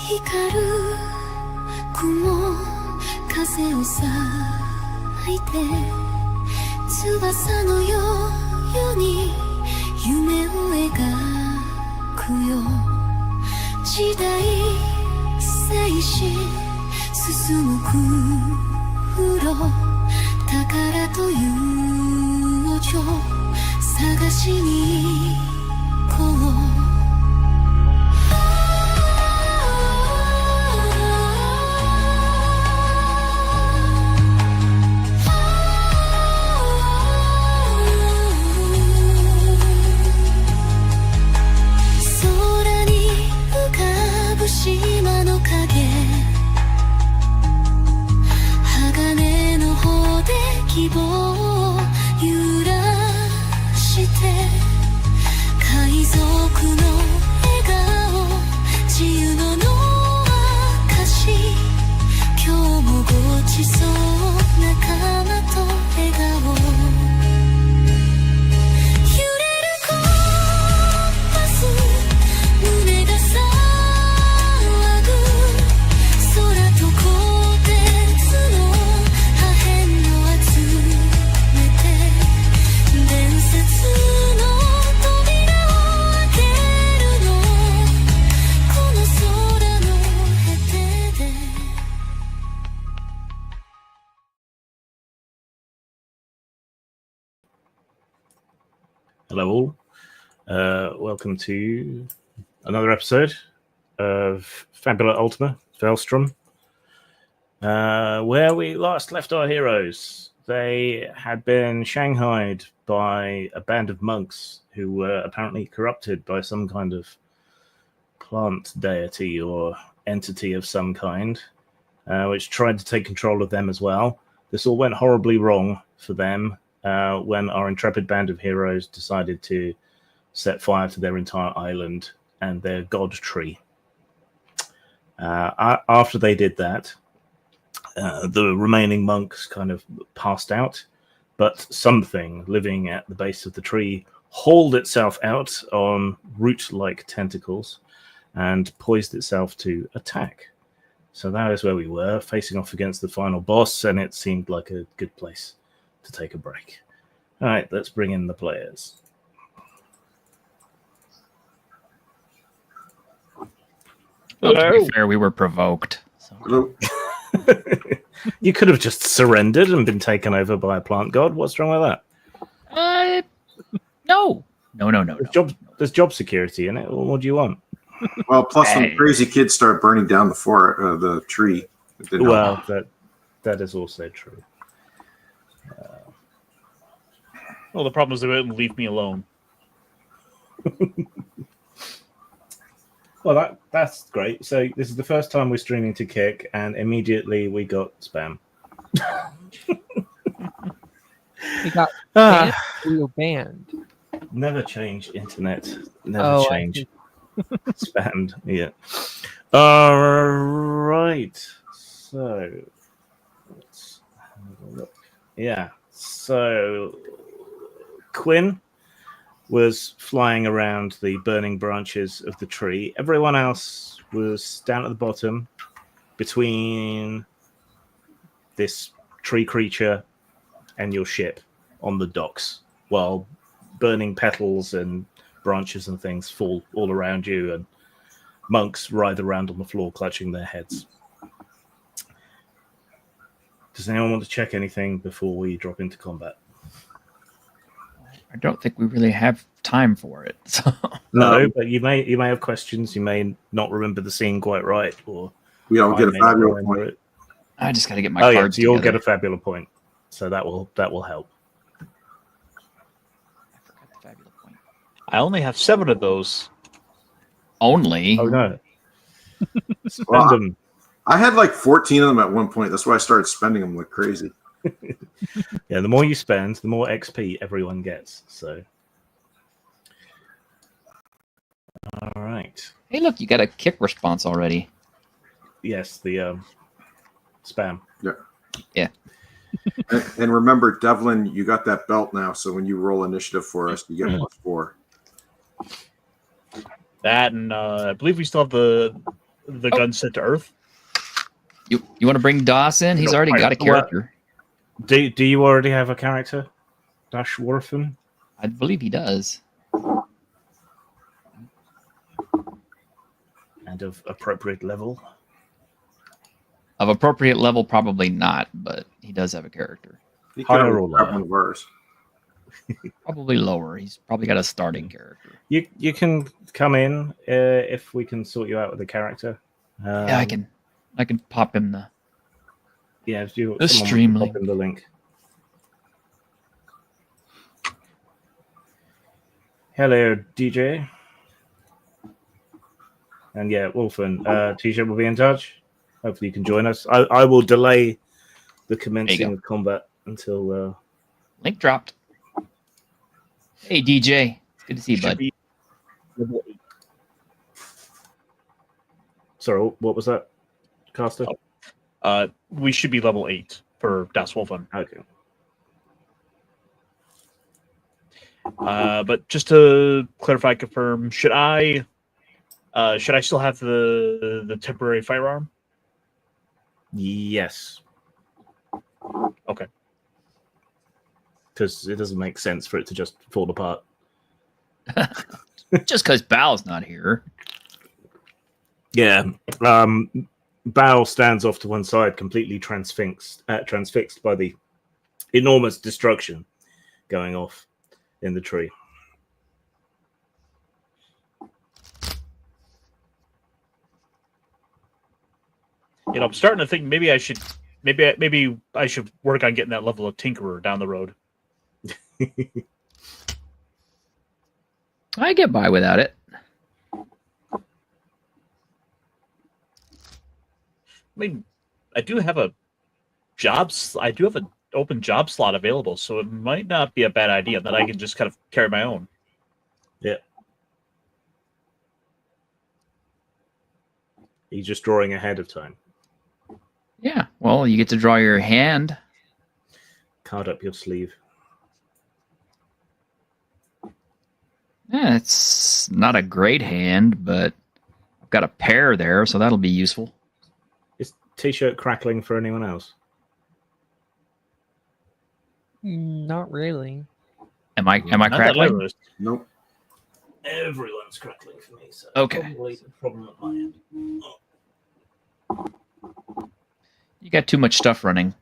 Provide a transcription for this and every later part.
光る雲風をさいて翼のように夢を描くよ時代静止進む空宝というお嬢探しに行こう島の影鋼の方で希望を揺らして海賊の笑顔自由の証今日もごちそう仲間と笑顔揺れるコンパス胸がさHello all, welcome to another episode of Fabula Ultima, Veilstrom, where we last left our heroes. They had been shanghaied by a band of monks who were apparently corrupted by some kind of plant deity or entity of some kind, which tried to take control of them as well. This all went horribly wrong for them. When our intrepid band of heroes decided to set fire to their entire island and their god tree. After they did that, the remaining monks kind of passed out, but something living at the base of the tree hauled itself out on root-like tentacles and poised itself to attack. So that is where we were, facing off against the final boss, and it seemed like a good place to take a break. All right, let's bring in the players. Well, to be fair, we were provoked. So. Hello. You could have just surrendered and been taken over by a plant god. What's wrong with that? No. There's job security in it. What do you want? Well, plus when the crazy kids start burning down the tree. Well, that is also true. Well, the problem is they wouldn't leave me alone. Well, that's great. So this is the first time we're streaming to Kick, and immediately we got spam. We got banned. We were banned. Never change internet. Never change. Spammed. Yeah. All right. So let's have a look. Yeah. So Quinn was flying around the burning branches of the tree. Everyone else was down at the bottom between this tree creature and your ship on the docks, while burning petals and branches and things fall all around you, and monks writhe around on the floor clutching their heads. Does anyone want to check anything before we drop into combat? I don't think we really have time for it. So. No, but you may have questions. You may not remember the scene quite right, or we all get a Fabula point. I just got to get my cards. So you'll get a Fabula point, so that will help. I forgot the Fabula point. I only have 7 of those. Only? Oh no! Spend them. I had like 14 of them at one point. That's why I started spending them like crazy. Yeah, the more you spend, the more XP everyone gets. So, all right. Hey, look, you got a kick response already. Yes, the spam. Yeah. And remember, Devlin, you got that belt now. So when you roll initiative for us, you get +4. That and I believe we still have the the gun set to Earth. You want to bring Doss in? He's No, already got a character. Do you already have a character, Dash Warfen? I believe he does. And of appropriate level? Of appropriate level, probably not, but he does have a character. He Higher could or lower? one of ours. Probably lower. He's probably got a starting character. You can come in if we can sort you out with a character. Yeah, I can pop him the. Yeah, if you The someone stream can link. pop in the link. Hello, DJ. And yeah, Wolfen, T-shirt will be in touch. Hopefully you can join us. I will delay the commencing of combat until... Link dropped. Hey, DJ. It's good to see you, Should bud. be level 8. Sorry, what was that, Caster? We should be level 8 for Das Wolfen. Okay. But just to clarify, confirm, should I still have the temporary firearm? Yes. Okay. Because it doesn't make sense for it to just fall apart. Just because Bal's not here. Yeah. Bao stands off to one side, completely transfixed by the enormous destruction going off in the tree. I'm starting to think maybe I should work on getting that level of Tinkerer down the road. I get by without it. I mean, I do have an open job slot available, so it might not be a bad idea that I can just kind of carry my own. Yeah. He's just drawing ahead of time. Yeah. Well, you get to draw your hand. Card up your sleeve. Yeah, it's not a great hand, but I've got a pair there, so that'll be useful. Is T-shirt crackling for anyone else? Not really. Am I Not that I crackling? noticed. Nope. Everyone's crackling for me, so Okay. probably a problem at my end. You got too much stuff running.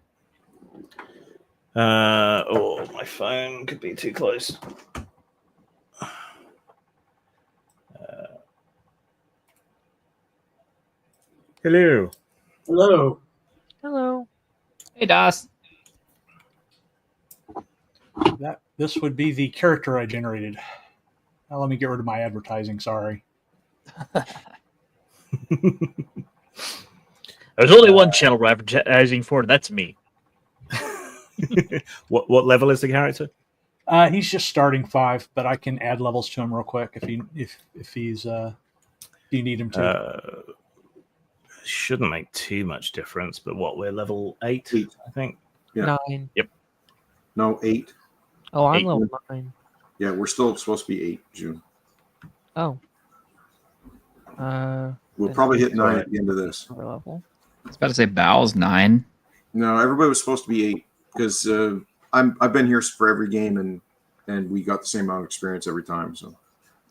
My phone could be too close. Hello. Hello. Hello. Hey, Das. This would be the character I generated. Now let me get rid of my advertising. Sorry. There's only one channel we're advertising for, and that's me. What level is the character? He's just starting 5, but I can add levels to him real quick if you need him to. Shouldn't make too much difference, but we're level 8, 8. I think. Yeah. 9. No, 8. Oh, I'm 8. level 9. Yeah, we're still supposed to be 8, June. Oh. We'll probably hit 9 at the end of this. Level. I was about to say Bal's 9. No, everybody was supposed to be 8 because I've been here for every game and we got the same amount of experience every time. So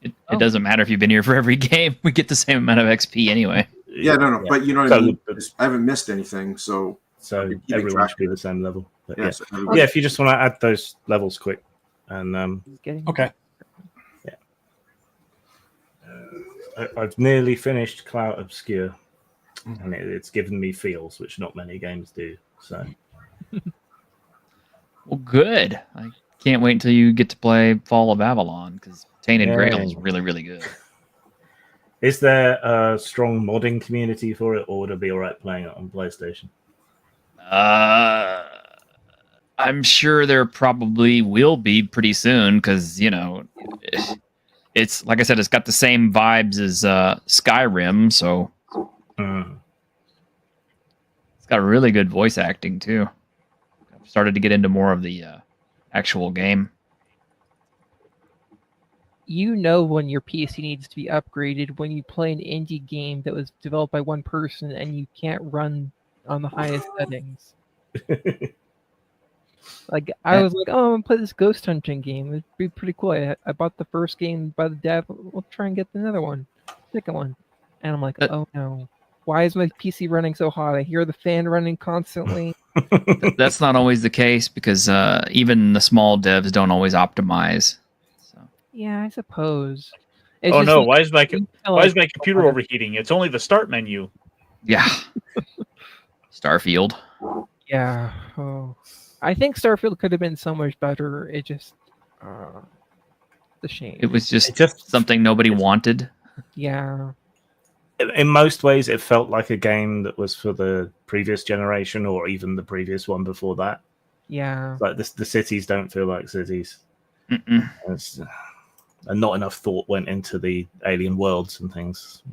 It doesn't matter if you've been here for every game. We get the same amount of XP anyway. yeah, no, Yeah. but you know what So I mean. the- I haven't missed anything, so So keeping everyone track should be of the same level. But yeah. yeah. So Yeah, if you just want to add those levels quick. And He's getting Okay. I've nearly finished Clout Obscure. And it's given me feels, which not many games do. So Well, good. I can't wait until you get to play Fall of Avalon because Tainted Yeah. Grail is really, really good. is there a strong modding community for it, or would it be alright playing it on PlayStation? I'm sure there probably will be pretty soon because, it's like I said, it's got the same vibes as Skyrim, so Mm. it's got really good voice acting too. I've started to get into more of the actual game. you know when your PC needs to be upgraded when you play an indie game that was developed by one person and you can't run on the highest settings. Like I was like, oh, I'm gonna play this ghost hunting game. It'd be pretty cool. I bought the first game by the dev. We'll try and get another one, second one, and I'm like, oh no, why is my PC running so hot? I hear the fan running constantly. That's not always the case because even the small devs don't always optimize. So. Yeah, I suppose. It's Oh just no! like- Why is my why is my like- computer overheating? It's only the start menu. Yeah. Starfield. Yeah. Oh. I think Starfield could have been so much better. It just, the shame. It was just, It just- something nobody wanted. Yeah. In most ways, it felt like a game that was for the previous generation or even the previous one before that. Yeah. Like the cities don't feel like cities. Mm-mm. And not enough thought went into the alien worlds and things.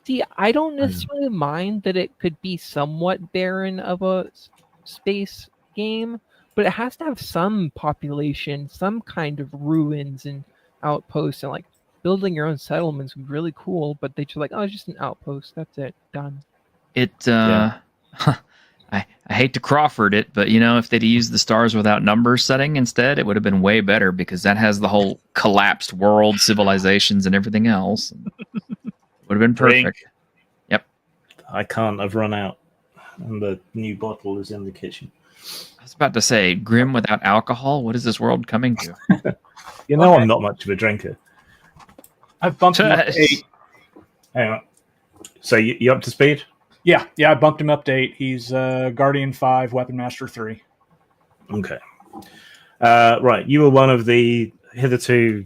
See, I don't necessarily mind that it could be somewhat barren of a space game, but it has to have some population, some kind of ruins and outposts, and like building your own settlements would be really cool. But they just like, oh, it's just an outpost. That's it, done. It. I hate to Crawford it, but if they'd used the stars without numbers setting instead, it would have been way better because that has the whole collapsed world, civilizations, and everything else. Would have been perfect. Drink. Yep. I can't. I've run out, and the new bottle is in the kitchen. I was about to say, grim without alcohol. What is this world coming to? I'm not much of a drinker. I've bumped him up to 8. Hang on. So you up to speed? Yeah, I bumped him up to 8. He's Guardian 5, Weapon Master 3. Okay. Right. You were one of the hitherto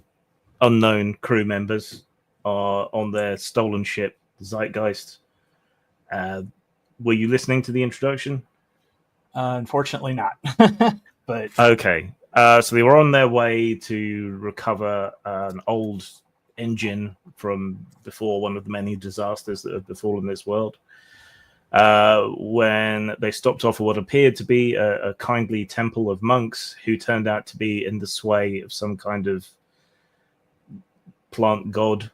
unknown crew members on their stolen ship, the Zeitgeist. Were you listening to the introduction? Unfortunately not. But Okay. So they were on their way to recover an old engine from before one of the many disasters that have befallen this world. When they stopped off at what appeared to be a kindly temple of monks who turned out to be in the sway of some kind of plant god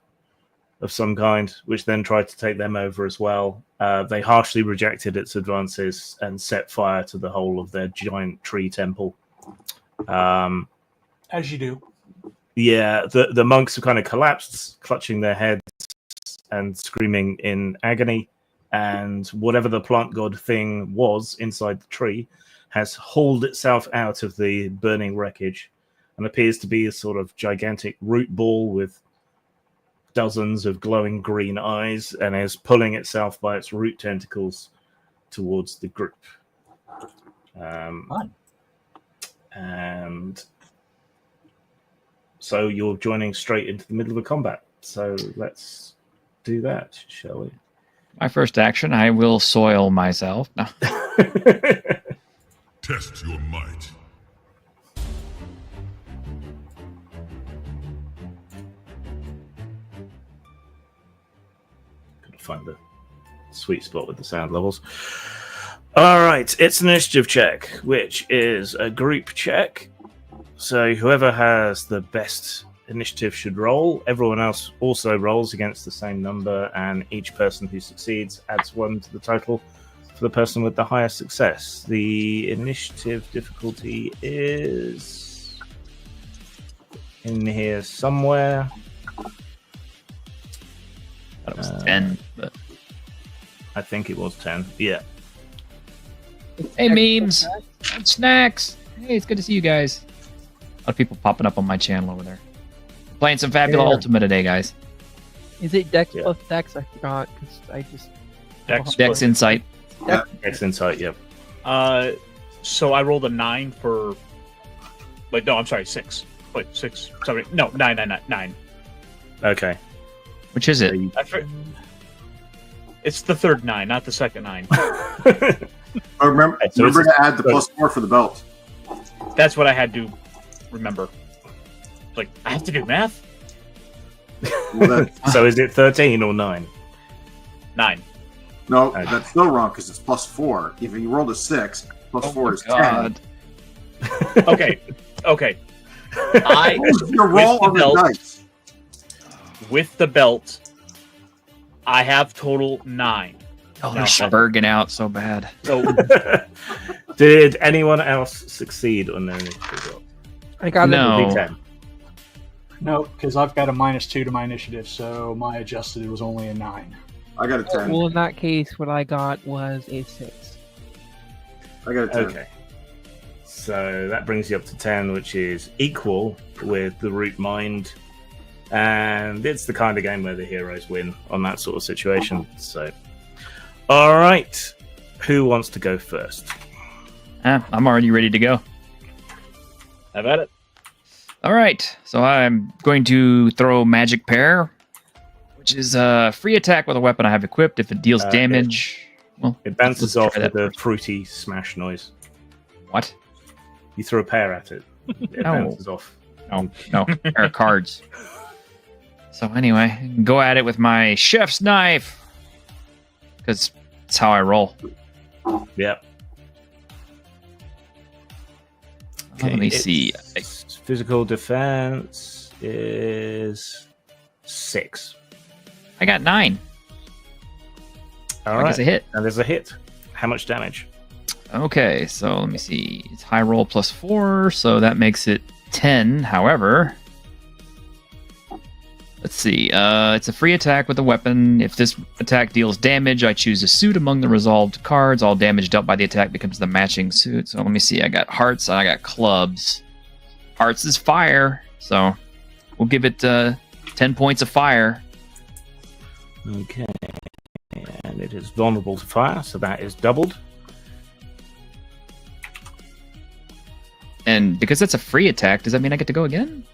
of some kind, which then tried to take them over as well. They harshly rejected its advances and set fire to the whole of their giant tree temple. as you do. Yeah, the monks have kind of collapsed, clutching their heads and screaming in agony. And whatever the plant god thing was inside the tree has hauled itself out of the burning wreckage and appears to be a sort of gigantic root ball with dozens of glowing green eyes and is pulling itself by its root tentacles towards the group. And so you're joining straight into the middle of a combat. So let's do that, shall we? My first action, I will soil myself. No. Test your might. Gotta find the sweet spot with the sound levels. All right, it's an initiative check, which is a group check. So whoever has the best initiative should roll. Everyone else also rolls against the same number, and each person who succeeds adds 1 to the total for the person with the highest success. The initiative difficulty is in here somewhere. That was 10. But... I think it was 10. Yeah. Hey, memes! And snacks! Hey, it's good to see you guys. A lot of people popping up on my channel over there. Playing some Fabula Ultima today, guys. Is it Dex Yeah. plus Dex? I forgot because I just. Dex Insight. Dex Insight, yep. So I rolled a 9 for. Wait, no, I'm sorry, 6. Wait, 6. Sorry, no, 9. Okay. Which is it? It's the third 9, not the second 9. Oh, remember So to it's- add the +4 for the belt. That's what I had to remember. Like, I have to do math? Well, that, So is it 13 or 9? 9. no, that's still wrong because it's +4. If you rolled a 6, +4 is 10. God. Okay. Your roll on the dice. With the belt, I have total 9. Oh, they're spurging out so bad. So Did anyone else succeed on their initiative roll? I got No. D10. No, because I've got a -2 to my initiative, so my adjusted was only a 9. I got a 10. Well, in that case, what I got was a 6. I got a 10. Okay. So that brings you up to 10, which is equal with the root mind. And it's the kind of game where the heroes win on that sort of situation. So, all right. Who wants to go first? I'm already ready to go. have at it. All right, so I'm going to throw Magic Pair, which is a free attack with a weapon I have equipped. If it deals damage, well, It bounces let's off try with that a first. fruity smash noise. What? You throw a pair at it. It No. bounces off. No, pair of cards. So anyway, I can go at it with my chef's knife, because it's how I roll. Yep. Let me see. its Physical defense is 6. I got 9. All I right. guess a hit. And there's a hit. How much damage? Okay, so let me see. It's high roll plus 4, so that makes it 10. However, let's see. It's a free attack with a weapon. If this attack deals damage, I choose a suit among the resolved cards. All damage dealt by the attack becomes the matching suit. So let me see. I got hearts and I got clubs. Hearts is fire, so we'll give it 10 points of fire. Okay. And it is vulnerable to fire, so that is doubled. And because that's a free attack, does that mean I get to go again?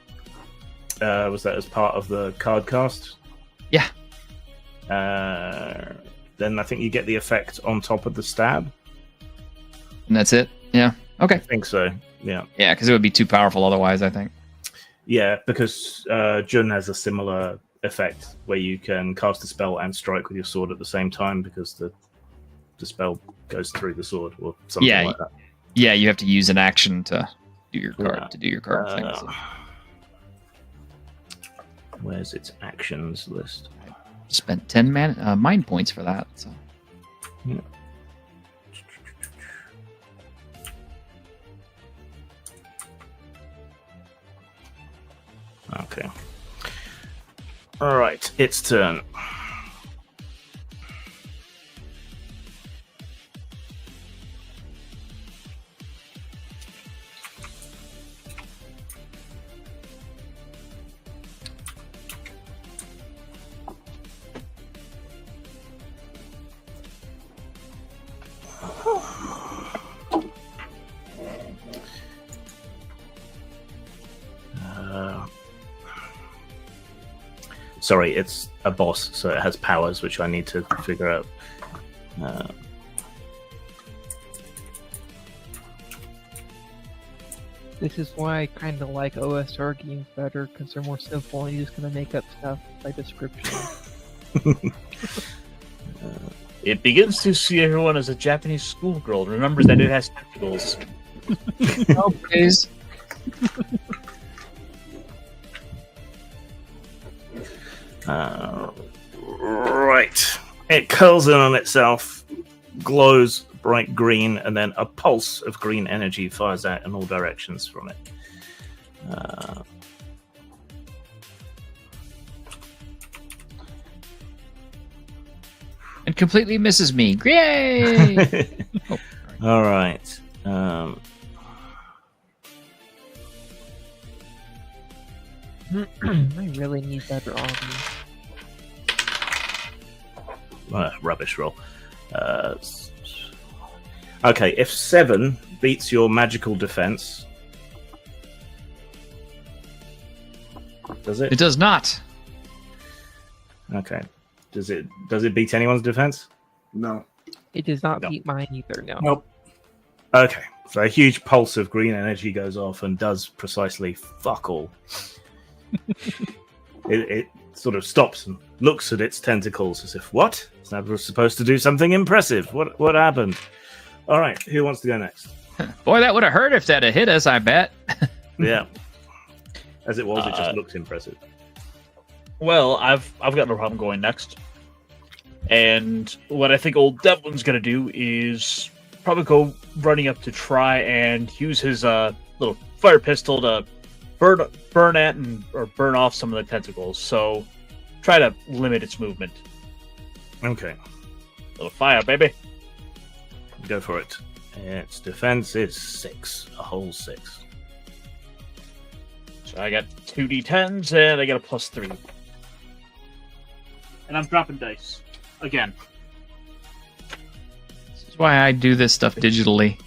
Was that as part of the card cast? Yeah. Then I think you get the effect on top of the stab. And that's it? Yeah. Okay. I think so. Yeah. Yeah, because it would be too powerful otherwise, I think. Yeah, because Jun has a similar effect where you can cast a spell and strike with your sword at the same time because the spell goes through the sword or something Yeah, like that. Yeah, you have to use an action to do your card Yeah. to do your card thing. So. Where's its actions list? Spent 10 mind points for that. So Yeah. Okay. All right, its turn. Sorry, it's a boss, so it has powers which I need to figure out. This is why I kind of like OSR games better, because they're more simple and you're just going to make up stuff by description. It begins to see everyone as a Japanese schoolgirl and remembers that it has tentacles. oh, please. Right. It curls in on itself, glows bright green, and then a pulse of green energy fires out in all directions from it. And completely misses me. Yay! All right. I really need better audio. Rubbish roll. Okay, if 7 beats your magical defense, does it? It does not. Okay. Does it beat anyone's defense? No. It does not No. beat mine either, no. Nope. Okay. So a huge pulse of green energy goes off and does precisely fuck all. It sort of stops and looks at its tentacles as if, what? That was supposed to do something impressive. What happened? All right, who wants to go next? Boy, that would have hurt if that had hit us, I bet. Yeah. As it was, it just looked impressive. Well, I've got no problem going next. And what I think old Devlin's going to do is probably go running up to try and use his little fire pistol to burn at or burn off some of the tentacles. So try to limit its movement. Okay. Little fire, baby. Go for it. Its defense is 6. A whole 6. So I got 2d10s and I get a +3. And I'm dropping dice. Again. This is why I do this stuff digitally.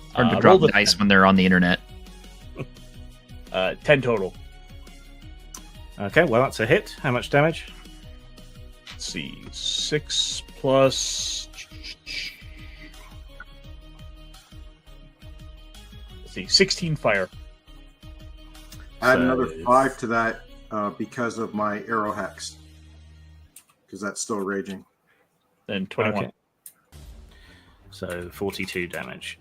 It's hard to Roll drop the dice 10. when they're on the internet. 10 total. Okay, well, that's a hit. How much damage? Let's see. 6 plus... Let's see. 16 fire. Add So another it's- 5 to that because of my arrow hex. Because that's still raging. Then 21. Okay. So 42 damage.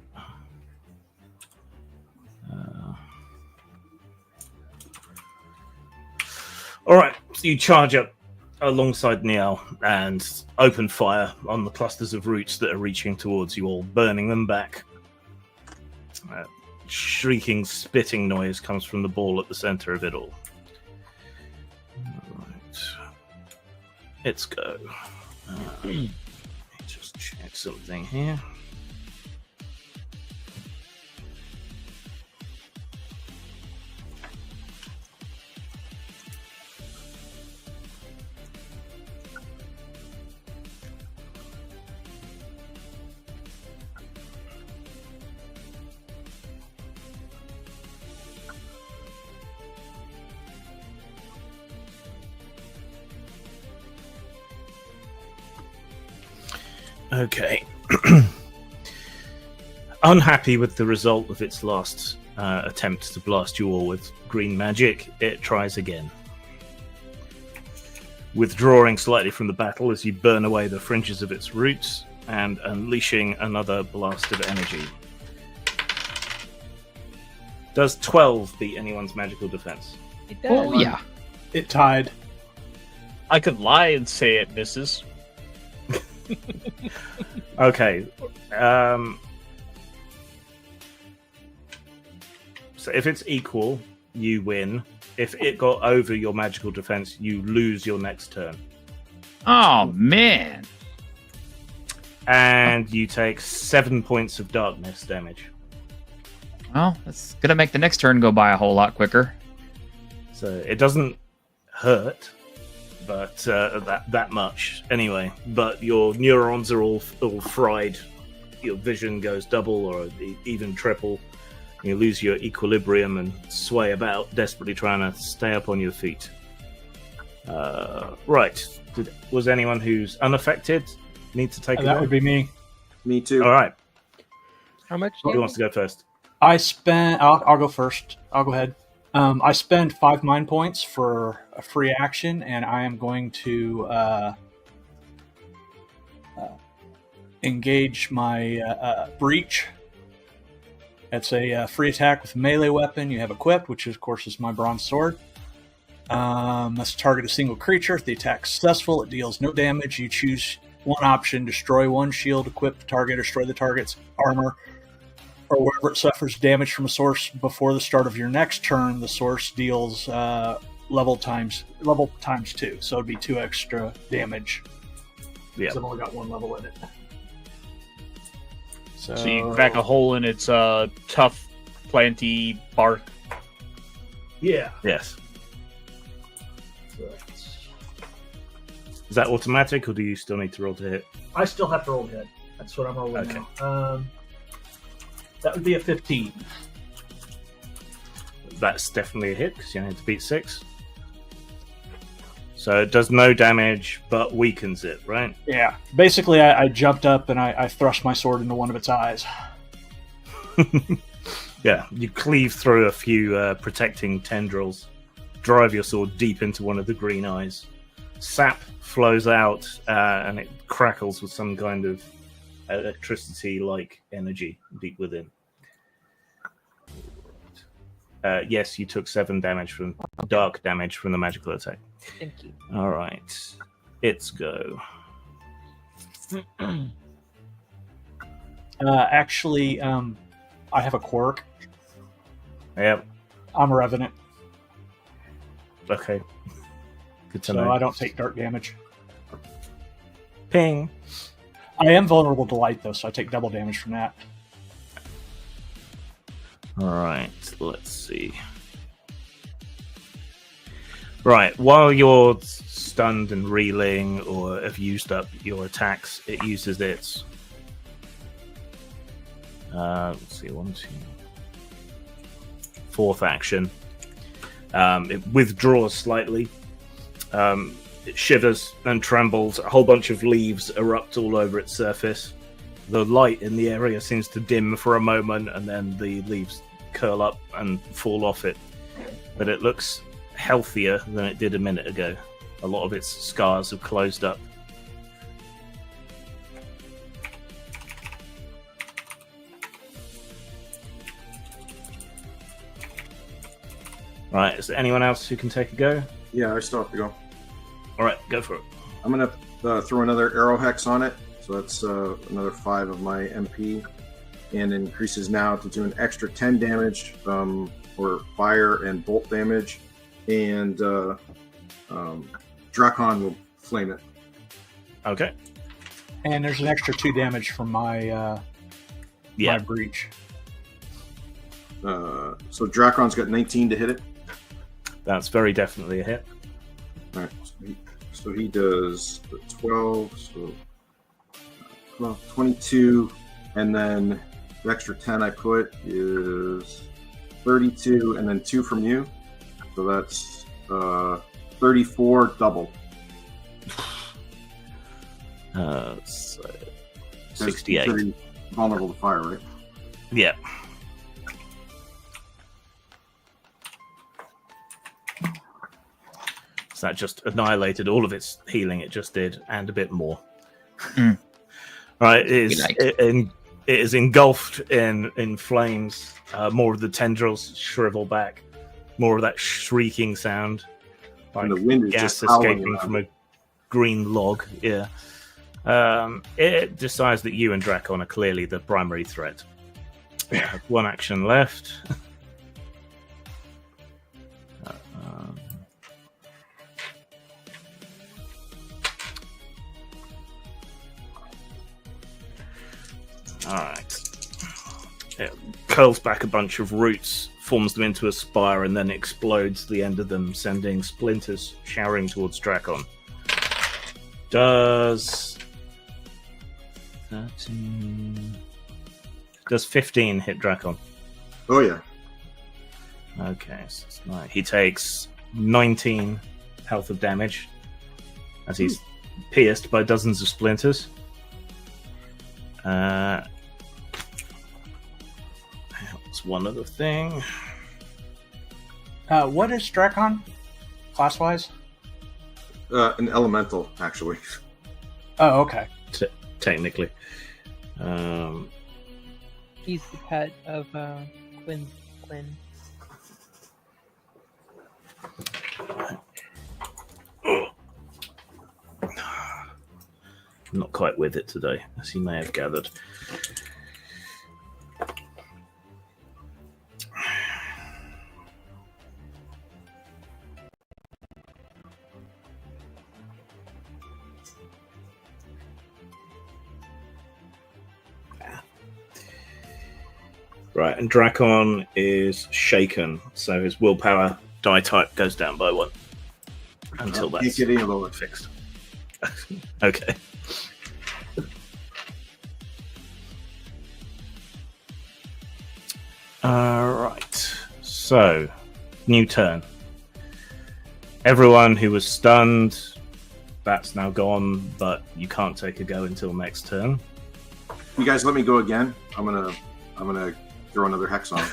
All right, so you charge up alongside Niall and open fire on the clusters of roots that are reaching towards you all, burning them back. Shrieking, spitting noise comes from the ball at the center of it all. Right. Let's go. Let me just check something here. Okay. Unhappy with the result of its last attempt to blast you all with green magic, it tries again. Withdrawing slightly from the battle as you burn away the fringes of its roots and unleashing another blast of energy. Does 12 beat anyone's magical defense? It does. Oh, yeah. It tied. I could lie and say it misses. Okay. So if it's equal, you win. If it got over your magical defense, you lose your next turn. Oh, man. And you take 7 points of darkness damage. Well, that's going to make the next turn go by a whole lot quicker. So it doesn't hurt, but that much anyway. But your neurons are all fried. Your vision goes double or even triple. You lose your equilibrium and sway about, desperately trying to stay up on your feet. Right. Was anyone who's unaffected need to take a That go? would be me. Me too. All right. How much? Who wants to go first? I spent. I'll go first. I'll go ahead. I spend 5 mind points for a free action, and I am going to engage my breach. It's a free attack with a melee weapon you have equipped, which of course is my bronze sword. Must target a single creature. If the attack is successful, it deals no damage. You choose one option: destroy one shield, equip the target, or destroy the target's armor, or wherever it suffers damage from a source before the start of your next turn. The source deals level times 2, so it'd be 2 extra damage. Yeah. 'Cause I've only got 1 level in it. So you crack a hole in its tough, planty bark. Yeah. Yes. Is that automatic, or do you still need to roll to hit? I still have to roll hit. That's what I'm rolling Okay. now. That would be a 15. That's definitely a hit because you need to beat 6. So it does no damage, but weakens it, right? Yeah. Basically, I jumped up and I thrust my sword into one of its eyes. Yeah, you cleave through a few protecting tendrils, drive your sword deep into one of the green eyes. Sap flows out, and it crackles with some kind of electricity-like energy deep within. Yes, you took 7 damage from dark damage from the magical attack. Thank you. All right, it's go. Actually, I have a quirk. Yep. I'm a revenant, Okay. Good to so know. I don't take dark damage. Ping. I am vulnerable to light, though, so I take double damage from that. All right, let's see. Right, while you're stunned and reeling or have used up your attacks, it uses its. Let's see, 1, 2, 4th action. It withdraws slightly. It shivers and trembles. A whole bunch of leaves erupt all over its surface. The light in the area seems to dim for a moment, and then the leaves curl up and fall off it. But it looks healthier than it did a minute ago. A lot of its scars have closed up. Right, is there anyone else who can take a go? Yeah, I still have to go. All right, go for it. I'm going to throw another arrow hex on it. So that's another 5 of my MP. And increases now to do an extra 10 damage for fire and bolt damage. And Drakon will flame it. Okay. And there's an extra 2 damage from my my breach. So Dracon's got 19 to hit it. That's very definitely a hit. All right. So he does the 12. So 22. And then the extra 10 I put is 32. And then 2 from you. So that's 34 double. So 68. Vulnerable to fire, right? Yeah. So that just annihilated all of its healing it just did, and a bit more. Mm. Right, it is engulfed in flames. More of the tendrils shrivel back. More of that shrieking sound. Like And the wind is gas just howling escaping around from it. a green log. Yeah. It decides that you and Drakon are clearly the primary threat. You have 1 action left. Alright. It curls back a bunch of roots, forms them into a spire, and then explodes the end of them, sending splinters showering towards Drakon. Does 13... Does 15 hit Drakon? Oh, yeah. Okay, so it's 9. He takes 19 health of damage as he's pierced by dozens of splinters. That's one other thing. What is Drakon, class-wise? An elemental, actually. Oh, okay. Technically. He's the pet of Quinn. I'm not quite with it today, as you may have gathered. Right, and Drakon is shaken, so his willpower die type goes down by 1 until Can't that's get any lower. fixed. Okay. Right. So, new turn. Everyone who was stunned, that's now gone, but you can't take a go until next turn. You guys let me go again. I'm gonna throw another hex on.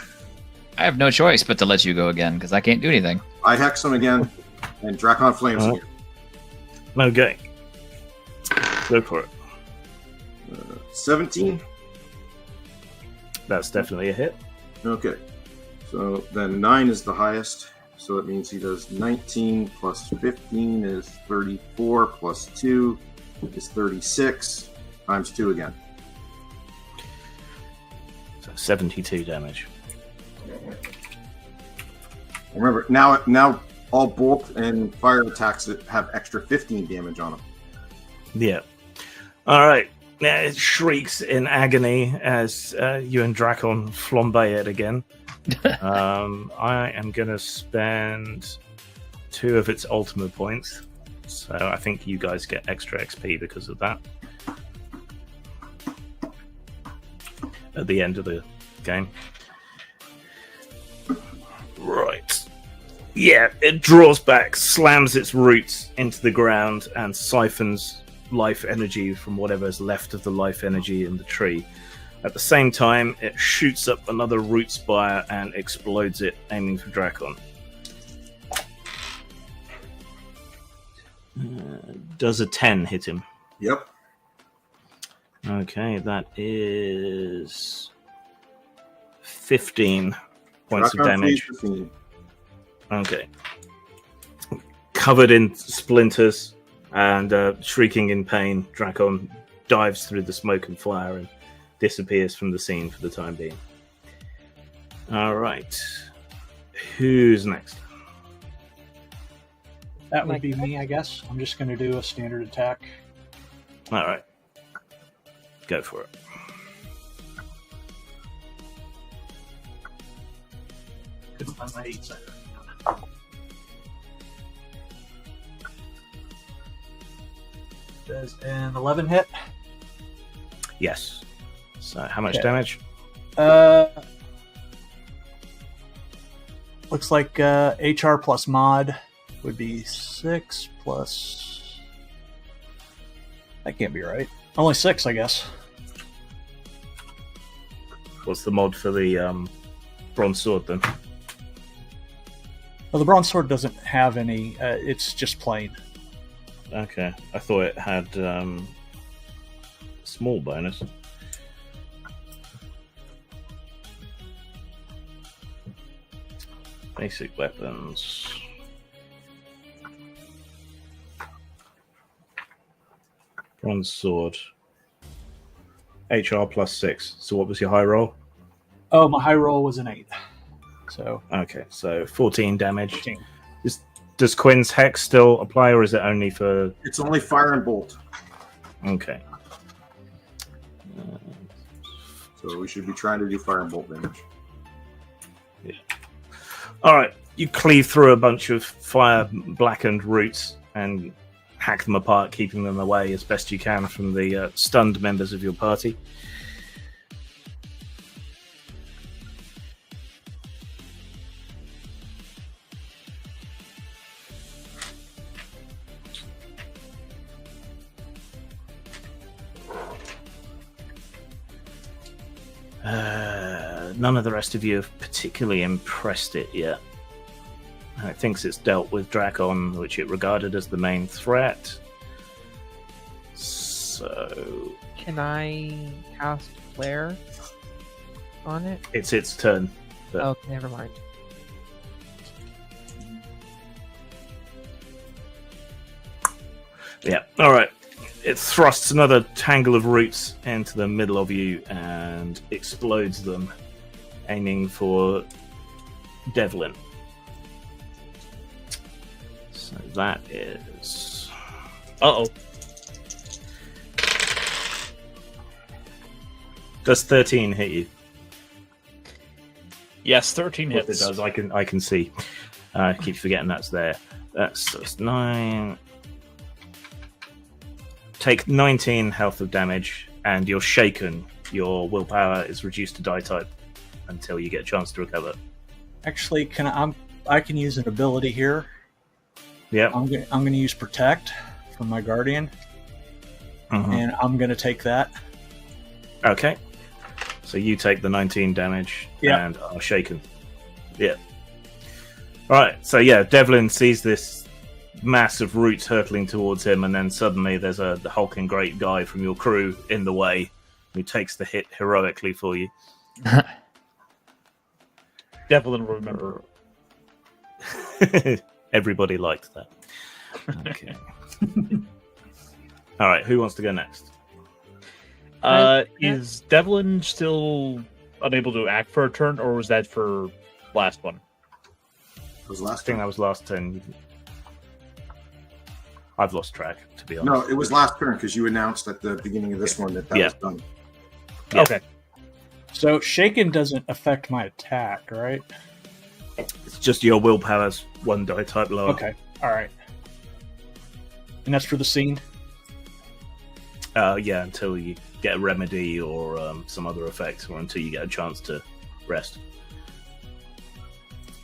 I have no choice but to let you go again because I can't do anything. I hex him again, and Drakon flames again. Okay. Go for it. 17. That's definitely a hit. Okay. So then 9 is the highest. So that means he does 19 plus 15 is 34 plus 2 is 36 times 2 again. So 72 damage. Remember, now all bolt and fire attacks have extra 15 damage on them. Yeah. All right. Now it shrieks in agony as you and Drakon flambe it again. I am going to spend 2 of its ultimate points. So I think you guys get extra XP because of that. At the end of the game. Right. Yeah, it draws back, slams its roots into the ground, and siphons life energy from whatever's left of the life energy in the tree. At the same time, it shoots up another root spire and explodes it, aiming for Drakon. Does a 10 hit him? Yep. Okay, that is 15 points of Drakon damage. 15. Okay. Covered in splinters and shrieking in pain, Drakon dives through the smoke and fire and disappears from the scene for the time being. All right. Who's next? That would be me, I guess. I'm just going to do a standard attack. All right. Go for it. Does an 11 hit? Yes. So how much Okay. damage? Looks like HR plus mod would be 6 plus... That can't be right. Only 6, I guess. What's the mod for the bronze sword then? Well, the bronze sword doesn't have any... it's just plain. Okay. I thought it had small bonus. Basic weapons. Bronze sword. HR plus 6. So what was your high roll? Oh, my high roll was an 8. So, Okay, so 14 damage. 14. Does Quinn's Hex still apply, or is it only for... It's only fire and bolt. Okay. So we should be trying to do fire and bolt damage. All right, you cleave through a bunch of fire-blackened roots and hack them apart, keeping them away as best you can from the stunned members of your party. None of the rest of you have particularly impressed it yet. It thinks it's dealt with Drakon, which it regarded as the main threat. So Can I cast Flare on it? it's its turn. But Oh, never mind. yeah, all right. It thrusts another tangle of roots into the middle of you and explodes them, aiming for Devlin. So that is... Uh-oh. Does 13 hit you? Yes, 13 Yes, hits. it does. I can see. I keep forgetting that's there. That's 9. Take 19 health of damage, and you're shaken. Your willpower is reduced to die type until you get a chance to recover. Actually, I can use an ability here. Yeah. I'm gonna use Protect from my Guardian, and I'm gonna take that. Okay. So you take the 19 damage and are shaken. Yeah. All right. So yeah, Devlin sees this mass of roots hurtling towards him, and then suddenly there's the hulking great guy from your crew in the way who takes the hit heroically for you. Devlin will remember. Everybody liked that. Okay. All right, who wants to go next? Is Devlin still unable to act for a turn, or was that for last one? It was I last think turn. that was last turn. I've lost track, to be honest. No, it was last turn because you announced at the beginning of this one that Yeah. was done. Yeah. Okay. So shaken doesn't affect my attack, right? It's just your willpower's 1 die type lower. Okay. All right. And that's for the scene. Yeah, until you get a remedy or some other effect, or until you get a chance to rest.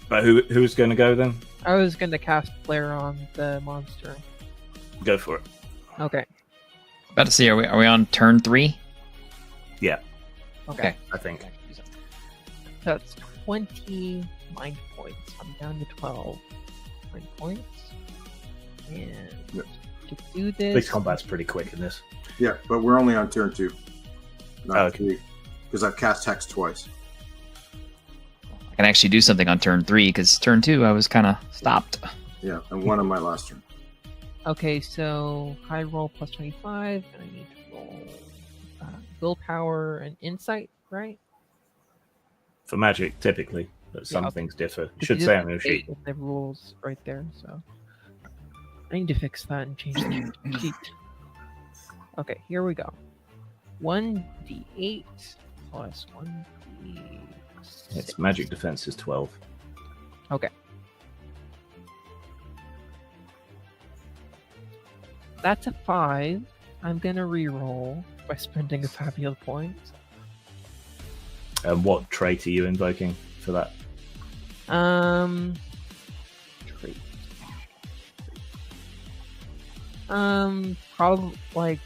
But who's going to go then? I was going to cast Flare on the monster. Go for it. Okay. About to see, are we on turn 3? Yeah, Okay. I think. So that's 20 mind points. I'm down to 12 mind points. And Yep. to do this, Big combat's pretty quick in this. Yeah, but we're only on turn 2. Not Okay. 3. Because I've cast Hex twice. I can actually do something on turn 3 because turn 2 I was kind of stopped. Yeah, and 1 on my last turn. Okay, so high roll plus 25, and I need to roll willpower and insight, right? For magic, typically, but some Yeah. things differ. It Because should you say just on your state sheet. with the rules right there, so I need to fix that and change the sheet. Okay, here we go. 1d8 plus 1d6. Its magic defense is 12. Okay. That's a 5. I'm gonna re-roll by spending a Fabula point. And what trait are you invoking for that? Trait. Probably like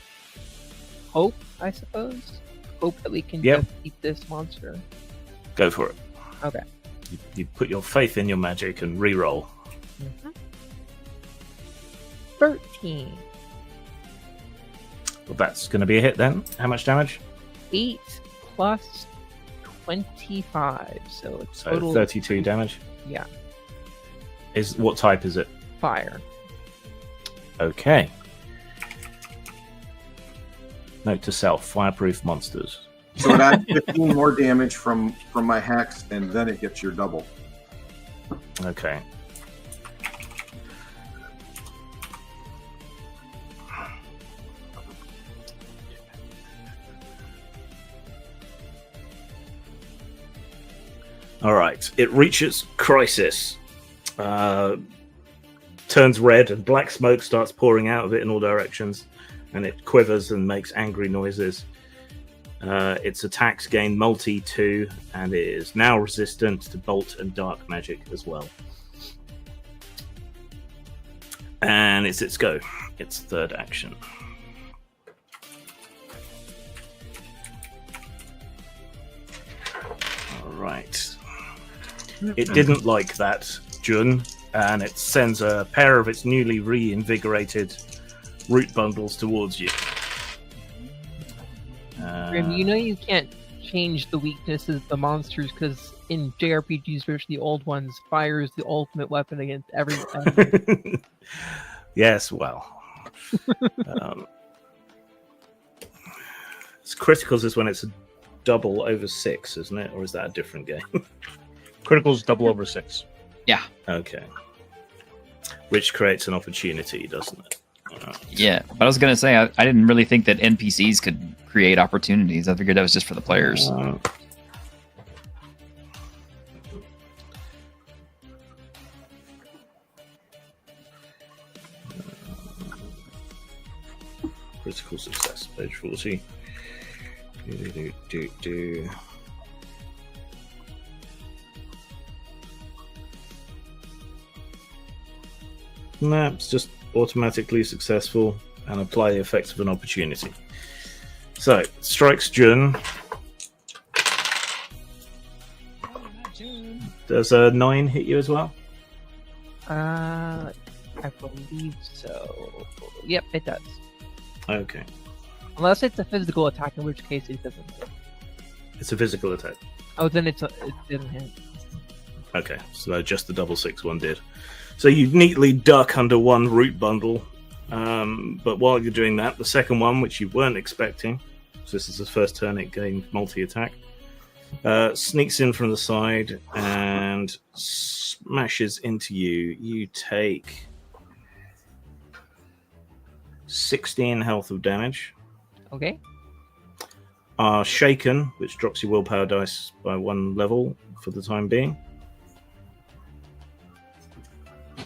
hope, I suppose. Hope that we can Yep. defeat this monster. Go for it. Okay. You put your faith in your magic and re-roll. 13. Well, that's going to be a hit then. How much damage? 8 plus 25. So it's So total 32 damage. Yeah, What type is it? fire. Okay. Note to self: fireproof monsters. So it adds 15 more damage from my Hex, and then it gets your double. Okay. All right. It reaches crisis. Turns red, and black smoke starts pouring out of it in all directions, and it quivers and makes angry noises. Its attacks gain multi 2, and it is now resistant to bolt and dark magic as well. And it's its go. Its third action. All right. It didn't like that, Jun, and it sends a pair of its newly reinvigorated root bundles towards you. Grim, you know you can't change the weaknesses of the monsters because in JRPGs, especially the old ones, fire is the ultimate weapon against every enemy. Yes, well. It's criticals is when it's a double over 6, isn't it? Or is that a different game? Critical's double over 6. Okay. Which creates an opportunity, doesn't it? Yeah, but I was gonna say I didn't really think that NPCs could create opportunities. I figured that was just for the players. Critical success, page 40. No, it's just automatically successful and apply the effects of an opportunity. So, strikes Jun. Does a 9 hit you as well? I believe so. Yep, it does. Okay. Unless it's a physical attack, in which case it doesn't hit. It's a physical attack. Oh, then it didn't hit. Okay, so just the double 6 one did. So you neatly duck under one root bundle, but while you're doing that, the second one, which you weren't expecting, so this is the first turn it gained multi-attack, sneaks in from the side and smashes into you. You take 16 health of damage. Okay. Are shaken, which drops your willpower dice by 1 level for the time being.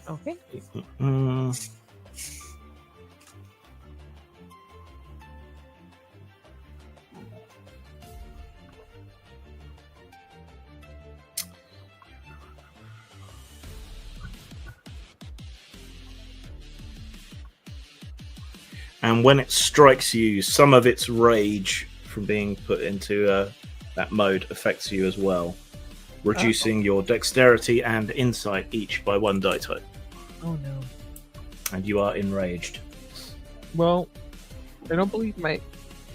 Okay. And when it strikes you, some of its rage from being put into that mode affects you as well, reducing your dexterity and insight each by 1 die type. Oh no. And you are enraged. Well, I don't believe my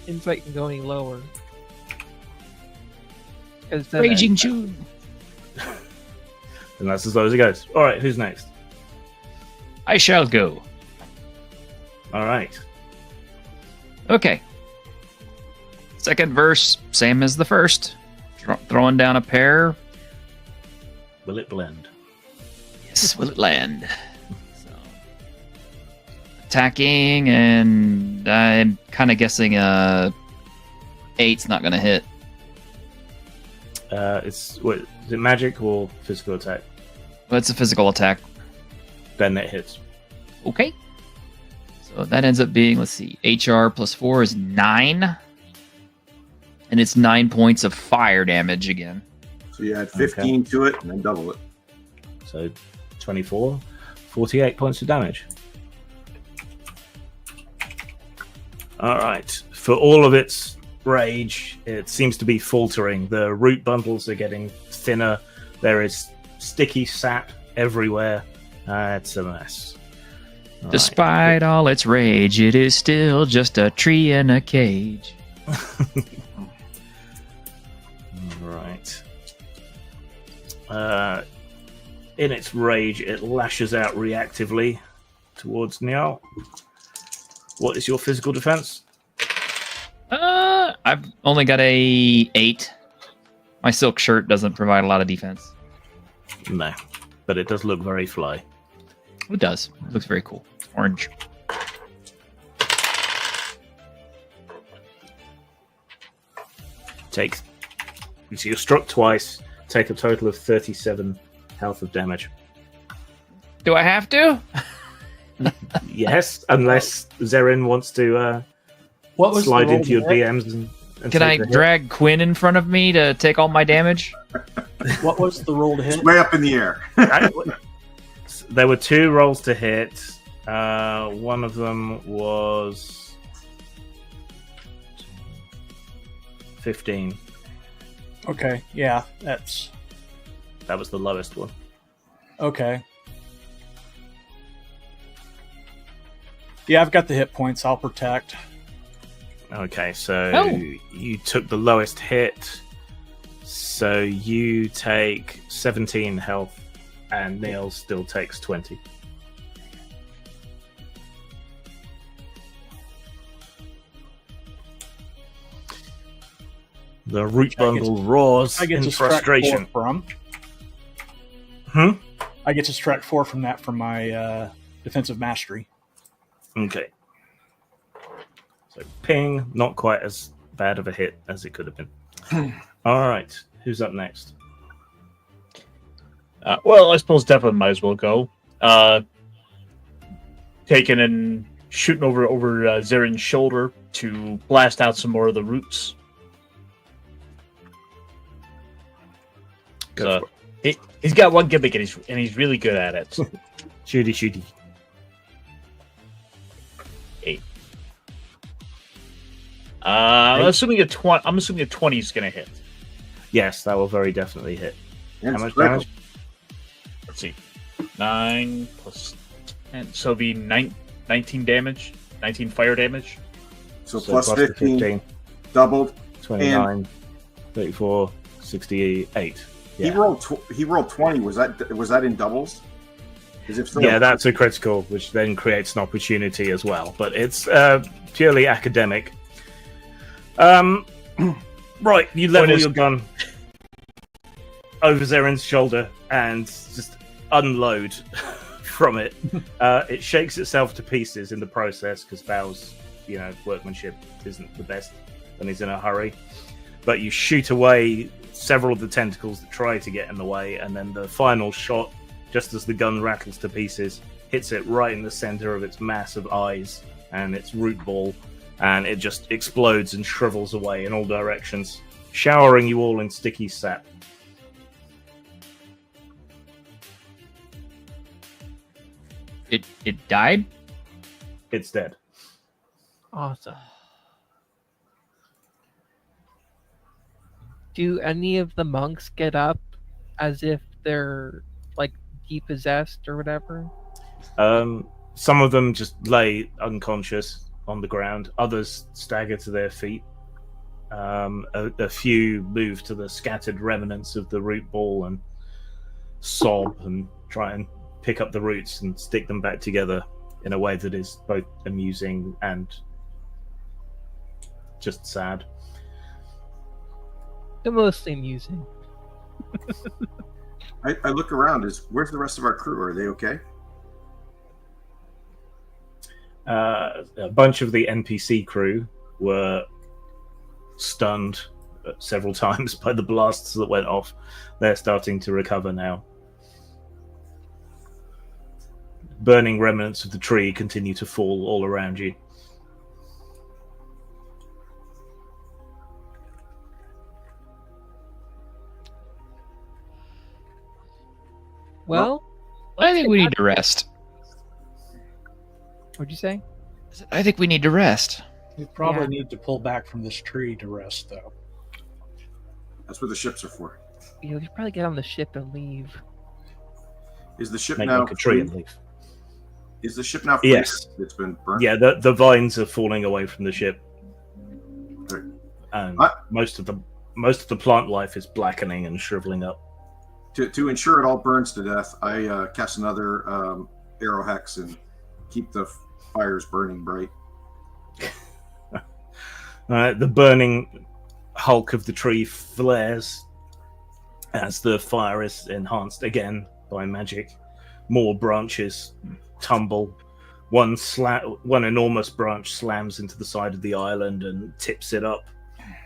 insight can go any lower. Raging June. And that's as low as it goes. All right, who's next? I shall go. All right. Okay. Second verse, same as the first. Throwing down a pair. Will it blend? Yes, will it land? So, attacking, and I'm kind of guessing 8's not going to hit. Is it magic or physical attack? Well, it's a physical attack. Then it hits. Okay. So that ends up being, let's see, HR plus 4 is 9. And it's 9 points of fire damage again. So you add 15 to it and then double it. So 24, 48 points of damage. All right. For all of its rage, it seems to be faltering. The root bundles are getting thinner. There is sticky sap everywhere. It's a mess. All Despite all its rage, it is still just a tree in a cage. Right. In its rage, it lashes out reactively towards Niall. What is your physical defense? I've only got a 8. My silk shirt doesn't provide a lot of defense. No, but it does look very fly. It does. It looks very cool. Orange. Take. So you're struck twice. Take a total of 37 health of damage. Do I have to? Yes, unless Zerin wants to What was slide the roll into your to hit? DMs and Can I take the hit. drag Quinn in front of me to take all my damage? What was the roll to hit? Way up in the air. There were 2 rolls to hit. One of them was 15. Okay, yeah, That was the lowest one. okay. Yeah, I've got the hit points. I'll protect. Okay, so Oh. you took the lowest hit. So you take 17 health, and Neil still takes 20. The root bundle roars I get in to strike frustration. 4 from. Hmm? I get to strike 4 from that from my defensive mastery. Okay. So ping, not quite as bad of a hit as it could have been. All right, who's up next? Well, I suppose Devlin might as well go. Taking and shooting over Zarin's shoulder to blast out some more of the roots. Go for it. He's got one gimmick and he's really good at it. Shooty. 8. I'm assuming a 20 is gonna hit. Yes, that will very definitely hit. And How much it's critical. damage? Let's see, 9 plus 10, so it'll be 19 damage, 19 fire damage. So So plus 15, doubled. 29, 34, 68. He rolled 20. Was that in doubles? If so, Yeah, that's a critical, which then creates an opportunity as well. But it's purely academic. Right, you level your gun over Zaren's shoulder and just unload from it. It shakes itself to pieces in the process because Bao's, workmanship isn't the best when he's in a hurry. But you shoot away several of the tentacles that try to get in the way, and then the final shot, just as the gun rattles to pieces, hits it right in the center of its massive eyes and its root ball, and it just explodes and shrivels away in all directions, showering you all in sticky sap. It died? It's dead. Awesome. Do any of the monks get up as if they're like depossessed or whatever? Some of them just lay unconscious on the ground. Others stagger to their feet. A few move to the scattered remnants of the root ball and sob and try and pick up the roots and stick them back together in a way that is both amusing and just sad. They're mostly amusing. I look around. Where's the rest of our crew? Are they okay? A bunch of the NPC crew were stunned several times by the blasts that went off. They're starting to recover now. Burning remnants of the tree continue to fall all around you. Well, I think we need to rest. what'd you say? I think we need to rest. We probably Yeah. need to pull back from this tree to rest, though. That's what the ships are for. We should probably get on the ship and leave. Is the ship Make now like a tree free? and leave. Is the ship now free? Yes. It's been burnt. Yeah, the vines are falling away from the ship, Right. and What? most of the plant life is blackening and shriveling up. To ensure it all burns to death, I cast another arrow hex and keep the fires burning bright. The burning hulk of the tree flares as the fire is enhanced again by magic. More branches tumble. One enormous branch slams into the side of the island and tips it up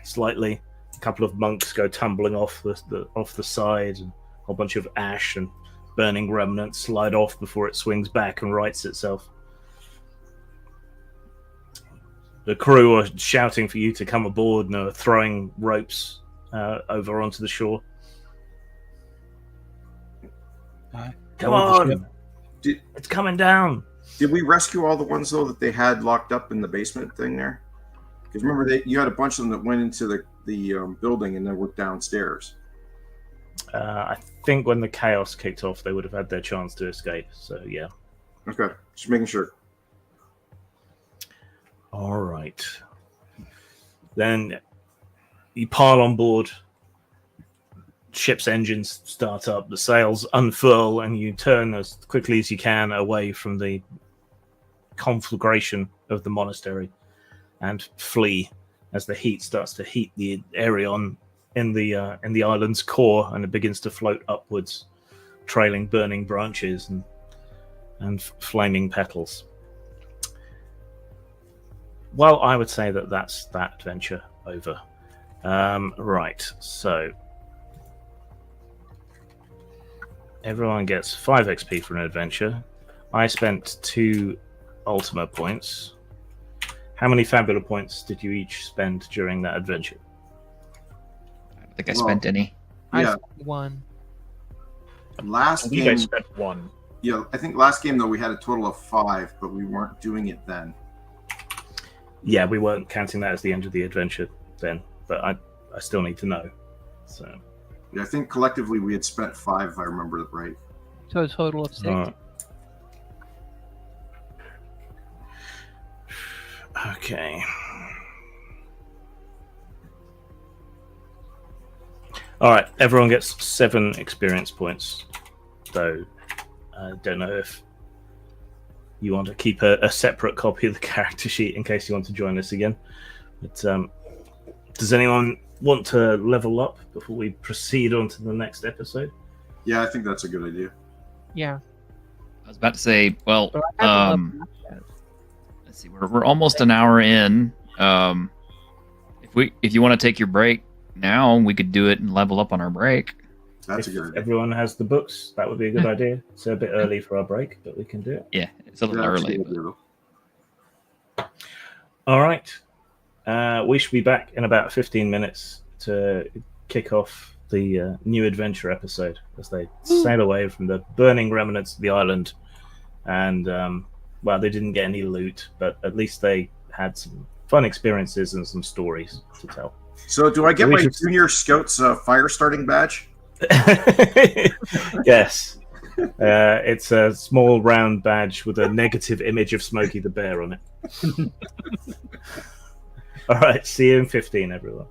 slightly. A couple of monks go tumbling off the side, and a whole bunch of ash and burning remnants slide off before it swings back and rights itself. The crew are shouting for you to come aboard and are throwing ropes over onto the shore. Aye. Come Go with the on! Did- It's coming down! Did we rescue all the ones though that they had locked up in the basement thing there? Because remember, you had a bunch of them that went into the building and then were downstairs. I think when the chaos kicked off, they would have had their chance to escape. So, yeah. Okay, just making sure. All right. Then you pile on board. Ship's engines start up. The sails unfurl, and you turn as quickly as you can away from the conflagration of the monastery and flee as the heat starts to heat the area in the island's core, and it begins to float upwards, trailing burning branches and flaming petals. Well, I would say that's that adventure over. Right, so everyone gets 5 XP for an adventure. I spent 2 Ultima points. How many Fabula points did you each spend during that adventure? I don't think I spent any. I Yeah. spent one. Last I think I game, spent one. yeah, I think last game though we had a total of 5, but we weren't doing it then. Yeah, we weren't counting that as the end of the adventure then, but I still need to know. So, Yeah, I think collectively we had spent 5, if I remember it right. So a total of 6. Okay. All right, everyone gets 7 experience points. Though I don't know if you want to keep a separate copy of the character sheet in case you want to join us again. But does anyone want to level up before we proceed on to the next episode? Yeah, I think that's a good idea. Yeah. I was about to say, well, So I haven't leveled up yet. let's see, we're almost an hour in. If you want to take your break now, we could do it and level up on our break. That's a If good idea. everyone has the books, that would be a good idea. It's a bit early for our break, but we can do it. Yeah, it's a little Yeah, that's a early. good But idea, though. All right. We should be back in about 15 minutes to kick off the new adventure episode as they sail away from the burning remnants of the island. And, well, they didn't get any loot, but at least they had some fun experiences and some stories to tell. So, do I get We my should- junior scout's fire starting badge? Yes. It's a small round badge with a negative image of Smokey the Bear on it. All right, see you in 15, everyone.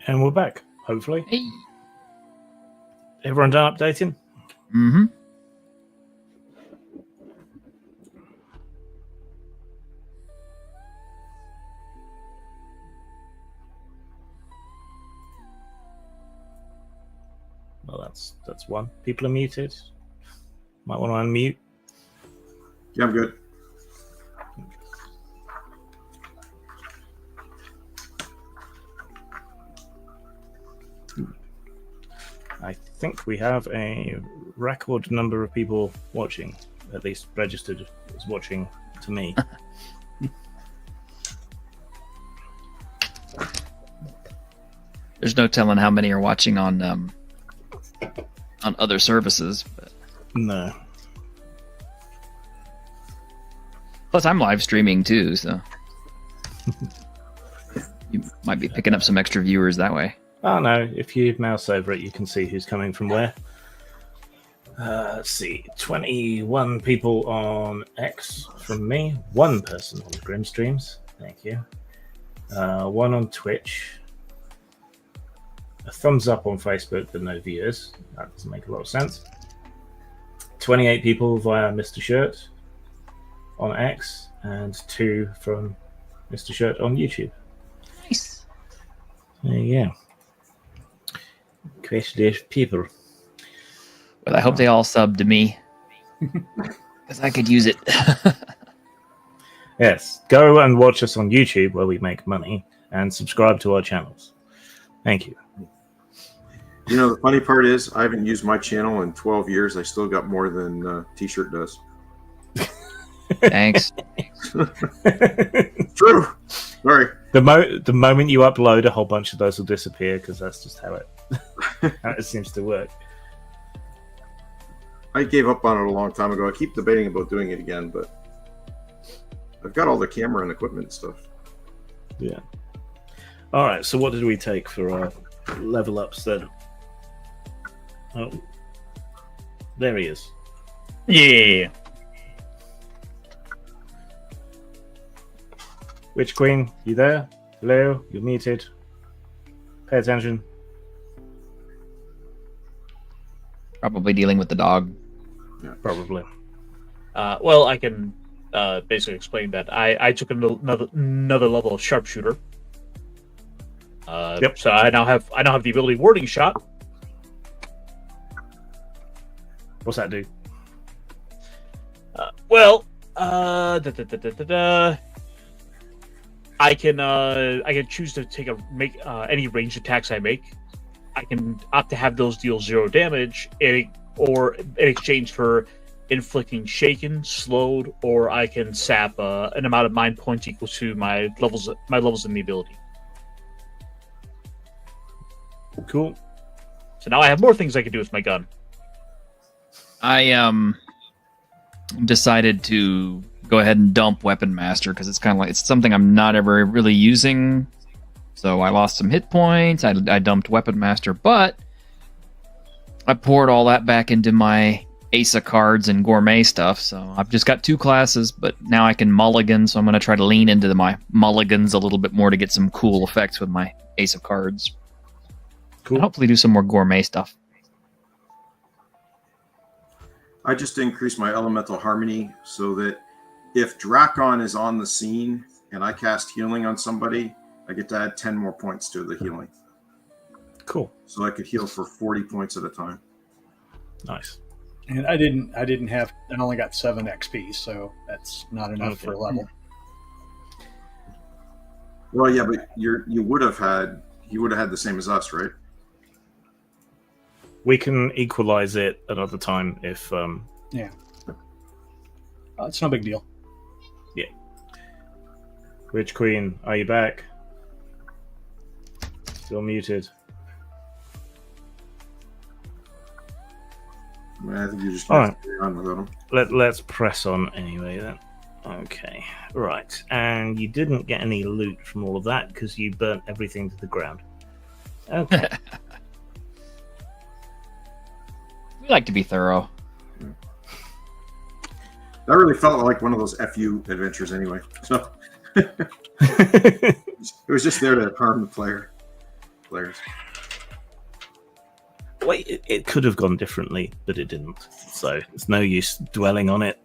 And we're back, hopefully. Hey. Everyone done updating? Mm-hmm. Well, that's one. People are muted. Might want to unmute. Yeah, I'm good. I think we have a record number of people watching, at least registered as watching to me. There's no telling how many are watching on other services. But... No. Plus, I'm live streaming too, so you might be picking up some extra viewers that way. Oh no, if you mouse over it, you can see who's coming from where. Let's see, 21 people on X from me, one person on Grim Streams, thank you. One on Twitch, a thumbs up on Facebook, but no viewers. That doesn't make a lot of sense. 28 people via Mr. Shirt on X, and 2 from Mr. Shirt on YouTube. Nice. There you go. Quite a people. Well, I hope they all sub to me because I could use it. Yes, go and watch us on YouTube where we make money, and subscribe to our channels. Thank you. You know, the funny part is I haven't used my channel in 12 years. I still got more than T-shirt does. Thanks. True. Sorry. The moment you upload, a whole bunch of those will disappear because that's just how it seems to work. I gave up on it a long time ago. I keep debating about doing it again, but I've got all the camera and equipment and stuff. Yeah. All right. So what did we take for our level ups then? Oh, there he is. Yeah. Witch Queen, you there? Hello? You're muted. Pay attention. Probably dealing with the dog. Yeah, probably. Well, I can basically explain that I took another level of sharpshooter. Yep. So I now have the ability warding shot. What's that do? I can choose to make any ranged attacks I make. I can opt to have those deal 0 damage, or in exchange for inflicting shaken, slowed, or I can sap an amount of mind points equal to my levels in the ability. Cool. So now I have more things I can do with my gun. I decided to go ahead and dump Weapon Master because it's kind of like it's something I'm not ever really using. So I lost some hit points. I dumped Weapon Master, but I poured all that back into my Asa cards and gourmet stuff. So I've just got 2 classes, but now I can mulligan. So I'm going to try to lean into my mulligans a little bit more to get some cool effects with my Ace of cards. Cool. And hopefully do some more gourmet stuff. I just increased my elemental harmony so that if Drakon is on the scene and I cast healing on somebody, I get to add 10 more points to the healing. Cool. So I could heal for 40 points at a time. Nice. And I only got 7 XP, so that's not enough for a level. Well, yeah, but you would have had the same as us, right? We can equalize it another time if Yeah. It's no big deal. Yeah. Witch Queen, are you back? Still muted. I think you just All right. carry on without them. Let's press on anyway then. Okay. Right. And you didn't get any loot from all of that because you burnt everything to the ground. Okay. We like to be thorough. That really felt like one of those FU adventures anyway. So it was just there to harm the player. players. Well, it could have gone differently, but it didn't. So it's no use dwelling on it.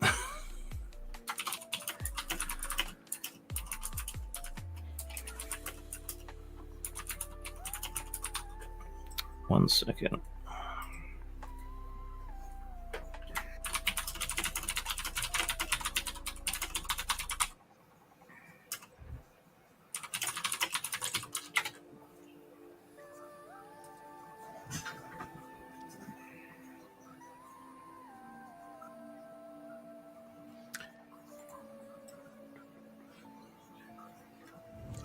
One second.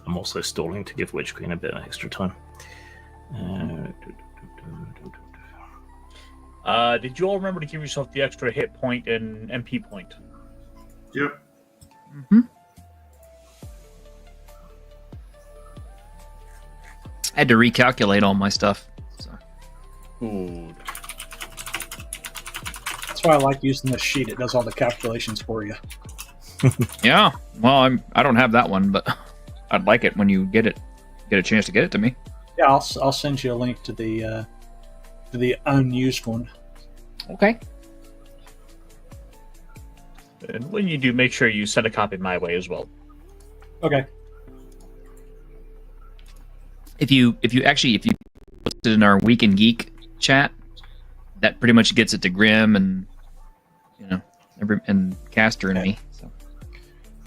I'm also stalling to give Witch Queen a bit of extra time. Did you all remember to give yourself the extra hit point and MP point? Yep. Mm-hmm. I had to recalculate all my stuff. So. Good. That's why I like using this sheet. It does all the calculations for you. Yeah. Well, I don't have that one, but I'd like it when you get a chance to get it to me. Yeah, I'll send you a link to the unused one. Okay. And when you do, make sure you send a copy my way as well. Okay. If you post it in our Week in Geek chat, that pretty much gets it to Grim and and Caster and me. So.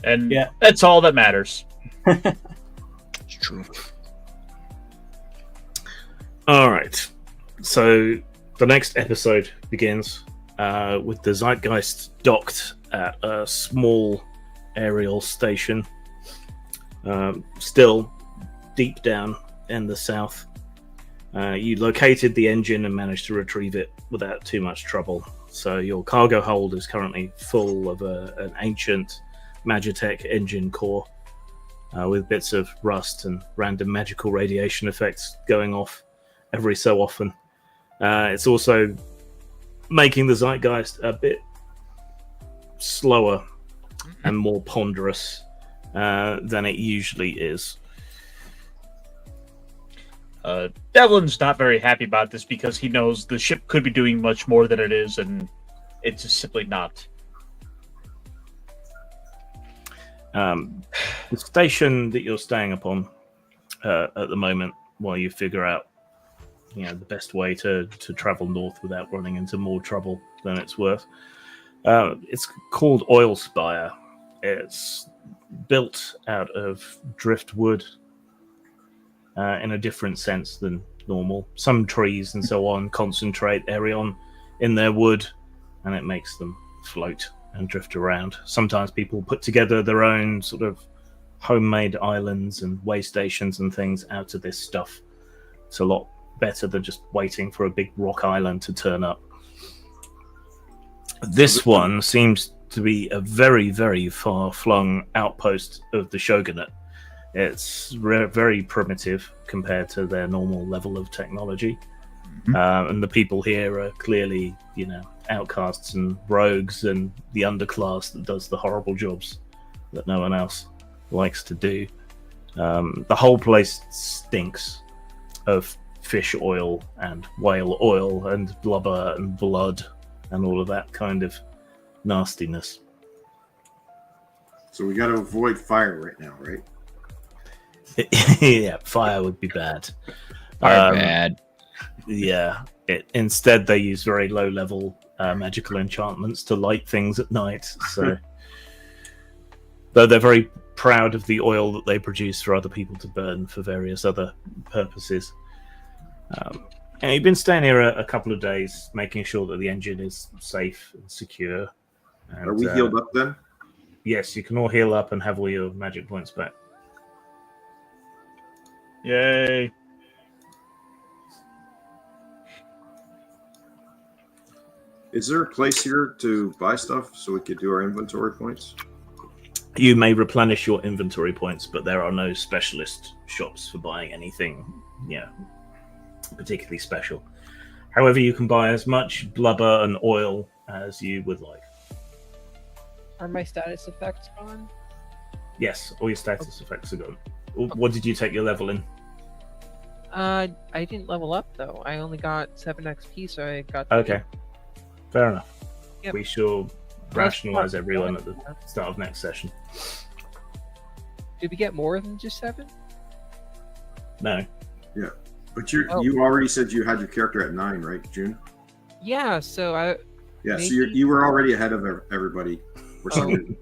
And yeah, that's all that matters. It's true. All right. So the next episode begins with the Zeitgeist docked at a small aerial station, still deep down in the south. You located the engine and managed to retrieve it without too much trouble. So your cargo hold is currently full of an ancient Magitech engine core with bits of rust and random magical radiation effects going off every so often. It's also making the Zeitgeist a bit slower and more ponderous than it usually is. Devlin's not very happy about this because he knows the ship could be doing much more than it is, and it's just simply not. The station that you're staying upon at the moment, while you figure out the best way to travel north without running into more trouble than it's worth, it's called Oil Spire. It's built out of driftwood in a different sense than normal. Some trees and so on concentrate Aerion in their wood, and it makes them float and drift around. Sometimes people put together their own sort of homemade islands and way stations and things out of this stuff. It's a lot better than just waiting for a big rock island to turn up. This one seems to be a very, very far-flung outpost of the Shogunate. It's very primitive compared to their normal level of technology. Mm-hmm. And the people here are clearly, outcasts and rogues and the underclass that does the horrible jobs that no one else likes to do. The whole place stinks of fish oil and whale oil and blubber and blood and all of that kind of nastiness. So we got to avoid fire right now, right? Yeah, fire would be bad. Bad. Yeah. Instead, they use very low-level magical enchantments to light things at night. So, though they're very proud of the oil that they produce for other people to burn for various other purposes. And you've been staying here a couple of days, making sure that the engine is safe and secure. And, are we healed up then? Yes, you can all heal up and have all your magic points back. Yay. Is there a place here to buy stuff so we could do our inventory points? You may replenish your inventory points, but there are no specialist shops for buying anything, particularly special. However, you can buy as much blubber and oil as you would like. Are my status effects gone? Yes, all your status effects are gone. What did you take your level in? I didn't level up though. I only got 7 XP, so I got. Okay, fair enough. Yep. We shall rationalize fine. everyone at the start of next session. Did we get more than just 7? No. But you already said you had your character at 9, right, June? Yeah. So Yeah, so maybe- you were already ahead of everybody for some Oh. reason.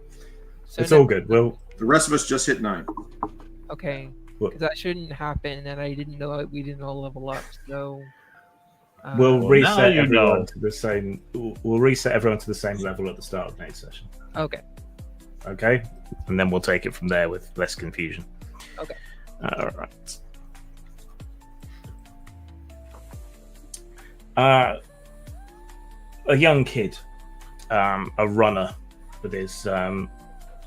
So It's now- all good. We'll The rest of us just hit 9. Okay. What? Because that shouldn't happen, and I didn't know we didn't all level up. So. we'll now reset you everyone know. to the same. We'll reset everyone to the same level at the start of next session. Okay. Okay, and then we'll take it from there with less confusion. Okay. All right. A young kid, a runner, with his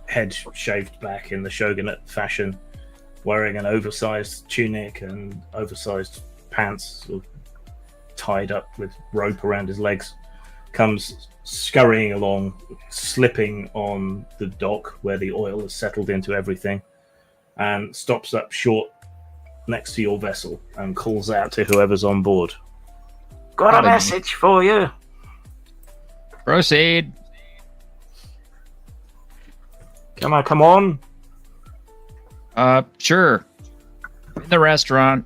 head shaved back in the shogunate fashion, wearing an oversized tunic and oversized pants, sort of tied up with rope around his legs, comes scurrying along, slipping on the dock where the oil has settled into everything, and stops up short next to your vessel and calls out to whoever's on board. Got a Pardon me. message for you. Proceed. Come on. Sure. In the restaurant.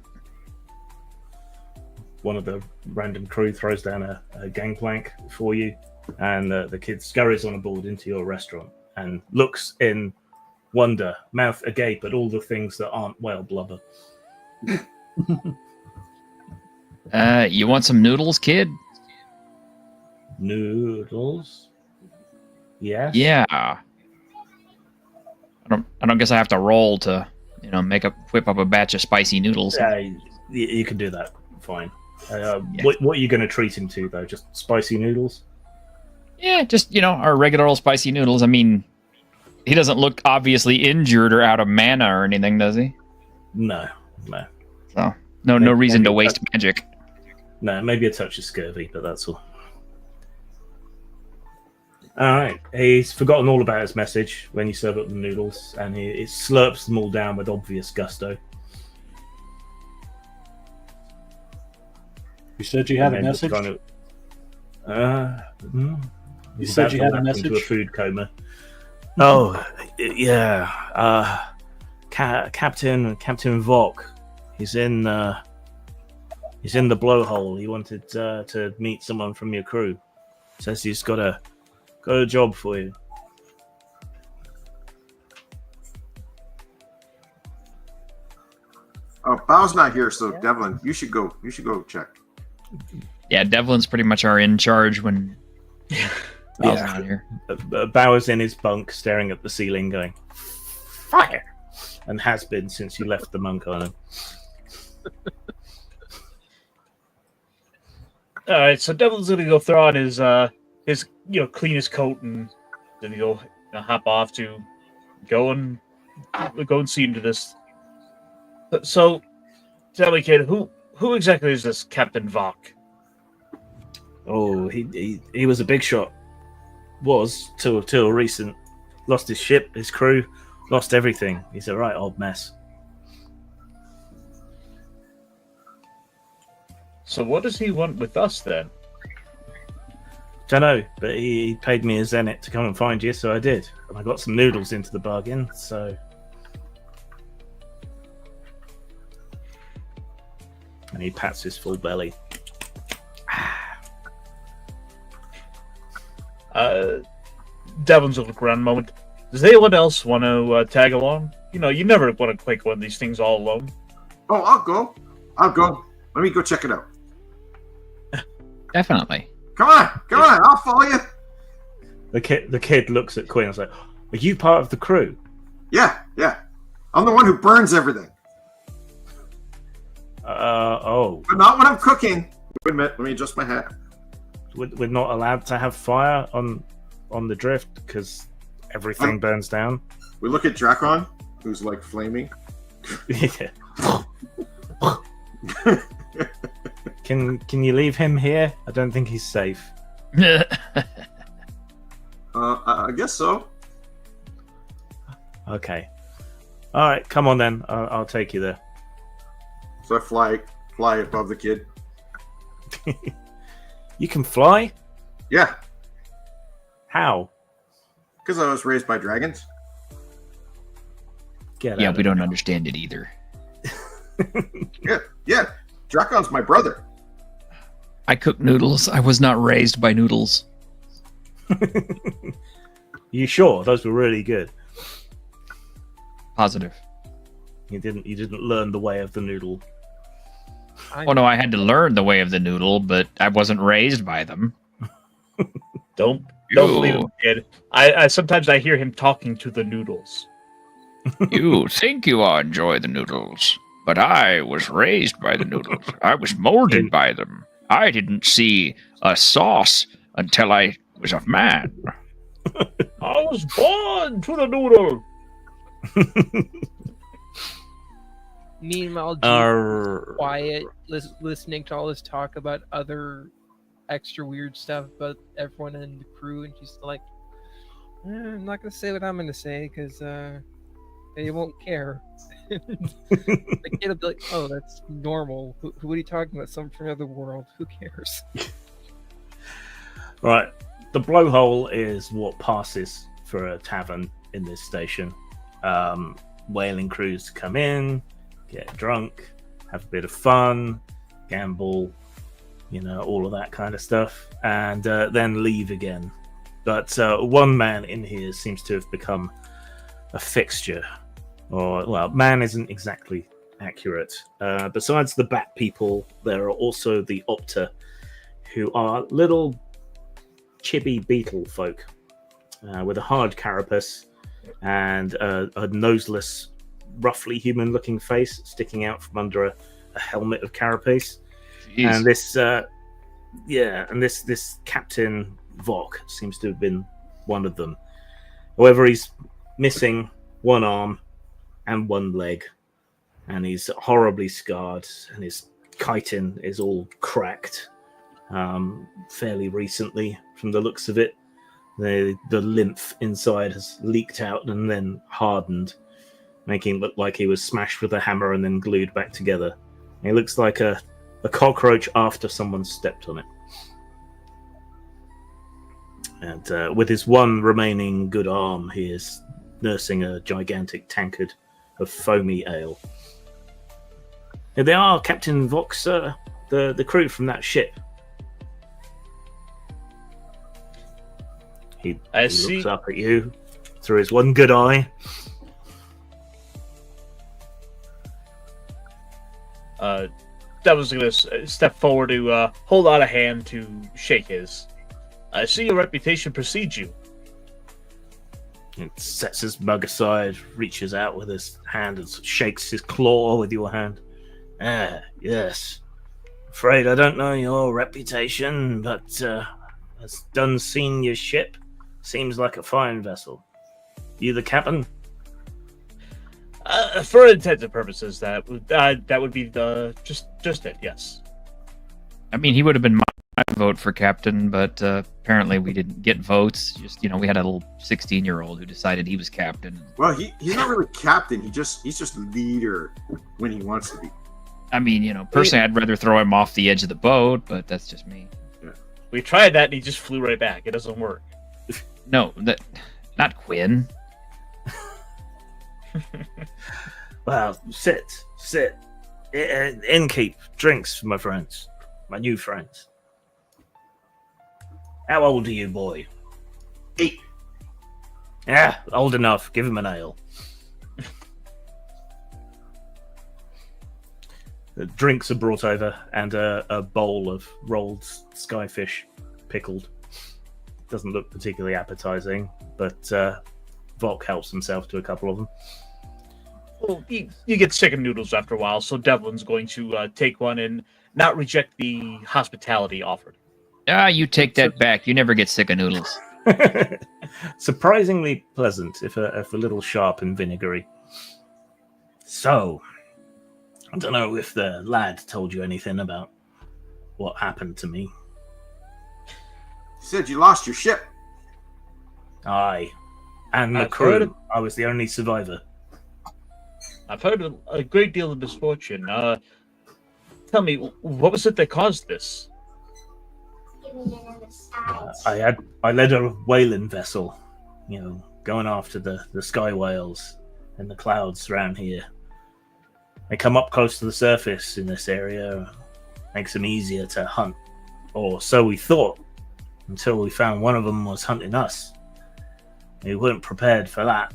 One of the random crew throws down a gangplank for you, and the kid scurries on aboard into your restaurant and looks in wonder, mouth agape at all the things that aren't whale blubber. You want some noodles, kid? Noodles? Yes? Yeah. I don't guess I have to roll to, whip up a batch of spicy noodles. You can do that. Fine. Yeah. What are you going to treat him to, though? Just spicy noodles? Yeah, just, our regular old spicy noodles. I mean, he doesn't look obviously injured or out of mana or anything, does he? No. So, no reason to waste magic. No, maybe a touch of scurvy, but that's all. Alright, he's forgotten all about his message when you serve up the noodles, and he slurps them all down with obvious gusto. You said you had a And then just message? You He's said about you to had a lapse into message? a food coma. Oh, yeah. Captain Vok. He's in the blowhole. He wanted to meet someone from your crew. Says he's got a job for you. Oh, Bao's not here, so Devlin, you should go check. Yeah, Devlin's pretty much our in charge when Bow's Yeah. not here. Bauer's in his bunk, staring at the ceiling, going, "Fire!" and has been since you left the monk island. All right, so Devlin's gonna go throw on his cleanest coat, and then he'll hop off to go and see into this. So, tell me, kid, who exactly is this Captain Vok? Oh, he was a big shot. Was till recent. Lost his ship, his crew, lost everything. He's a right old mess. So, what does he want with us then? Don't know, but he paid me a zenit to come and find you, so I did. And I got some noodles into the bargain, so. And he pats his full belly. Devlin's will look around a moment. Does anyone else want to tag along? You never want to quake one of these things all alone. Oh, I'll go. Let me go check it out. Definitely. Come on, I'll follow you. The kid looks at Quinn and is like, "Are you part of the crew?" Yeah. I'm the one who burns everything, Oh. but not when I'm cooking. Wait a minute, let me adjust my hat. We're not allowed to have fire on the drift because everything burns down. We look at Drakon, who's like flaming. Yeah. Can you leave him here? I don't think he's safe. I guess so. Okay. All right, come on then. I'll take you there. So I fly above the kid. You can fly? Yeah, How? because I was raised by dragons. Get Yeah, out we of don't here. understand it either. Yeah. Dracon's my brother. I cook noodles. I was not raised by noodles. You sure? Those were really good. Positive. You didn't learn the way of the noodle. Oh no, I had to learn the way of the noodle, but I wasn't raised by them. Don't Ew. believe him, kid. I sometimes I hear him talking to the noodles. You think you enjoy the noodles, but I was raised by the noodles. I was molded by them. I didn't see a sauce until I was a man. I was born to the noodle. Meanwhile, Arr. quiet, listening to all this talk about other extra weird stuff about everyone in the crew, and she's like, I'm not gonna say what I'm gonna say because they won't care. The kid will be like, oh, that's normal. Who are you talking about? Someone from another world. Who cares? Right. The blowhole is what passes for a tavern in this station. Whaling crews come in, get drunk, have a bit of fun, gamble, all of that kind of stuff, and then leave again. But one man in here seems to have become a fixture. Man isn't exactly accurate. Besides the bat people, there are also the Opta, who are little chibi beetle folk with a hard carapace and a noseless, roughly human-looking face sticking out from under a helmet of carapace. Jeez. And this Captain Vok seems to have been one of them. However, he's missing one arm and one leg, and he's horribly scarred, and his chitin is all cracked fairly recently from the looks of it. The lymph inside has leaked out and then hardened, making it look like he was smashed with a hammer and then glued back together. He looks like a cockroach after someone stepped on it. And with his one remaining good arm, he is nursing a gigantic tankard of foamy ale. Here they are, Captain Vox, the crew from that ship. He looks up at you through his one good eye. That was going to step forward to hold out a hand to shake his. I see your reputation precedes you. He sets his mug aside, reaches out with his hand and shakes his claw with your hand. Ah, yes. Afraid I don't know your reputation, but has done seen your ship. Seems like a fine vessel. You the captain? For intents and purposes, that would be the just it. Yes. I mean, he would have been my vote for captain, but apparently we didn't get votes. Just we had a little 16-year-old who decided he was captain. Well, he's not really captain. He's just leader when he wants to be. I mean, personally, I'd rather throw him off the edge of the boat, but that's just me. We tried that, and he just flew right back. It doesn't work. No, not Quinn. Well, sit. Innkeep, drinks, my friends. My new friends. How old are you, boy? 8. Yeah, old enough. Give him an ale. The drinks are brought over, and a bowl of rolled skyfish, pickled. Doesn't look particularly appetizing, but Volk helps himself to a couple of them. Well, you get sick of noodles after a while, so Devlin's going to take one and not reject the hospitality offered. You take that back. You never get sick of noodles. Surprisingly pleasant, if a little sharp and vinegary. So, I don't know if the lad told you anything about what happened to me. He said you lost your ship. Aye. And the I've crew. heard of- I was the only survivor. I've heard a great deal of misfortune. tell me, what was it that caused this? I led a whaling vessel, going after the sky whales in the clouds around here. They come up close to the surface in this area, makes them easier to hunt, or so we thought, until we found one of them was hunting us. We weren't prepared for that.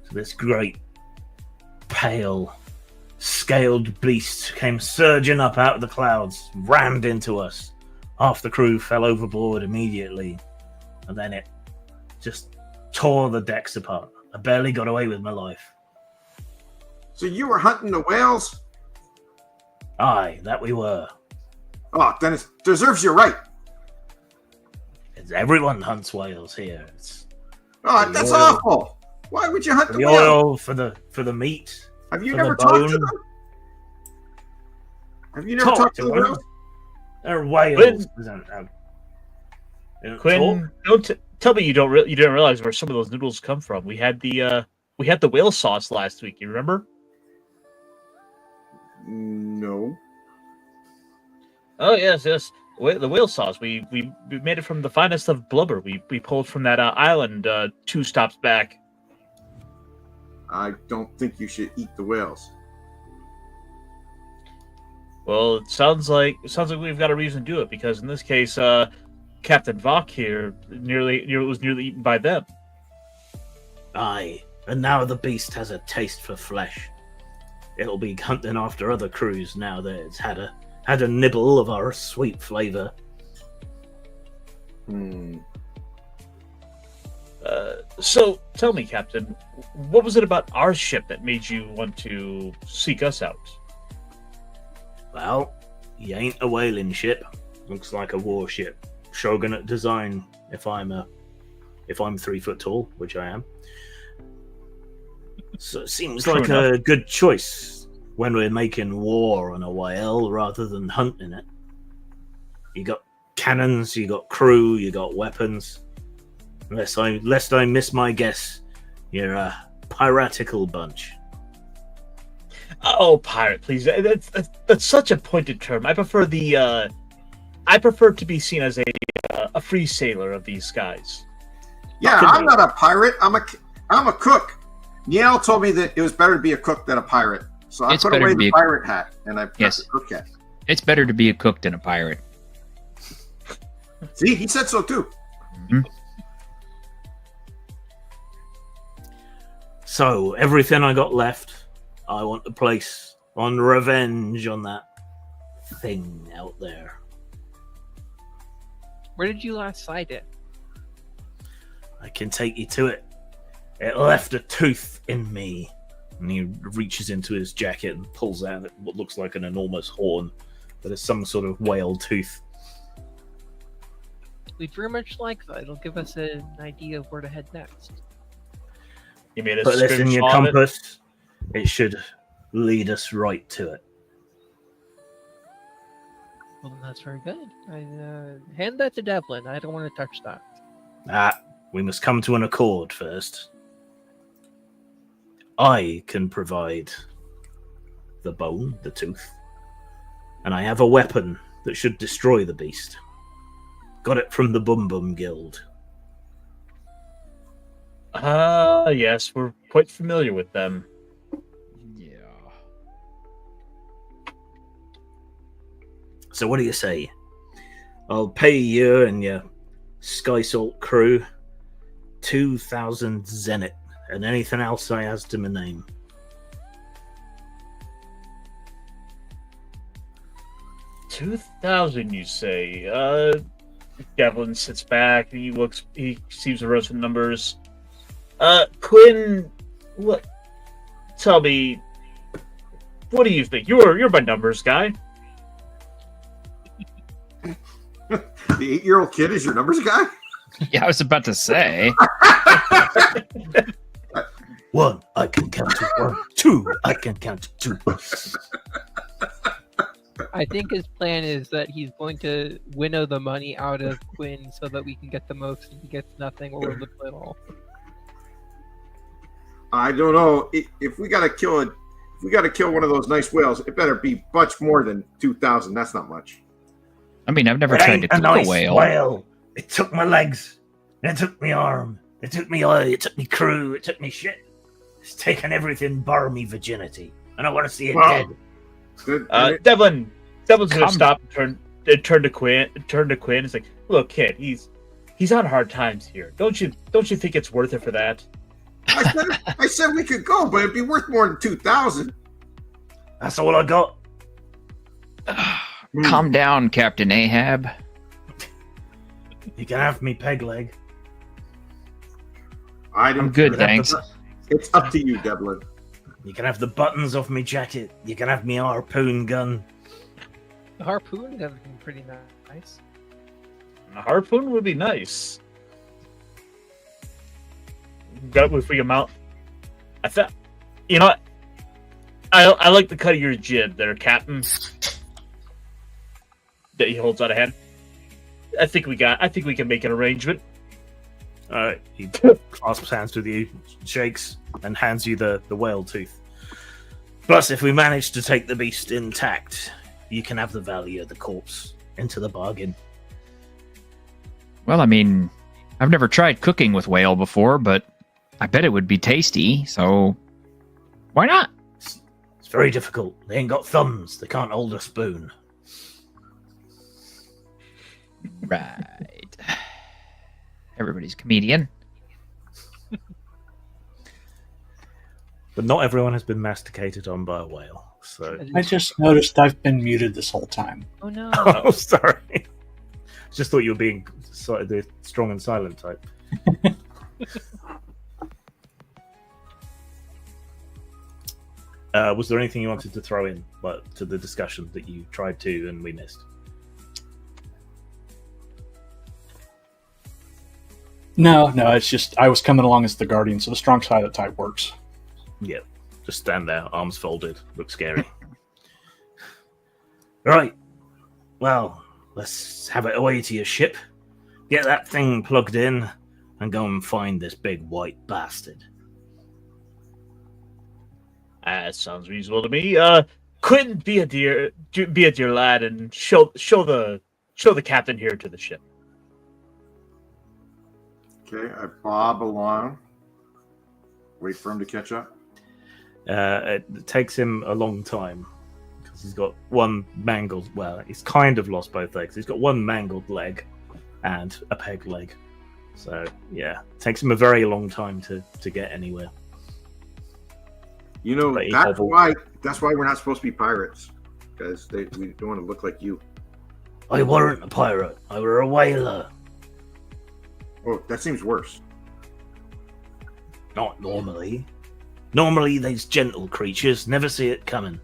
So this great, pale, scaled beast came surging up out of the clouds, rammed into us. Half the crew fell overboard immediately, and then it just tore the decks apart. I barely got away with my life. So you were hunting the whales? Aye, that we were. Oh, then it deserves your right. Everyone hunts whales here. Oh, that's oil. awful. Why would you hunt the The whale? oil for the meat. Have you for never the talked to bone. them? Have you never talked to the them. whales? They're whales. They don't Quinn, talk. don't tell me you didn't realize where some of those noodles come from. We had the whale sauce last week. You remember? No. Oh yes. The whale sauce. We made it from the finest of blubber. We pulled from that island 2 stops back. I don't think you should eat the whales. Well, it sounds like we've got a reason to do it, because in this case, Captain Vok here was nearly eaten by them. Aye, and now the beast has a taste for flesh. It'll be hunting after other crews now that it's had a nibble of our sweet flavor. So tell me, Captain, what was it about our ship that made you want to seek us out? Well, you ain't a whaling ship. Looks like a warship. Shogunate design. If I'm 3 foot tall, which I am. So it seems True like enough. a good choice when we're making war on a whale rather than hunting it. You got cannons, you got crew, you got weapons. Lest I miss my guess, you're a piratical bunch. Oh, pirate, please. That's such a pointed term. I prefer to be seen as a free sailor of these skies. Yeah, I'm not a pirate. I'm a cook. Niall told me that it was better to be a cook than a pirate. So I It's put better away to be the a- pirate hat and I put Yes. the cook hat. It's better to be a cook than a pirate. See, he said so too. So everything I got left, I want to place on revenge on that thing out there. Where did you last sight it? I can take you to it. It left a tooth in me. And he reaches into his jacket and pulls out what looks like an enormous horn, but it's some sort of whale tooth. We'd very much like that. It'll give us an idea of where to head next. You made a Put this in your screenshot of it? compass. It should lead us right to it. Well, then that's very good. Hand that to Devlin. I don't want to touch that. We must come to an accord first. I can provide the bone, the tooth, and I have a weapon that should destroy the beast. Got it from the Bum Bum Guild. Yes, we're quite familiar with them. Yeah. So what do you say? I'll pay you and your Sky Salt crew 2,000 zenit and anything else I has to my name. $2,000, you say? Devlin sits back and he seems to run some numbers. Quinn, what? Tell me, what do you think? You're my numbers guy. The 8-year-old kid is your numbers guy? Yeah, I was about to say. 1, I can count to 1. 2, I can count to 2. I think his plan is that he's going to winnow the money out of Quinn so that we can get the most and he gets nothing or the little. I don't know. If we gotta kill we got to kill one of those nice whales, it better be much more than 2,000. That's not much. I mean, I've never It tried ain't to cook nice a whale. It took my legs. It took me arm. It took me eye. It took me crew. It took me shit. It's taken everything bar me virginity. And I want to see it dead. Good. Devlin's gonna Come- stop and turn to Quinn. It's like, look, kid, he's on hard times here. Don't you think it's worth it for that? I said we could go, but it'd be worth more than 2,000. That's all I got. Calm down, Captain Ahab. You can have me peg leg. I'm good, thanks. It's up to you, Devlin. You can have the buttons off me jacket. You can have me harpoon gun. The harpoon gun would be pretty nice. A harpoon would be nice. Got if we can mount. I thought, you know, I like the cut of your jib there, Captain. That he holds out a hand. I think we can make an arrangement. All right. He clasps hands with you, shakes, and hands you the whale tooth. Plus, if we manage to take the beast intact, you can have the value of the corpse into the bargain. Well, I mean, I've never tried cooking with whale before, but I bet it would be tasty, so why not? It's very difficult. They ain't got thumbs. They can't hold a spoon. Right. Everybody's comedian. But not everyone has been masticated on by a whale. So, I just noticed I've been muted this whole time. Oh no. oh, sorry. Just thought you were being the strong and silent type. Was there anything you wanted to throw in to the discussion that you tried to and we missed? No, it's just I was coming along as the guardian, so the strong silent type works. Yeah, just stand there, arms folded, look scary. Right. Well, let's have it away to your ship. Get that thing plugged in and go and find this big white bastard. That sounds reasonable to me. Quinn, be a dear lad, and show the captain here to the ship. Okay, I bob along. Wait for him to catch up. It takes him a long time because he's got one mangled. Well, he's kind of lost both legs. He's got one mangled leg and a peg leg. So yeah, it takes him a very long time to get anywhere. You know, But he that's hobbled. why we're not supposed to be pirates, because we don't want to look like you. I weren't a pirate. I were a whaler. Oh, that seems worse. Not normally. Normally, these gentle creatures never see it coming.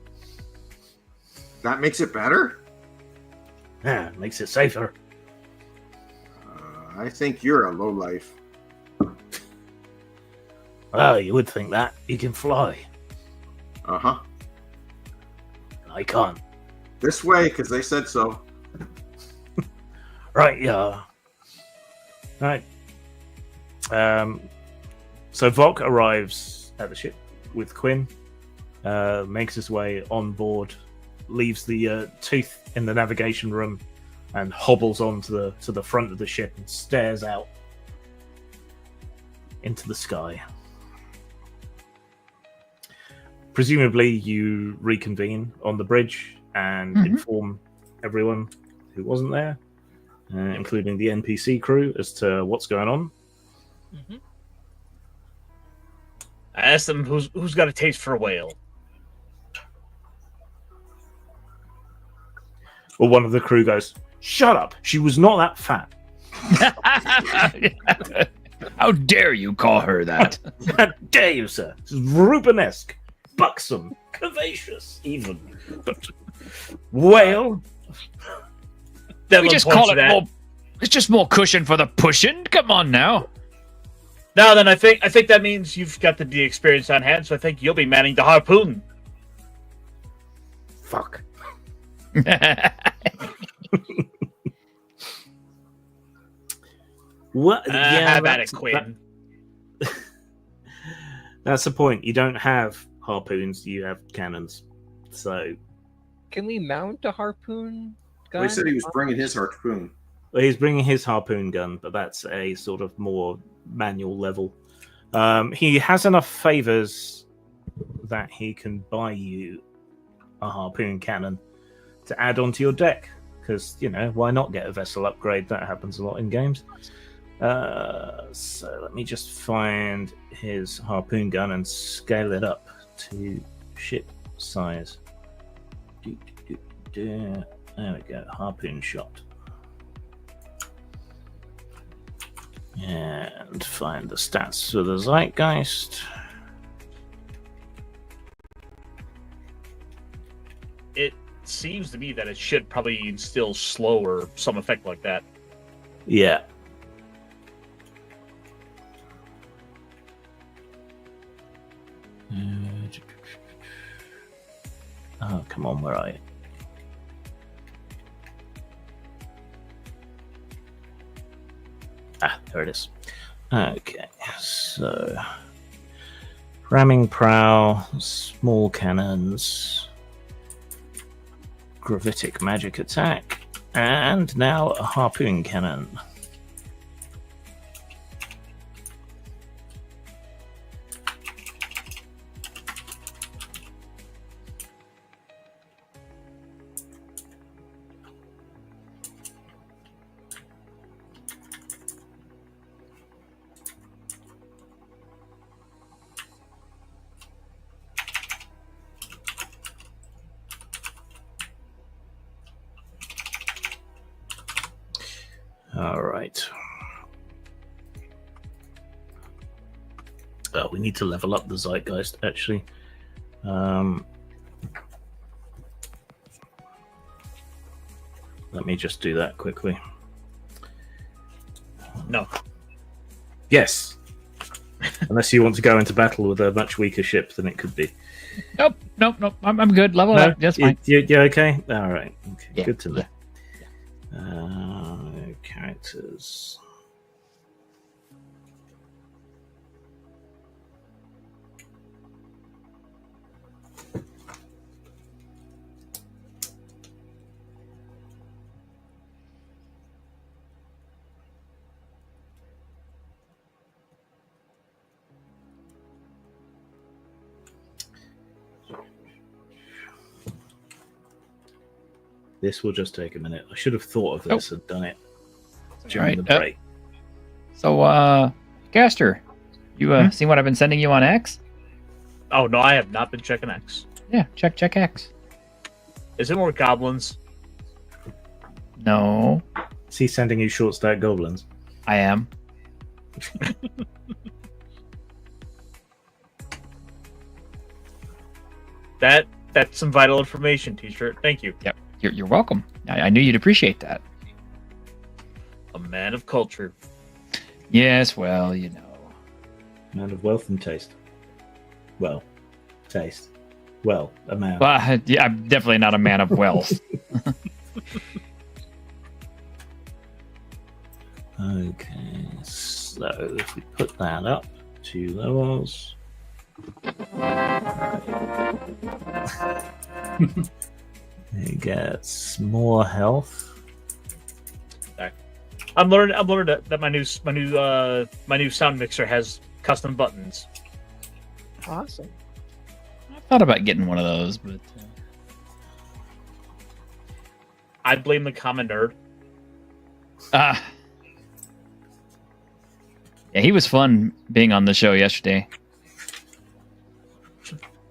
That makes it better? Yeah, makes it safer. I think you're a lowlife. Well, you would think that. You can fly. Uh-huh. I can't. This way, because they said so. Right, yeah. Right. So Vok arrives at the ship with Quinn, makes his way on board, leaves the tooth in the navigation room, and hobbles on to the front of the ship and stares out into the sky. Presumably, you reconvene on the bridge and inform everyone who wasn't there, including the NPC crew, as to what's going on. Mm-hmm. I asked them who's got a taste for a whale. Well, one of the crew goes, "Shut up! She was not that fat." How dare you call her that? How dare you, sir? She's Rubenesque, buxom, curvaceous, even. But whale? Devlin We just points call to it that. more. It's just more cushion for the pushing. Come on now. Now then, I think that means you've got the experience on hand, so I think you'll be manning the harpoon. Fuck. What? Have at it, Quinn. That's the point. You don't have harpoons, you have cannons. So Can we mount a harpoon gun? Well, he said he was bringing his harpoon. well, he's bringing his harpoon gun, but that's a sort of more manual level. He has enough favors that he can buy you a harpoon cannon to add onto your deck. Because, why not get a vessel upgrade? That happens a lot in games. So let me just find his harpoon gun and scale it up to ship size. There we go, harpoon shot. And find the stats for the Zeitgeist. It seems to me that it should probably instill slow or some effect like that. Yeah. Oh, come on, where are you? Ah, there it is. Okay, so ramming prow, small cannons, gravitic magic attack, and now a harpoon cannon. All right. We need to level up the Zeitgeist, actually. Let me just do that quickly. No. Yes. Unless you want to go into battle with a much weaker ship than it could be. Nope. I'm good. Level No? up. That's fine. You're okay? All right. Okay. Yeah. Good to know. Characters. This will just take a minute. I should have thought of this and done it during the break. So, Gaster, you seen what I've been sending you on X? Oh, no, I have not been checking X. Yeah, check X. Is it more goblins? No, Is he sending you short stack goblins? I am. That's some vital information, T-shirt. Thank you. Yep, you're welcome. I knew you'd appreciate that. A man of culture. Yes, well, you know. Man of wealth and taste. Well, taste. Well, a man. Well, yeah, I'm definitely not a man of wealth. Okay, so if we put that up 2 levels. He gets more health. I'm learning that my new sound mixer has custom buttons. Awesome. I thought about getting one of those, but I blame the common nerd. yeah, he was fun being on the show yesterday.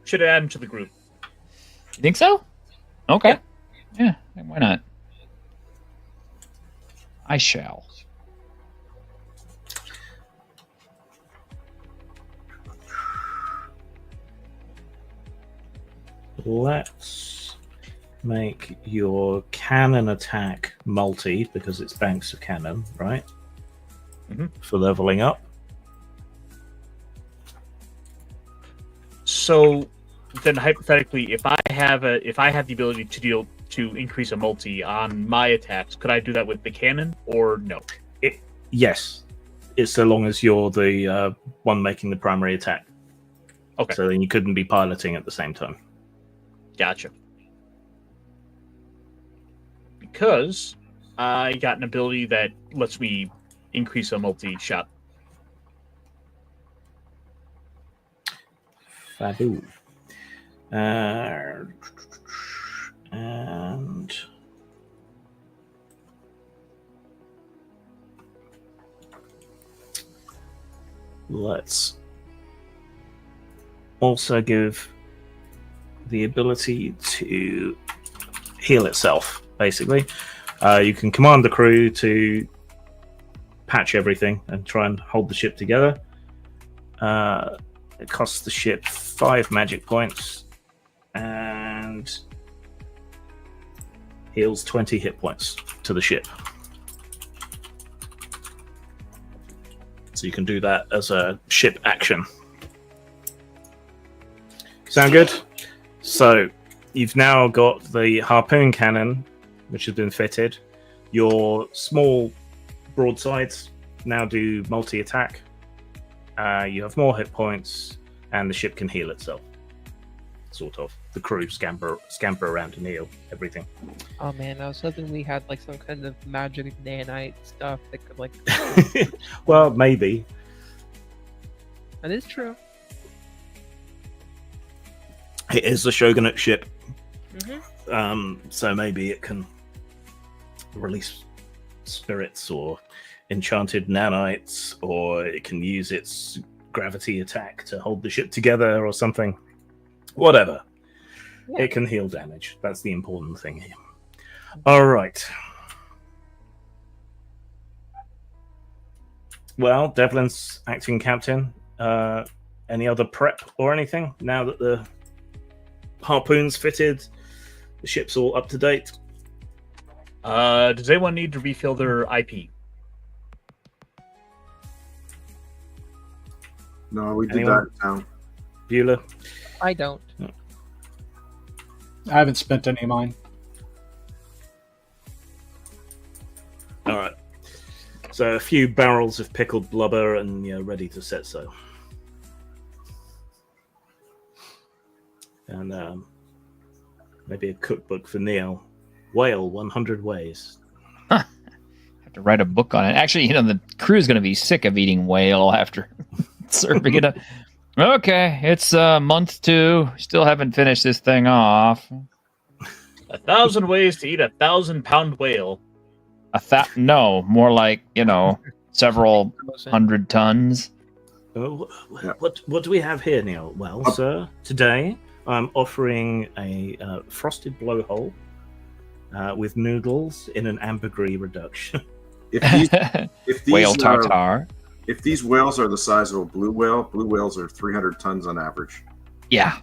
Should add him to the group. You think so? Okay. Yeah, why not? I shall. Let's make your cannon attack multi because it's banks of cannon, right? For leveling up. So then, hypothetically, if I have the ability to increase a multi on my attacks, could I do that with the cannon or no? Yes, it's so long as you're the one making the primary attack. Okay. So then you couldn't be piloting at the same time. Gotcha. Because I got an ability that lets me increase a multi-shot. Fabu. And let's also give the ability to heal itself, basically. You can command the crew to patch everything and try and hold the ship together. It costs the ship 5 magic points and heals 20 hit points to the ship. So you can do that as a ship action. Sound good? So you've now got the harpoon cannon, which has been fitted. Your small broadsides now do multi-attack. You have more hit points, and the ship can heal itself. Sort of. The crew scamper around and heal everything. Oh man, I was hoping we had like some kind of magic nanite stuff that could like. Well, maybe. That is true. It is a shogunate ship, Mm-hmm. so maybe it can release spirits or enchanted nanites, or it can use its gravity attack to hold the ship together or something. Whatever. Yeah. It can heal damage. That's the important thing here. All right. Well, Devlin's acting captain. Any other prep or anything now that the harpoon's fitted? The ship's all up to date. Does anyone need to refill their IP? No, we did Anyone? that down. Beulah? I don't. I haven't spent any of mine. All right. So a few barrels of pickled blubber and you're ready to set sail. And maybe a cookbook for Neil. Whale 100 Ways. Have to write a book on it. Actually, the crew's going to be sick of eating whale after serving it up. Okay, it's month 2. Still haven't finished this thing off. 1,000 ways to eat 1,000-pound whale. No, more like, several hundred tons. Oh, what do we have here, Neil? Well, sir, today I'm offering a frosted blowhole with noodles in an ambergris reduction. If these Whale tartare. If these whales are the size of a blue whales are 300 tons on average. Yeah.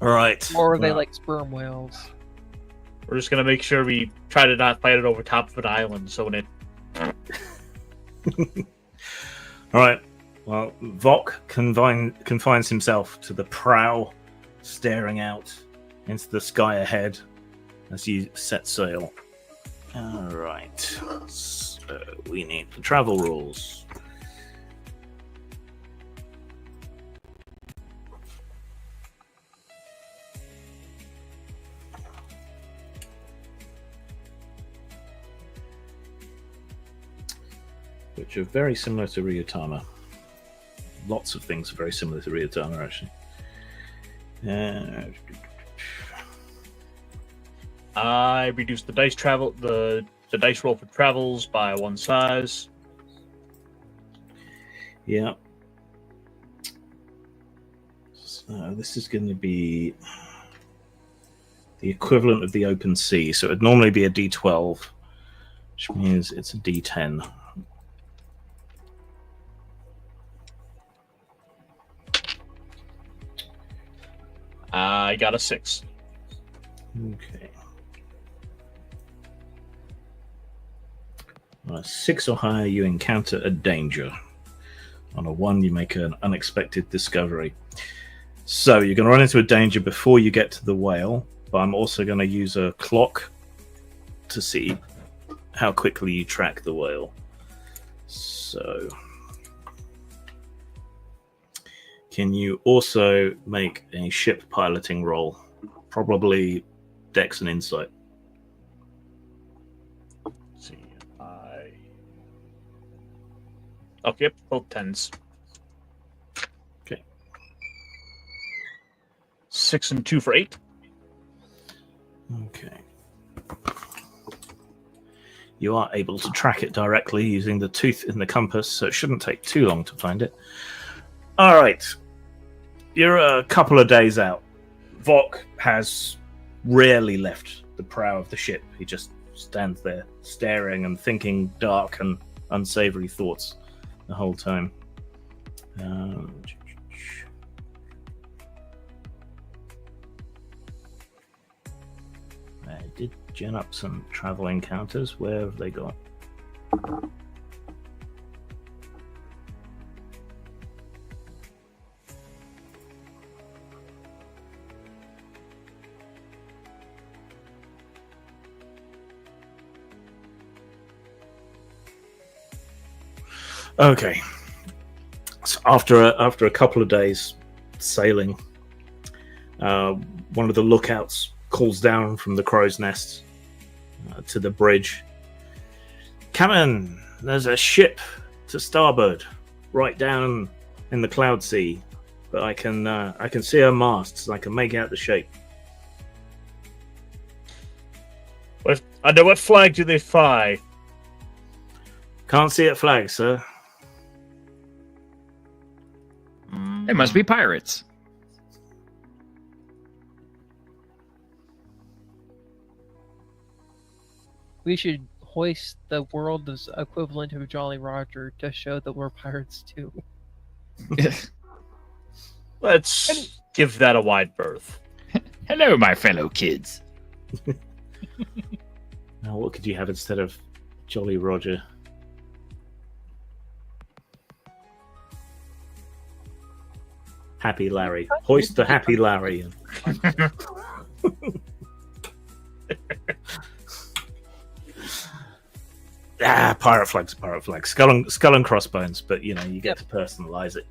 All right. Or are they like sperm whales? We're just going to make sure we try to not fight it over top of an island, so when it... All right. Well, Vok confines himself to the prow, staring out into the sky ahead as you set sail. All right. So we need the travel rules. Which are very similar to Ryutama. Lots of things are very similar to Ryutama, actually. I reduced the dice dice roll for travels by 1 size. Yeah. So this is going to be the equivalent of the open sea. So it would normally be a D12, which means it's a D10. I got a 6. Okay. On a 6 or higher, you encounter a danger. On a 1, you make an unexpected discovery. So you're going to run into a danger before you get to the whale, but I'm also going to use a clock to see how quickly you track the whale. So, can you also make a ship piloting roll? Probably Dex and Insight. Let's see. Okay, yep, both 10s. Okay. 6 and 2 for 8. Okay. You are able to track it directly using the tooth in the compass, so it shouldn't take too long to find it. All right. You're a couple of days out. Vok has rarely left the prow of the ship. He just stands there staring and thinking dark and unsavory thoughts the whole time. I did gen up some travel encounters. Where have they gone? Okay. So after a couple of days sailing, one of the lookouts calls down from the crow's nest to the bridge. Captain, there's a ship to starboard, right down in the cloud sea, but I can see her masts and I can make out the shape. Under what flag do they fly? Can't see it flag, sir. They must be pirates. We should hoist the world's equivalent of Jolly Roger to show that we're pirates too. Let's give that a wide berth. Hello, my fellow kids. Now, what could you have instead of Jolly Roger? Happy Larry. Hoist the Happy Larry. Pirate flag's a pirate flag. Skull and crossbones, but you know, you get to personalize it.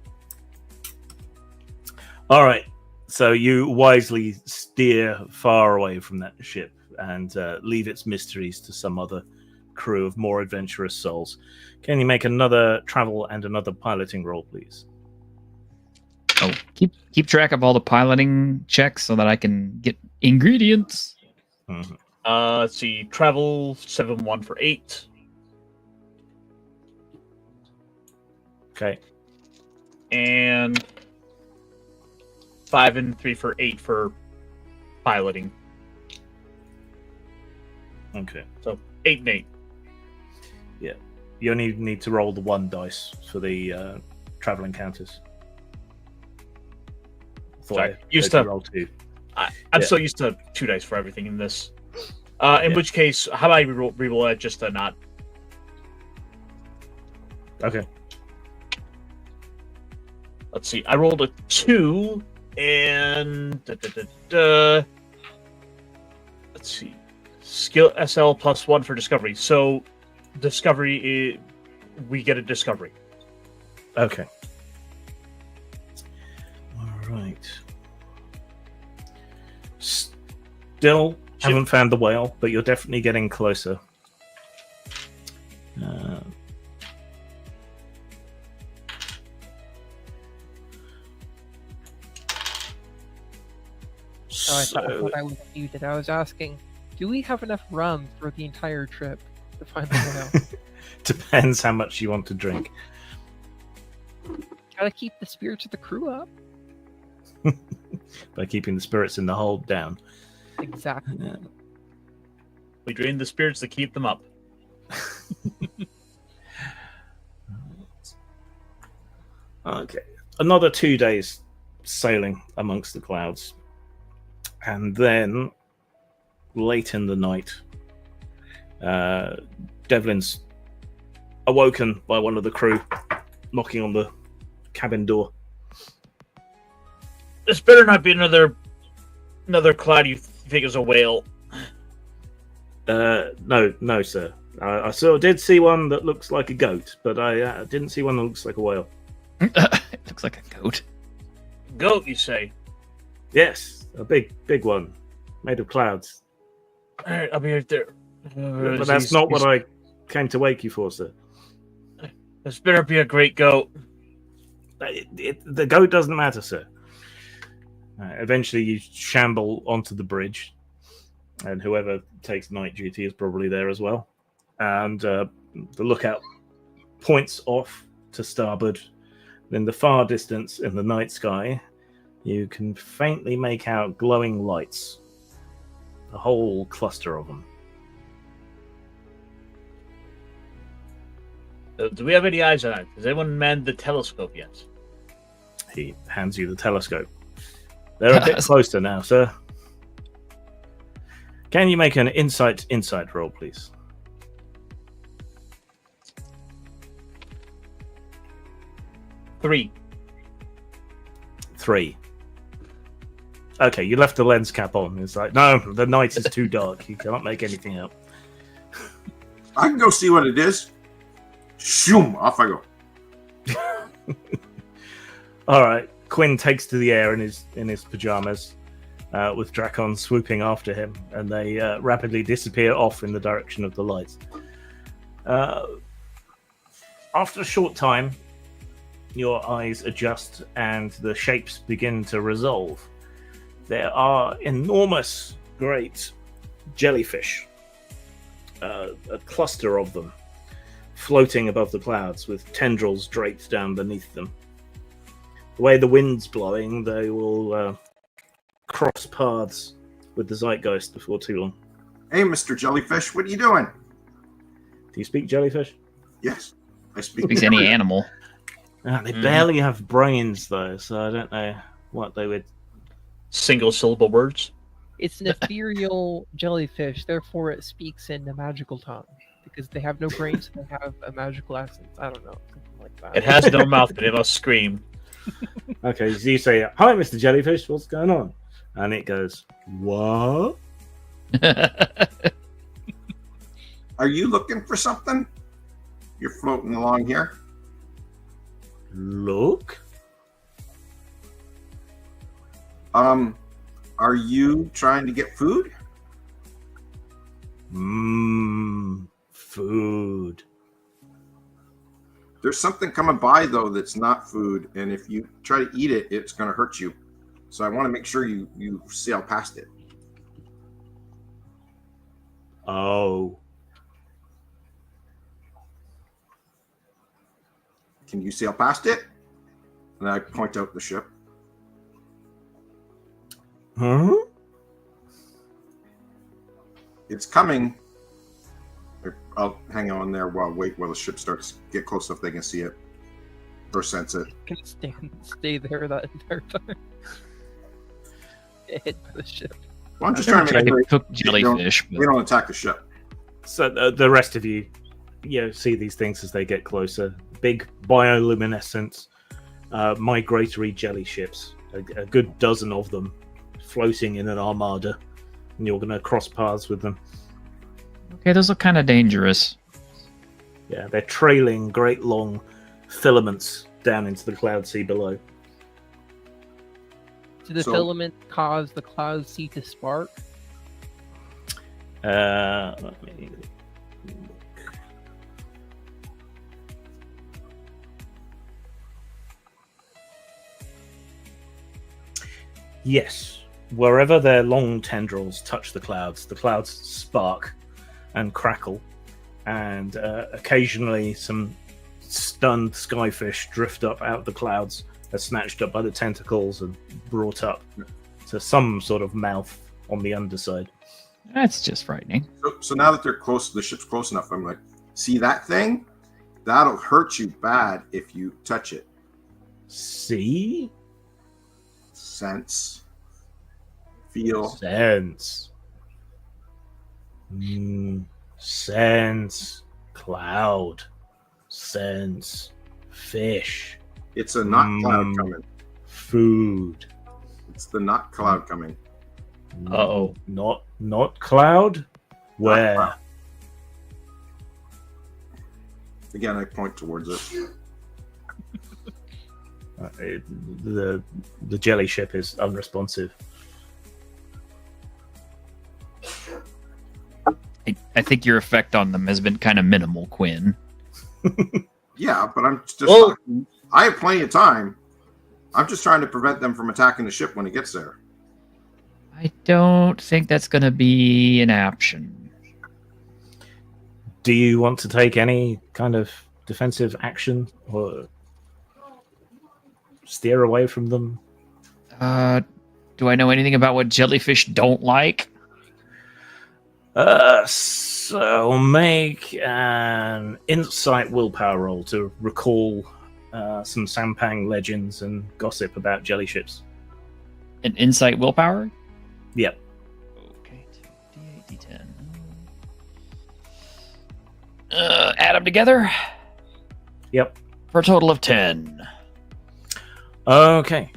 All right. So you wisely steer far away from that ship and leave its mysteries to some other crew of more adventurous souls. Can you make another travel and another piloting roll, please? Oh, keep track of all the piloting checks so that I can get ingredients. Mm-hmm. Let's see. Travel 7-1 for 8. Okay. And 5 and 3 for 8 for piloting. Okay. So 8 and 8. Yeah. You only need to roll the 1 dice for the travel encounters. Sorry, used to roll 2. I'm so used to 2 dice for everything in this. In which case, how about I reroll it just to not? Okay. Let's see. I rolled a 2 and let's see. Skill SL +1 for discovery. So discovery, we get a discovery. Okay. All right. Still haven't found the whale, but you're definitely getting closer. I thought I was muted. I was asking, do we have enough rum for the entire trip to find the whale? Depends how much you want to drink. Gotta keep the spirits of the crew up. By keeping the spirits in the hold down. Exactly. Yeah. We drain the spirits to keep them up. Okay. Another 2 days sailing amongst the clouds. And then, late in the night, Devlin's awoken by one of the crew knocking on the cabin door. This better not be another cloud you think is a whale. No, sir. I sort of did see one that looks like a goat, but I didn't see one that looks like a whale. It looks like a goat. Goat, you say? Yes, a big one, made of clouds. All right, I'll be right there. But that's not what I came to wake you for, sir. This better be a great goat. The goat doesn't matter, sir. Eventually, you shamble onto the bridge, and whoever takes night duty is probably there as well. And the lookout points off to starboard. In the far distance, in the night sky, you can faintly make out glowing lights. A whole cluster of them. Do we have any eyes on it? Has anyone manned the telescope yet? He hands you the telescope. They're a bit closer now, sir. Can you make an insight roll, please? 3. Okay, you left the lens cap on. It's like, no, the night is too dark. You cannot make anything out. I can go see what it is. Shoom! Off I go. All right. Quinn takes to the air in his pajamas, with Drakon swooping after him, and they rapidly disappear off in the direction of the lights. After a short time, your eyes adjust and the shapes begin to resolve. There are enormous, great jellyfish, a cluster of them, floating above the clouds with tendrils draped down beneath them. The way the wind's blowing, they will cross paths with the Zeitgeist before too long. Hey, Mr. Jellyfish, what are you doing? Do you speak jellyfish? Yes, I speak. Speaks any animal. They barely have brains, though, so I don't know what they would... Single syllable words. It's an ethereal jellyfish, therefore it speaks in a magical tongue. Because they have no brains, they have a magical essence. I don't know, something like that. It has no mouth, but it must scream. Okay, so you say, "Hi, Mr. Jellyfish, what's going on?" And it goes, "What? Are you looking for something? You're floating along here. Look? Are you trying to get food? Food. There's something coming by, though, that's not food, and if you try to eat it, it's going to hurt you. So I want to make sure you sail past it. Oh. Can you sail past it? And I point out the ship. Huh? It's coming. I'll hang on there while the ship starts to get close enough they can see it or sense it. Can stay there that entire time. Get hit by the ship. Well, I'm just trying to make sure cook jellyfish. they don't attack the ship. So the rest of you, see these things as they get closer. Big bioluminescent migratory jelly ships. A good dozen of them floating in an armada. And you're going to cross paths with them. Okay, those look kind of dangerous. Yeah, they're trailing great long filaments down into the cloud sea below. Do the filament cause the cloud sea to spark? Let me look. Yes. Wherever their long tendrils touch the clouds spark and crackle, and occasionally some stunned skyfish drift up out of the clouds, are snatched up by the tentacles and brought up to some sort of mouth on the underside. That's just frightening. So now that they're close, the ship's close enough, I'm like, see that thing? That'll hurt you bad if you touch it. See? Sense. Feel. Sense. Sense. Cloud. Sense. Fish. It's a not cloud coming. Food. It's the not cloud coming. Uh-oh. Not cloud? Where? Not cloud. Again, I point towards it. The jelly ship is unresponsive. I think your effect on them has been kind of minimal, Quinn. Yeah, but I'm just. Well- I have plenty of time. I'm just trying to prevent them from attacking the ship when it gets there. I don't think that's going to be an option. Do you want to take any kind of defensive action or steer away from them? Do I know anything about what jellyfish don't like? So make an insight willpower roll to recall some Sampang legends and gossip about jelly ships. An insight willpower? Yep. Okay, 2d8, d10. Add them together Yep. for a total of 10. Okay.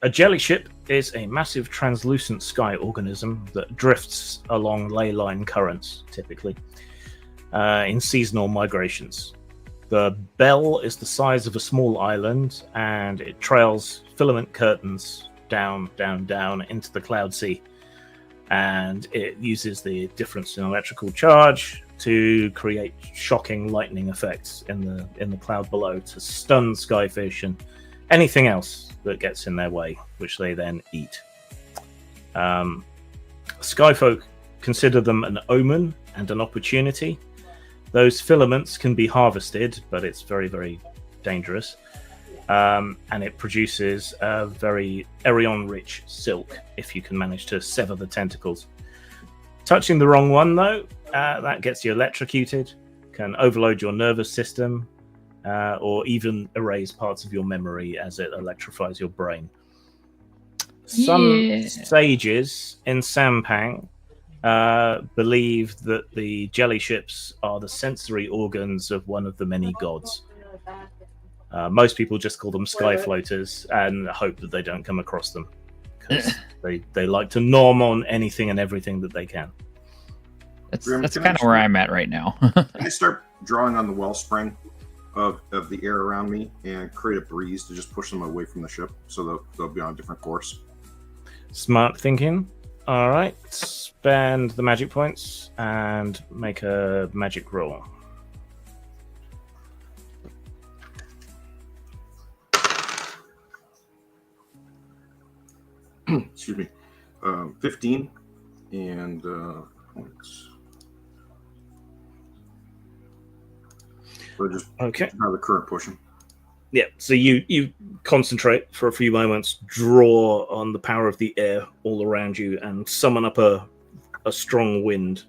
A jelly ship is a massive translucent sky organism that drifts along ley line currents, typically, in seasonal migrations. The bell is the size of a small island, and it trails filament curtains down into the cloud sea. And it uses the difference in electrical charge to create shocking lightning effects in the cloud below to stun skyfish and anything else that gets in their way, which they then eat. Skyfolk consider them an omen and an opportunity. Those filaments can be harvested, but it's very, very dangerous. And it produces a very Erion-rich silk if you can manage to sever the tentacles. Touching the wrong one, though, that gets you electrocuted, can overload your nervous system, or even erase parts of your memory as it electrifies your brain. Some sages in Sampang believe that the jelly ships are the sensory organs of one of the many gods. Most people just call them sky floaters and hope that they don't come across them, because they like to nom on anything and everything that they can. That's kind of where I'm at right now. Can I start drawing on the wellspring of the air around me and create a breeze to just push them away from the ship so they'll be on a different course? Smart thinking. All right, spend the magic points and make a magic roll. Excuse me. 15 and points. So just Okay. have the current pushing. Yeah, so you concentrate for a few moments, draw on the power of the air all around you, and summon up a strong wind,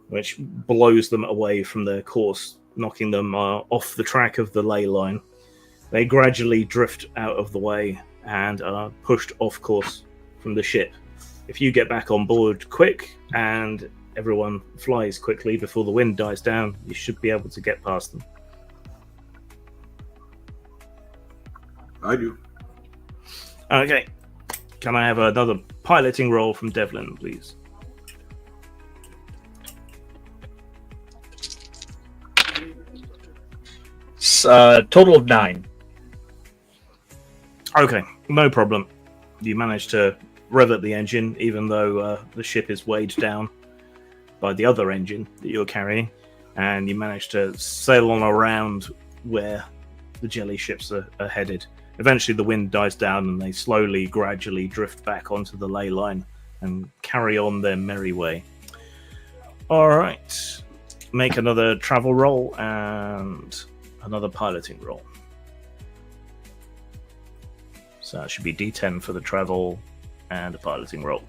which blows them away from their course, knocking them off the track of the ley line. They gradually drift out of the way and are pushed off course from the ship. If you get back on board quick and everyone flies quickly before the wind dies down, you should be able to get past them. I do. Okay. Can I have another piloting roll from Devlin, please? Total of 9. Okay, no problem. You manage to rev up the engine, even though the ship is weighed down by the other engine that you're carrying, and you manage to sail on around where the jelly ships are headed. Eventually the wind dies down and they slowly, gradually drift back onto the ley line and carry on their merry way. Alright. Make another travel roll and another piloting roll. So that should be D10 for the travel and a piloting roll.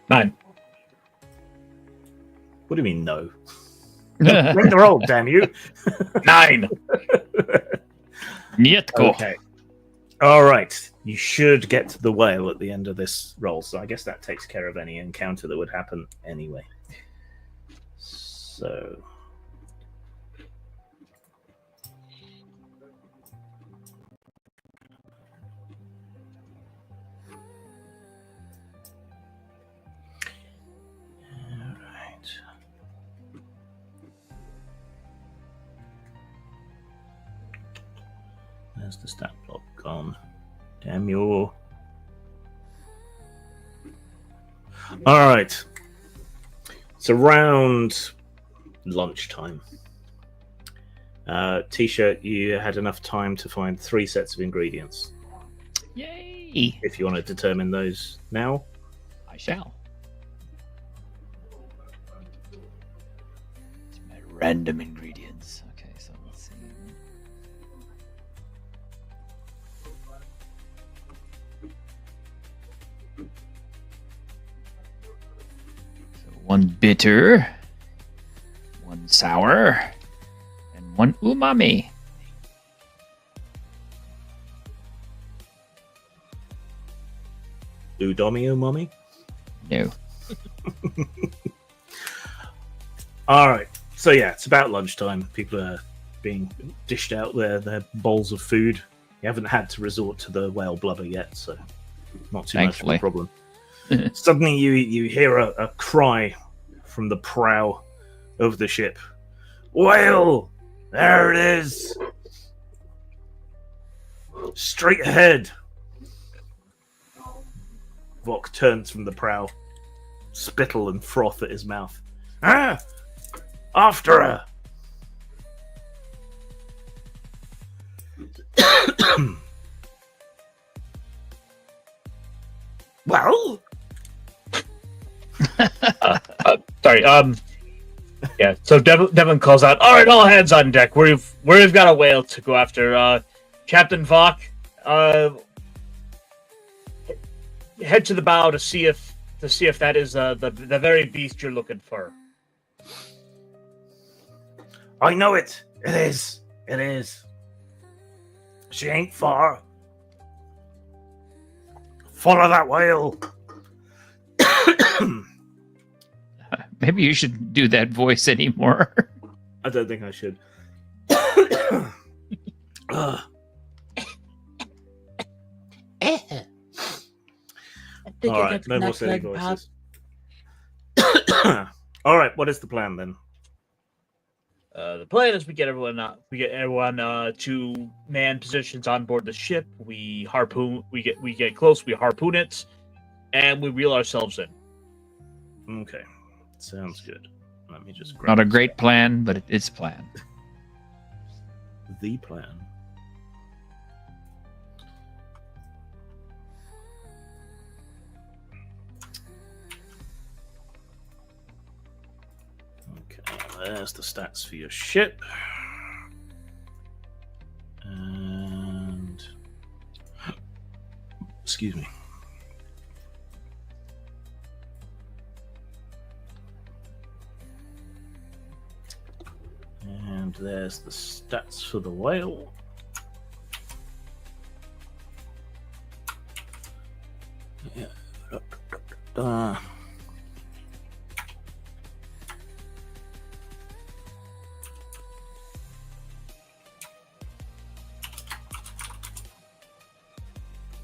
Nine. What do you mean, no? Make the roll, damn you. 9. Nietko. Okay. All right. You should get to the whale at the end of this roll, so I guess that takes care of any encounter that would happen anyway. So... Where's the stat block gone? Damn you. Alright. It's around lunchtime. T-shirt, you had enough time to find 3 sets of ingredients. Yay! If you want to determine those now. I shall. It's my random ingredients. Okay, so let's see. So 1 bitter, 1 sour, and 1 umami. Udomi umami? No. Alright. So yeah, it's about lunchtime. People are being dished out their bowls of food. You haven't had to resort to the whale blubber yet, so not too Thankfully. much of a problem. Suddenly you hear a cry from the prow of the ship. Whale! There it is! Straight ahead! Vok turns from the prow, spittle and froth at his mouth. Ah! After her! Well? Sorry. Yeah. So Devin calls out. All right, all hands on deck. We've got a whale to go after. Captain Vok, head to the bow to see if that is the very beast you're looking for. I know it. It is. It is. She ain't far. Follow that whale. Maybe you shouldn't do that voice anymore. I don't think I should. I think All I right, got no more black silly leg, Bob. voices. All right, what is the plan then? The plan is we get everyone to man positions on board the ship. We get close. We harpoon it, and we reel ourselves in. Okay, sounds good. Let me just grab Not a great plan, but it's a plan. the plan. Okay, there's the stats for your ship. And excuse me. And there's the stats for the whale. Yeah. I'm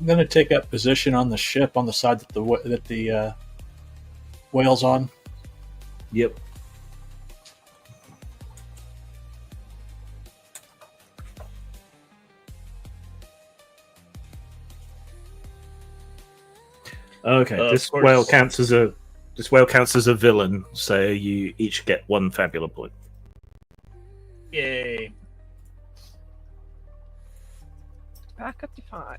going to take up position on the ship on the side that the whale's on. Yep. Okay, this whale counts as a villain, so you each get 1 Fabula point. Yay! Back up to 5.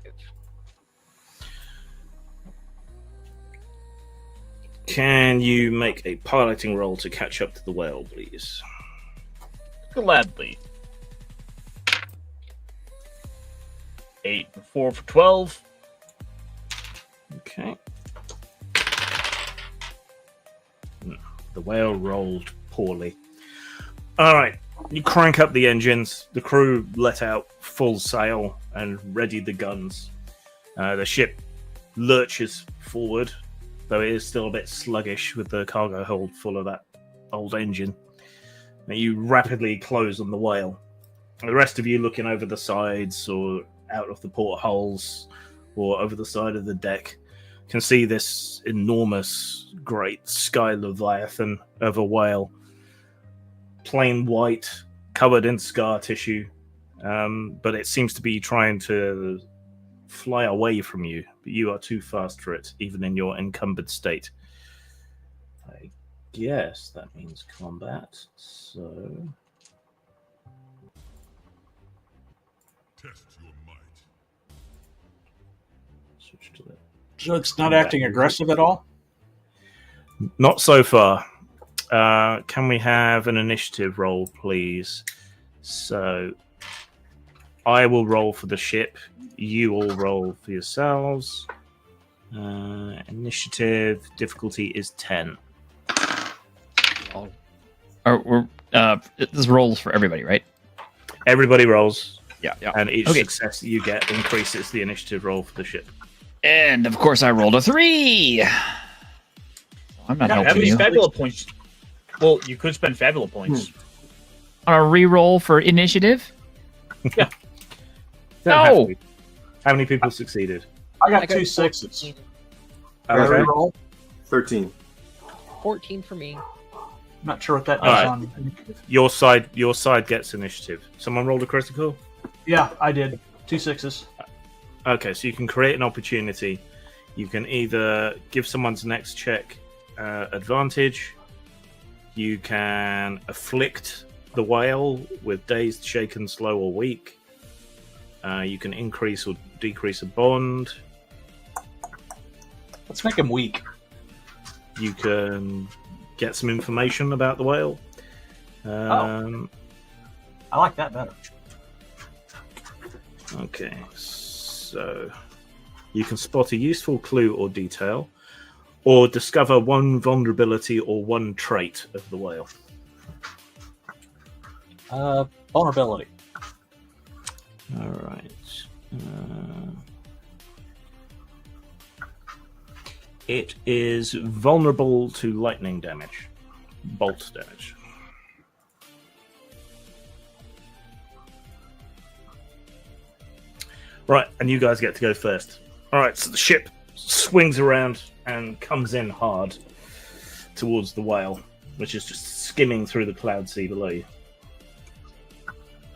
Can you make a piloting roll to catch up to the whale, please? Gladly. 8 and 4 for 12. Okay. The whale rolled poorly. Alright, you crank up the engines, the crew let out full sail and ready the guns. The ship lurches forward, though it is still a bit sluggish with the cargo hold full of that old engine. Now you rapidly close on the whale. The rest of you looking over the sides or out of the portholes or over the side of the deck can see this enormous, great sky leviathan of a whale. Plain white, covered in scar tissue, but it seems to be trying to fly away from you, but you are too fast for it, even in your encumbered state. I guess that means combat, so... Switch to that. So it's not acting aggressive at all? Not so far. Can we have an initiative roll, please? So, I will roll for the ship. You all roll for yourselves. Initiative difficulty is 10. This rolls for everybody, right? Everybody rolls, Yeah. and each Okay. success that you get increases the initiative roll for the ship. And of course, I rolled a 3. I'm not How helping many you. Fabula points? Well, you could spend Fabula points. On a re-roll for initiative? Don't No! have to. How many people succeeded? I got 2 6s. Okay. Roll. 13. 14 for me. Not sure what that does Alright. on. Your side gets initiative. Someone rolled a critical? Yeah, I did. 2 6s. Okay, so you can create an opportunity. You can either give someone's next check advantage. You can afflict the whale with dazed, shaken, slow, or weak. You can increase or decrease a bond. Let's make him weak. You can get some information about the whale. I like that better. Okay, so you can spot a useful clue or detail, or discover one vulnerability or one trait of the whale. Vulnerability. All right. It is vulnerable to lightning damage, bolt damage. Right, and you guys get to go first. All right, so the ship swings around and comes in hard towards the whale, which is just skimming through the cloud sea below you.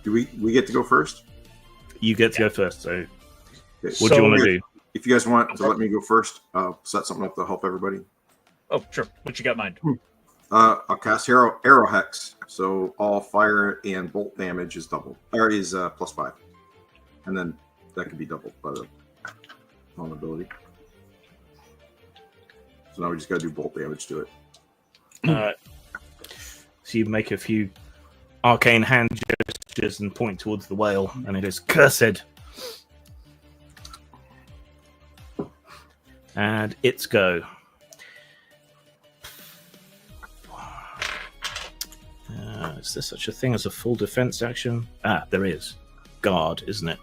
Do we get to go first? You get to go first, so Okay. what do you want to do? If you guys want to let me go first, I'll set something up to help everybody. Oh, sure. What you got in mind? I'll cast arrow hex, so all fire and bolt damage is doubled, or is +5, and then that can be doubled by the vulnerability. So now we just got to do bolt damage to it. So you make a few arcane hand gestures and point towards the whale, and it is cursed. And it's go. Is there such a thing as a full defense action? Ah, there is. Guard, isn't it?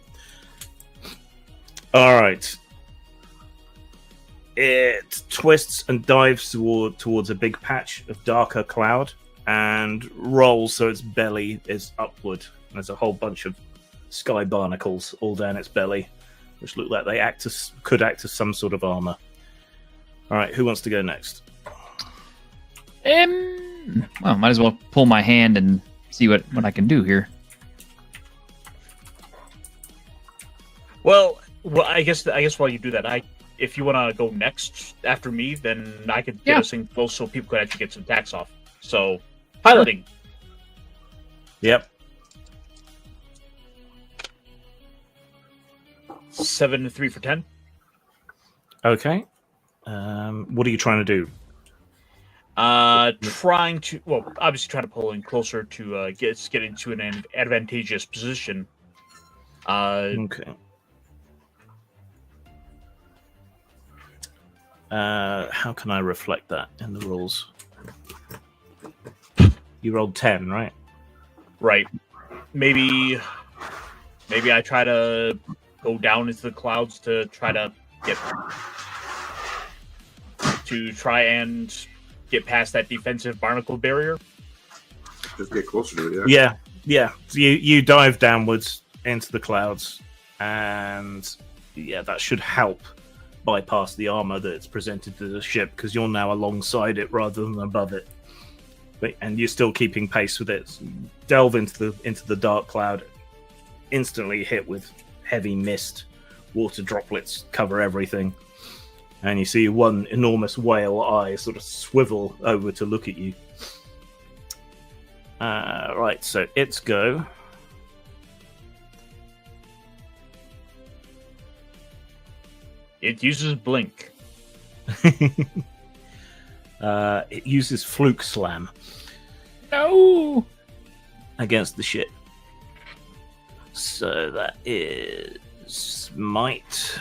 All right. It twists and dives towards a big patch of darker cloud and rolls so its belly is upward. There's a whole bunch of sky barnacles all down its belly, which look like they could act as some sort of armor. All right, who wants to go next? Well, might as well pull my hand and see what I can do here. Well, I guess while you do that, if you want to go next after me, then I could get us in close so people could actually get some attacks off. So, piloting. Yep. 7 3 for 10. Okay. What are you trying to do? Obviously trying to pull in closer to get into an advantageous position. Okay. How can I reflect that in the rules? You rolled 10, right? Right. Maybe I try to go down into the clouds to try and get past that defensive barnacle barrier. Just get closer to it. Yeah. So you dive downwards into the clouds, and that should help bypass the armor that's presented to the ship because you're now alongside it rather than above it. And you're still keeping pace with it. So you delve into the dark cloud, instantly hit with heavy mist. Water droplets cover everything. And you see one enormous whale eye sort of swivel over to look at you. Right, so it's go. It uses blink. It uses fluke slam No. against the ship. So that is might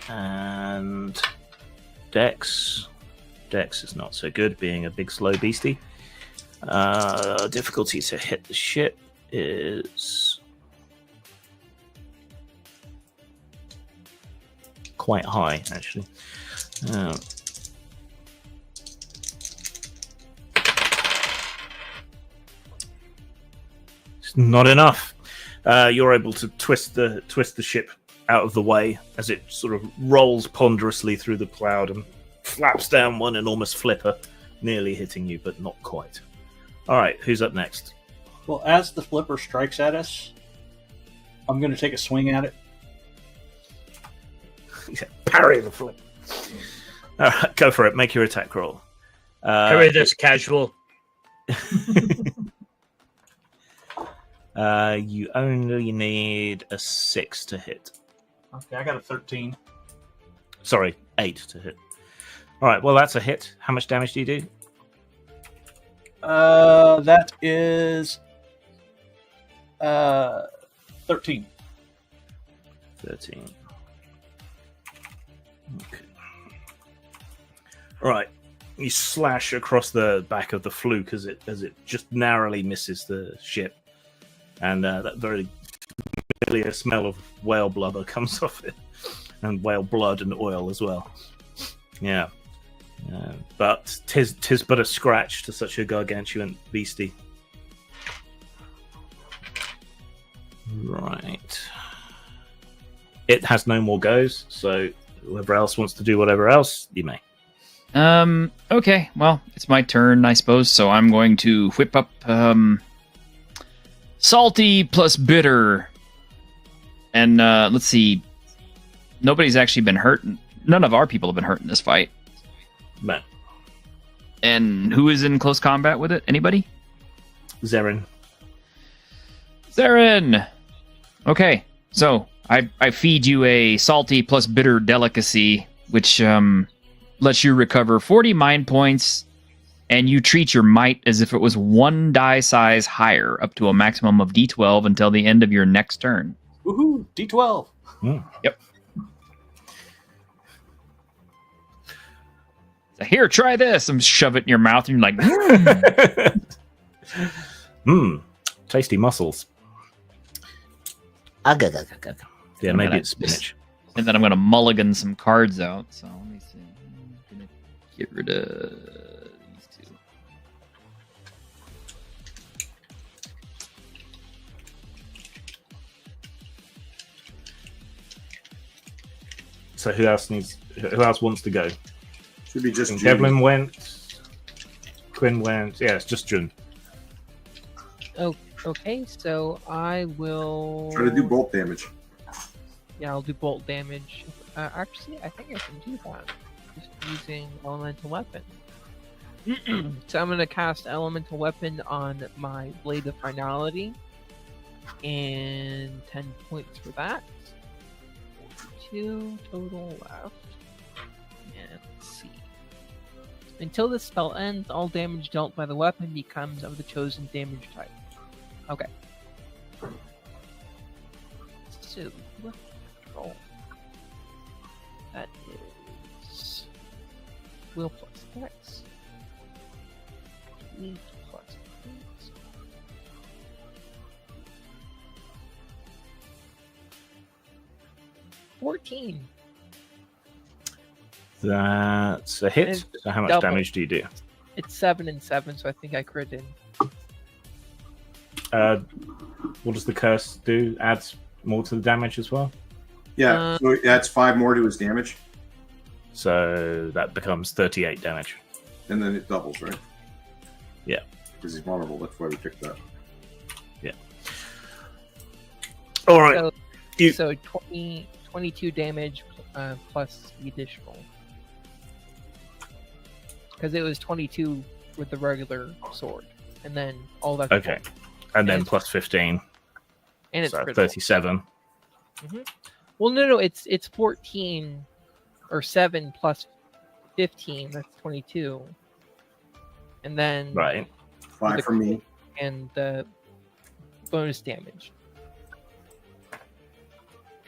and dex. Dex is not so good, being a big slow beastie. Difficulty to hit the ship is quite high, actually. It's not enough. You're able to twist the ship out of the way as it sort of rolls ponderously through the cloud and flaps down one enormous flipper, nearly hitting you, but not quite. All right, who's up next? Well, as the flipper strikes at us, I'm going to take a swing at it. Parry the flip. All right, go for it. Make your attack roll. Parry this, casual. You only need a 6 to hit. Okay, I got a 13. Sorry, 8 to hit. All right, well, that's a hit. How much damage do you do? That is 13. 13. Okay. Right. You slash across the back of the fluke as it just narrowly misses the ship, and that very familiar smell of whale blubber comes off it, and whale blood and oil as well. Yeah. But tis but a scratch to such a gargantuan beastie. Right. It has no more goes, so whoever else wants to do whatever else, you may. Okay, well, it's my turn, I suppose, so I'm going to whip up, salty plus bitter. And, let's see. Nobody's actually been hurt. None of our people have been hurt in this fight. No. And who is in close combat with it? Anybody? Zarin. Zarin! Okay, so I feed you a salty plus bitter delicacy, which lets you recover 40 mind points, and you treat your might as if it was one die size higher, up to a maximum of D12 until the end of your next turn. Woohoo! D12. Yep. So here, try this. I'm shove it in your mouth, and you're like, Tasty mussels. Yeah, maybe it's spinach. And then I'm going to mulligan some cards out. So let me see. I'm going to get rid of these two. So who else wants to go? Should be just June. Devlin went. Quinn went. Yeah, it's just June. Oh, okay. So I will Try to do bolt damage. Yeah, I'll do bolt damage. Actually, I think I can do that just using elemental weapon. So I'm going to cast elemental weapon on my blade of finality, and 10 points for that. 2 total left. And let's see. Until the spell ends, all damage dealt by the weapon becomes of the chosen damage type. Okay. So, roll. That is will plus X. 8 plus 8. $14. That's a hit. So how much double. damage do you do? It's 7 and 7, so I think I crit in. What does the curse do? Adds more to the damage as well? Yeah, so it adds 5 more to his damage, So that becomes 38 damage. and then it doubles, right? Yeah. Because he's vulnerable. That's why we picked that. Yeah. All right. So, You- so 22 damage plus the additional. Because it was 22 with the regular sword. And then all that. Okay. And then plus 15. And it's So critical. 37. Well, no, it's 14 or 7 plus 15. That's 22. And then Right. 5 for me. and the bonus damage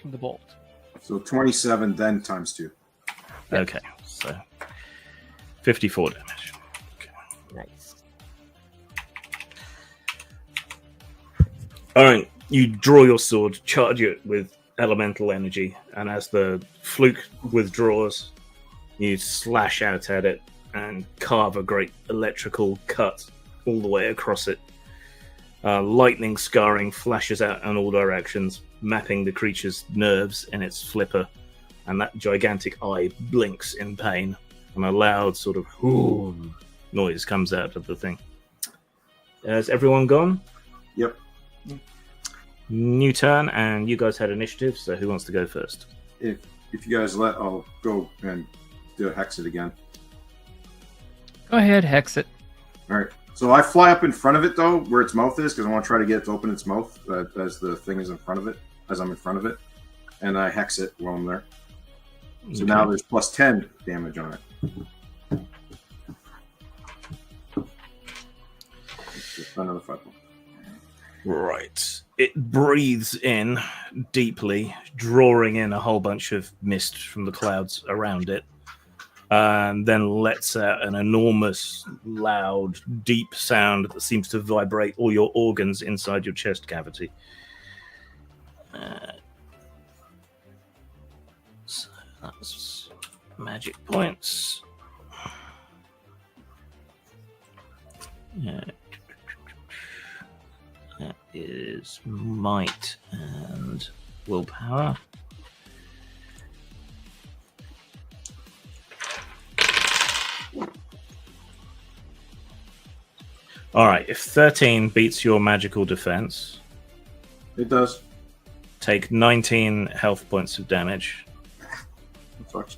from the bolt. So 27, then times 2. Okay. So 54 damage. Nice. All right. You draw your sword, charge it with elemental energy, and as the fluke withdraws, you slash out at it and carve a great electrical cut all the way across it. Lightning scarring flashes out in all directions, mapping the creature's nerves in its flipper, and that gigantic eye blinks in pain, and a loud sort of "hoo" noise comes out of the thing. Has everyone gone? Yep. New turn, and you guys had initiative, so who wants to go first? If you guys let, I'll go and do a hex it again. Go ahead, hex it. All right. So I fly up in front of it, though, where its mouth is, because I want to try to get it to open its mouth as the thing is in front of it, as I'm in front of it. And I hex it while I'm there. So now there's plus 10 damage on it. Another 5 more. Right. It breathes in deeply, drawing in a whole bunch of mist from the clouds around it, and then lets out an enormous, loud, deep sound that seems to vibrate all your organs inside your chest cavity. So that's magic points. Yeah. That is might and willpower. All right, if 13 beats your magical defense, It does. take 19 health points of damage. It sucks.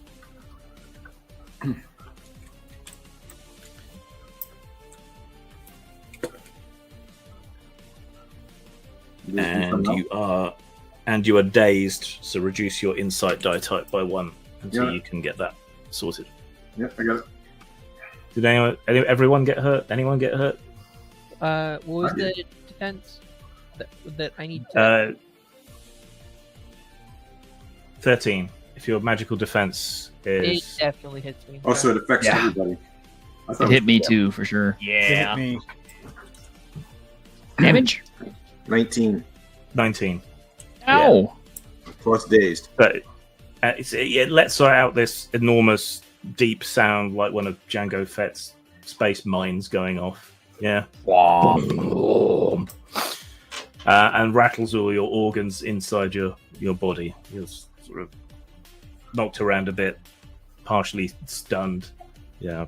And you are dazed, so reduce your insight die type by 1 until Yeah. you can get that sorted. Yeah, I got it. Did everyone get hurt? Anyone get hurt? What was I the defense that I need to? 13. If your magical defense It is definitely hits me. Oh, so it affects Yeah. everybody. I It thought hit me too, for sure. Yeah. me. Damage? 19 19. Ow! plus dazed. But it lets out this enormous, deep sound like one of Django Fett's space mines going off. Yeah. And rattles all your organs inside your body. You're sort of knocked around a bit, partially stunned. Yeah.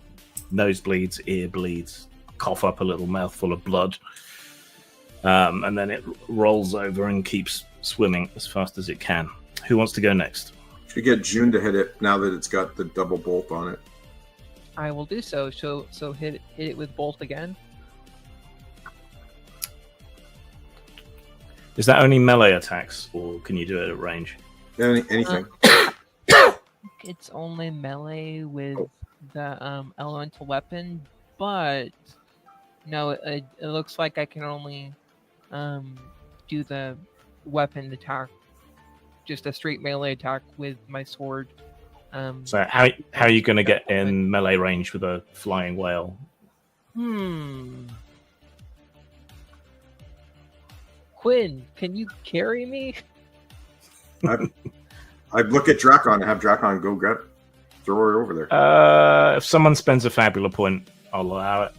Nosebleeds, ear bleeds, cough up a little mouthful of blood. And then it rolls over and keeps swimming as fast as it can. Who wants to go next? Should get June to hit it now that it's got the double bolt on it. I will do so. So hit it with bolt again. Is that only melee attacks, or can you do it at range? Anything. It's only melee with the elemental weapon, but no, it looks like I can only do the weapon attack, just a straight melee attack with my sword. So how are you going to get in melee range with a flying whale? Quinn, can you carry me? I look at Drakon and have Drakon go throw her over there. If someone spends a Fabula point, I'll allow it.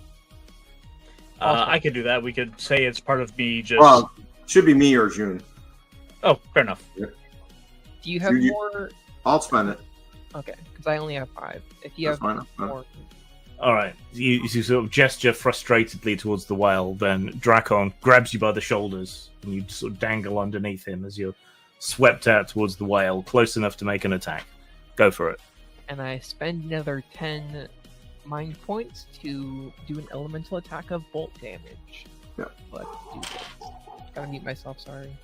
I could do that. We could say it's part of me just. Well, should be me or June. Oh, fair enough. Do you have You- more? I'll spend it. Okay, because I only have 5. If you That's have fine. more, All right. You sort of gesture frustratedly towards the whale. Then Drakon grabs you by the shoulders, and you sort of dangle underneath him as you're swept out towards the whale, close enough to make an attack. Go for it. And I spend another 10 mind points to do an elemental attack of bolt damage. Yep. Let's do this. Gotta mute myself, sorry.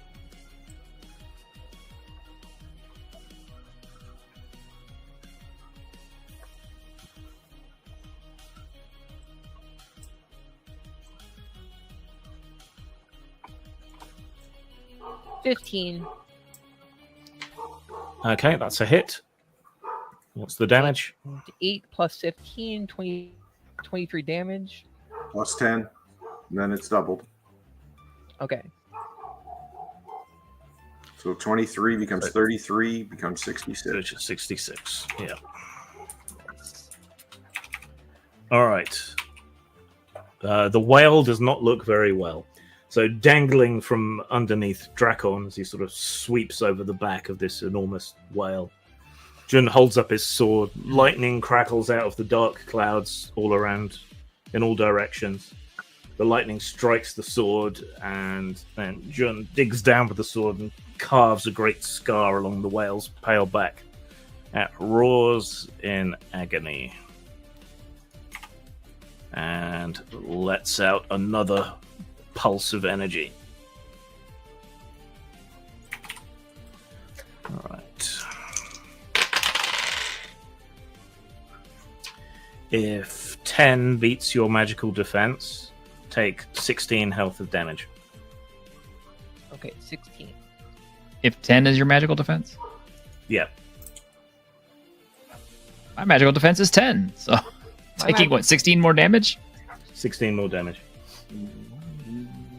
$15. Okay, that's a hit. What's the damage? 8 plus 15, 23 damage. Plus 10, and then it's doubled. Okay. So 23 becomes 33, becomes 66. 66. Yeah. All right. The whale does not look very well. So dangling from underneath Drakon as he sort of sweeps over the back of this enormous whale, Jun holds up his sword. Lightning crackles out of the dark clouds all around, in all directions. The lightning strikes the sword, and then Jun digs down with the sword and carves a great scar along the whale's pale back. It roars in agony and lets out another pulse of energy. All right. If 10 beats your magical defense, take 16 health of damage. Okay, 16. If 10 is your magical defense? Yeah. My magical defense is 10, so taking what, 16 more damage? 16 more damage.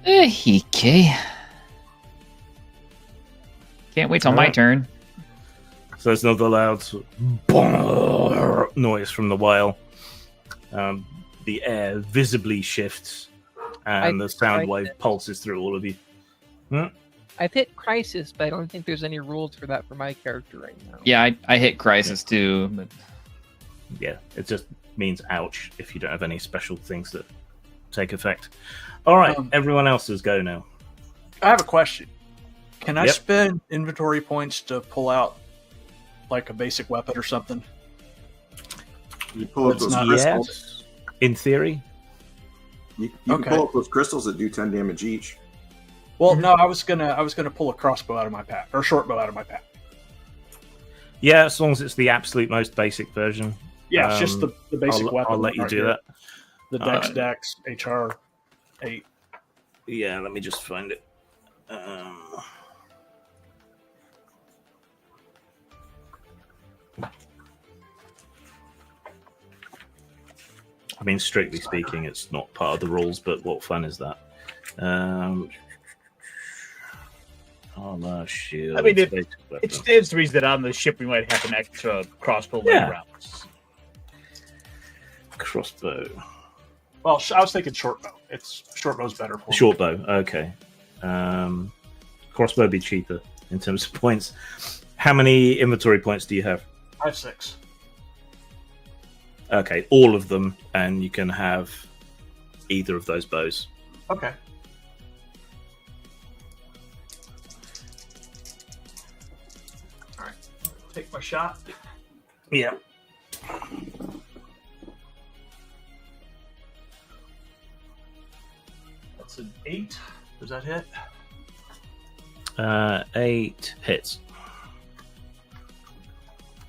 Okay. Can't wait till my turn. So there's another loud noise from the whale. The air visibly shifts, and the sound wave pulses through all of you. I've hit Crisis, but I don't think there's any rules for that for my character right now. Yeah, I hit Crisis too. But... Yeah, it just means ouch if you don't have any special things that take effect. All right, everyone else's go now. I have a question. Can I spend inventory points to pull out like a basic weapon or something? You pull up those crystals. Yes, in theory. You can pull up those crystals that do 10 damage each. Well, no, I was gonna pull a crossbow out of my pack, or a short bow out of my pack. Yeah, as long as it's the absolute most basic version. Yeah, it's just the basic weapon. I'll let you do that. The Dex HR 8. Yeah, let me just find it. I mean, strictly speaking, it's not part of the rules, but what fun is that? Shield. I mean, it stands to reason that on the ship we might have an extra crossbow rounds. Crossbow. Well, I was thinking short bow. Short bow's better for me. Short bow, okay. Crossbow would be cheaper in terms of points. How many inventory points do you have? I have 6. Okay, all of them, and you can have either of those bows. Okay. All right. Take my shot. Yeah. That's an 8. Does that hit? 8 hits.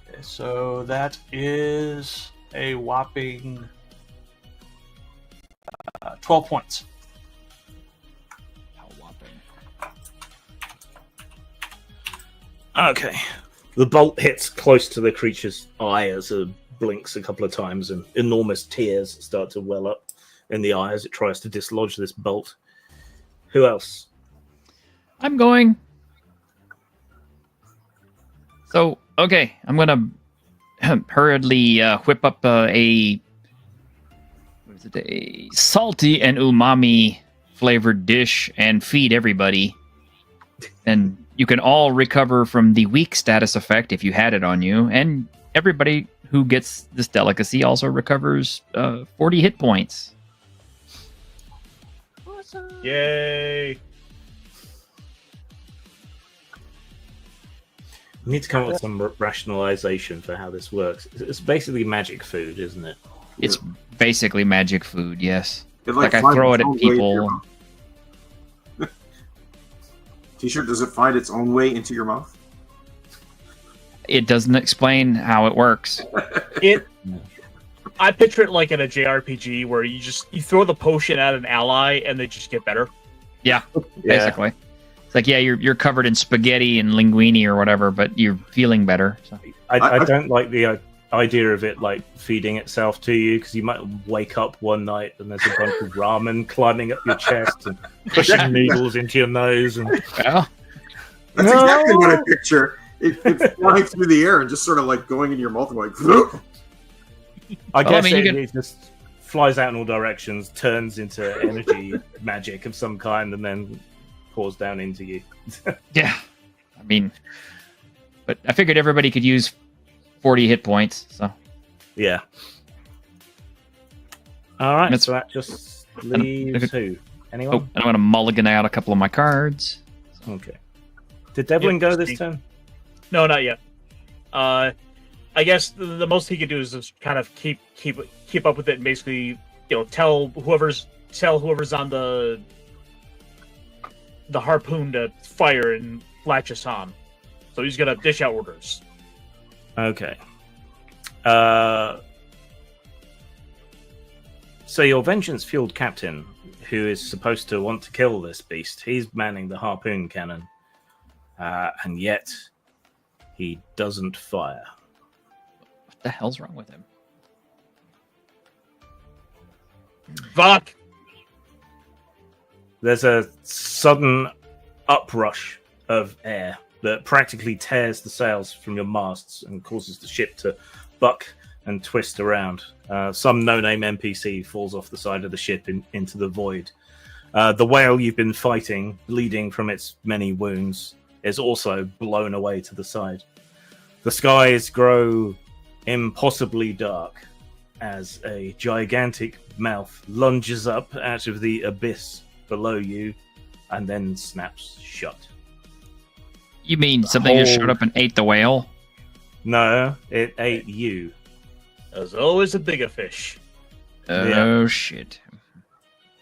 Okay, so that is a whopping 12 points. How whopping. Okay. The bolt hits close to the creature's eye as it blinks a couple of times, and enormous tears start to well up in the eye as it tries to dislodge this bolt. Who else? I'm going. So, okay, I'm going to hurriedly whip up a salty and umami flavored dish and feed everybody. And you can all recover from the weak status effect if you had it on you, and everybody who gets this delicacy also recovers 40 hit points. Awesome. Yay! We need to come up with some rationalization for how this works. It's basically magic food, isn't it? It's basically magic food, yes. It, Like I finds throw its it at own way into your people. mouth. T-shirt, does it find its own way into your mouth? It doesn't explain how it works. I picture it like in a JRPG where you throw the potion at an ally and they just get better. Yeah, basically. It's like, yeah, you're covered in spaghetti and linguine or whatever, but you're feeling better. So. I don't like the idea of it like feeding itself to you, because you might wake up one night and there's a bunch of ramen climbing up your chest and pushing needles into your nose. And Well, That's exactly what I picture. It's flying through the air and just sort of like going in your mouth and like. Whoop. I guess mean, it just flies out in all directions, turns into energy magic of some kind, and then pours down into you. yeah. I mean, but I figured everybody could use 40 hit points, so. Yeah. All right, That's- so that just leaves who? Anyone? Oh, and I'm going to mulligan out a couple of my cards. Okay. Did Devlin go this Steve. turn? No, not yet. I guess the most he could do is just kind of keep up with it and basically, tell whoever's on the harpoon to fire and latch us on. So he's gonna dish out orders. Okay. So your vengeance-fueled captain, who is supposed to want to kill this beast, he's manning the harpoon cannon, and yet he doesn't fire. What the hell's wrong with him? Vok! There's a sudden uprush of air that practically tears the sails from your masts and causes the ship to buck and twist around. Some no-name NPC falls off the side of the ship into the void. The whale you've been fighting, bleeding from its many wounds, is also blown away to the side. The skies grow impossibly dark as a gigantic mouth lunges up out of the abyss below you and then snaps shut. You mean something just showed up and ate the whale? No, it ate you. There's always a bigger fish. Oh, Yeah. shit.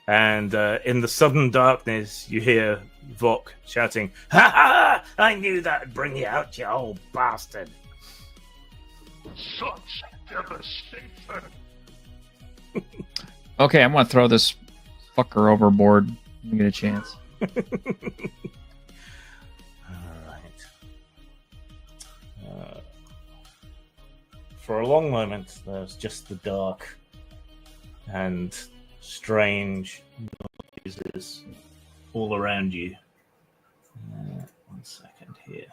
And in the sudden darkness, you hear Vok shouting, "Ha ha! I knew that'd bring you out, you old bastard!" Such devastation. Okay, I'm going to throw this fucker overboard. Let me get a chance. Alright. For a long moment, there's just the dark and strange noises all around you. 1 second here.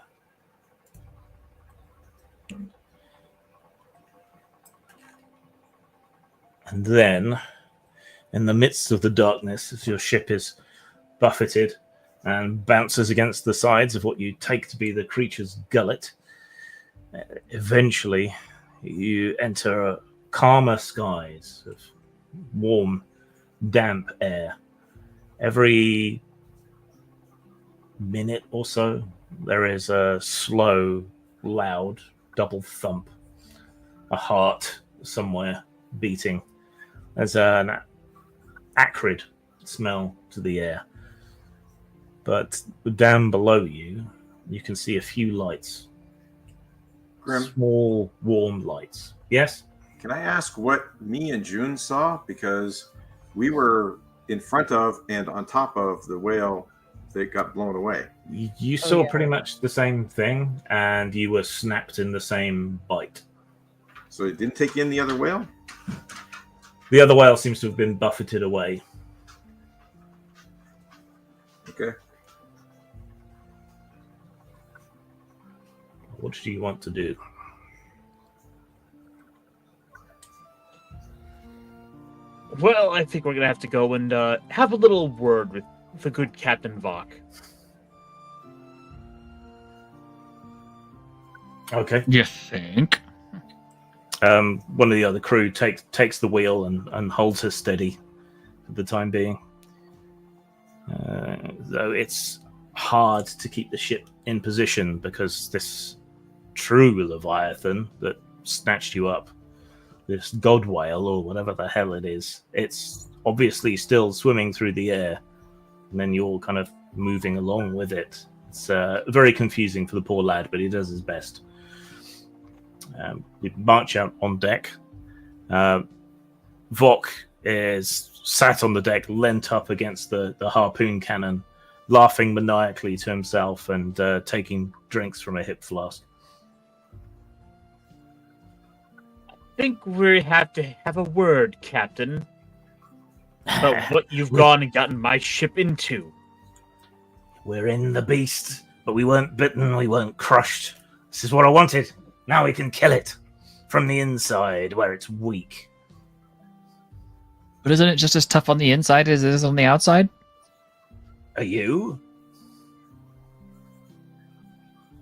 And then, in the midst of the darkness, as your ship is buffeted and bounces against the sides of what you take to be the creature's gullet, eventually you enter calmer skies of warm, damp air. Every minute or so, there is a slow, loud double thump, a heart somewhere beating. There's an acrid smell to the air. But down below you, you can see a few lights. Grim, Small, warm lights. Yes? can I ask what me and June saw? Because we were in front of and on top of the whale that got blown away. You saw yeah. pretty much the same thing, and you were snapped in the same bite. So it didn't take in the other whale? The other whale seems to have been buffeted away. Okay. What do you want to do? Well, I think we're gonna have to go and have a little word with the good Captain Vok. Okay. You think? One of the other crew takes the wheel and holds her steady for the time being. Though it's hard to keep the ship in position because this true Leviathan that snatched you up, this god whale or whatever the hell it is, it's obviously still swimming through the air, and then you're kind of moving along with it. It's very confusing for the poor lad, but he does his best. You march out on deck. Vok is sat on the deck, leant up against the harpoon cannon, laughing maniacally to himself and taking drinks from a hip flask. I think we have to have a word, Captain, about what you've gone and gotten my ship into. We're in the beast, but we weren't bitten, we weren't crushed. This is what I wanted. Now we can kill it from the inside, where it's weak. But isn't it just as tough on the inside as it is on the outside? Are you?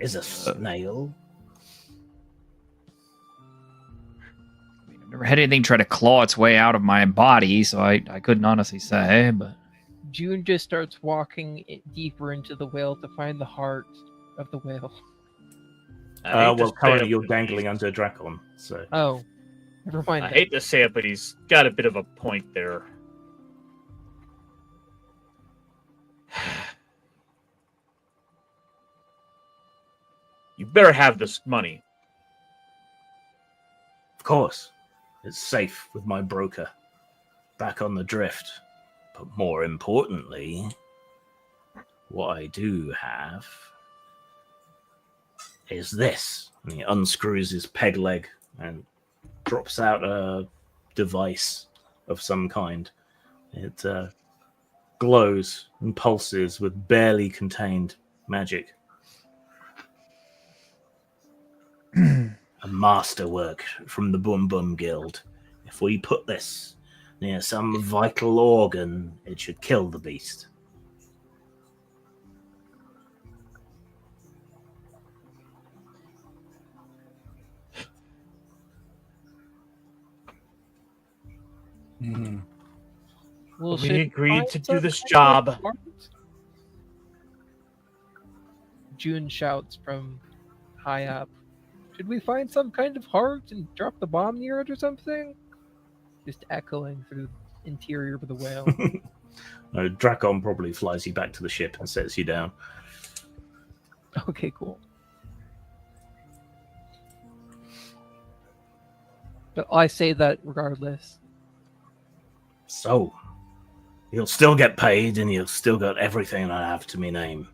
Is a snail? I've never had anything try to claw its way out of my body, so I couldn't honestly say, but... June just starts walking deeper into the whale to find the heart of the whale. Well, currently you're dangling under Dracon, so... Oh, never mind. I hate to say it, but he's got a bit of a point there. You better have this money. Of course. It's safe with my broker. Back on the drift. But more importantly, what I do have is this. And he unscrews his peg leg and drops out a device of some kind. It glows and pulses with barely contained magic. A masterwork from the Boom Boom Guild. If we put this near some vital organ, it should kill the beast. Well, We should agreed find to do some this kind of job. heart? June shouts from high up. Should we find some kind of heart and drop the bomb near it or something? Just echoing through the interior of the whale. No, Dracon probably flies you back to the ship and sets you down. Okay, cool. But I say that regardless. So, you'll still get paid and you'll still got everything I have to me name.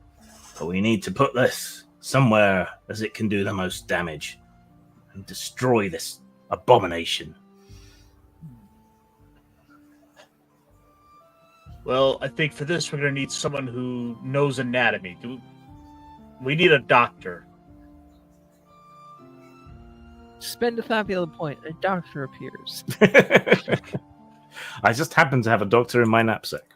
But we need to put this somewhere as it can do the most damage and destroy this abomination. Well, I think for this we're going to need someone who knows anatomy. We need a doctor. Spend a fabulous point. A doctor appears. I just happen to have a doctor in my knapsack.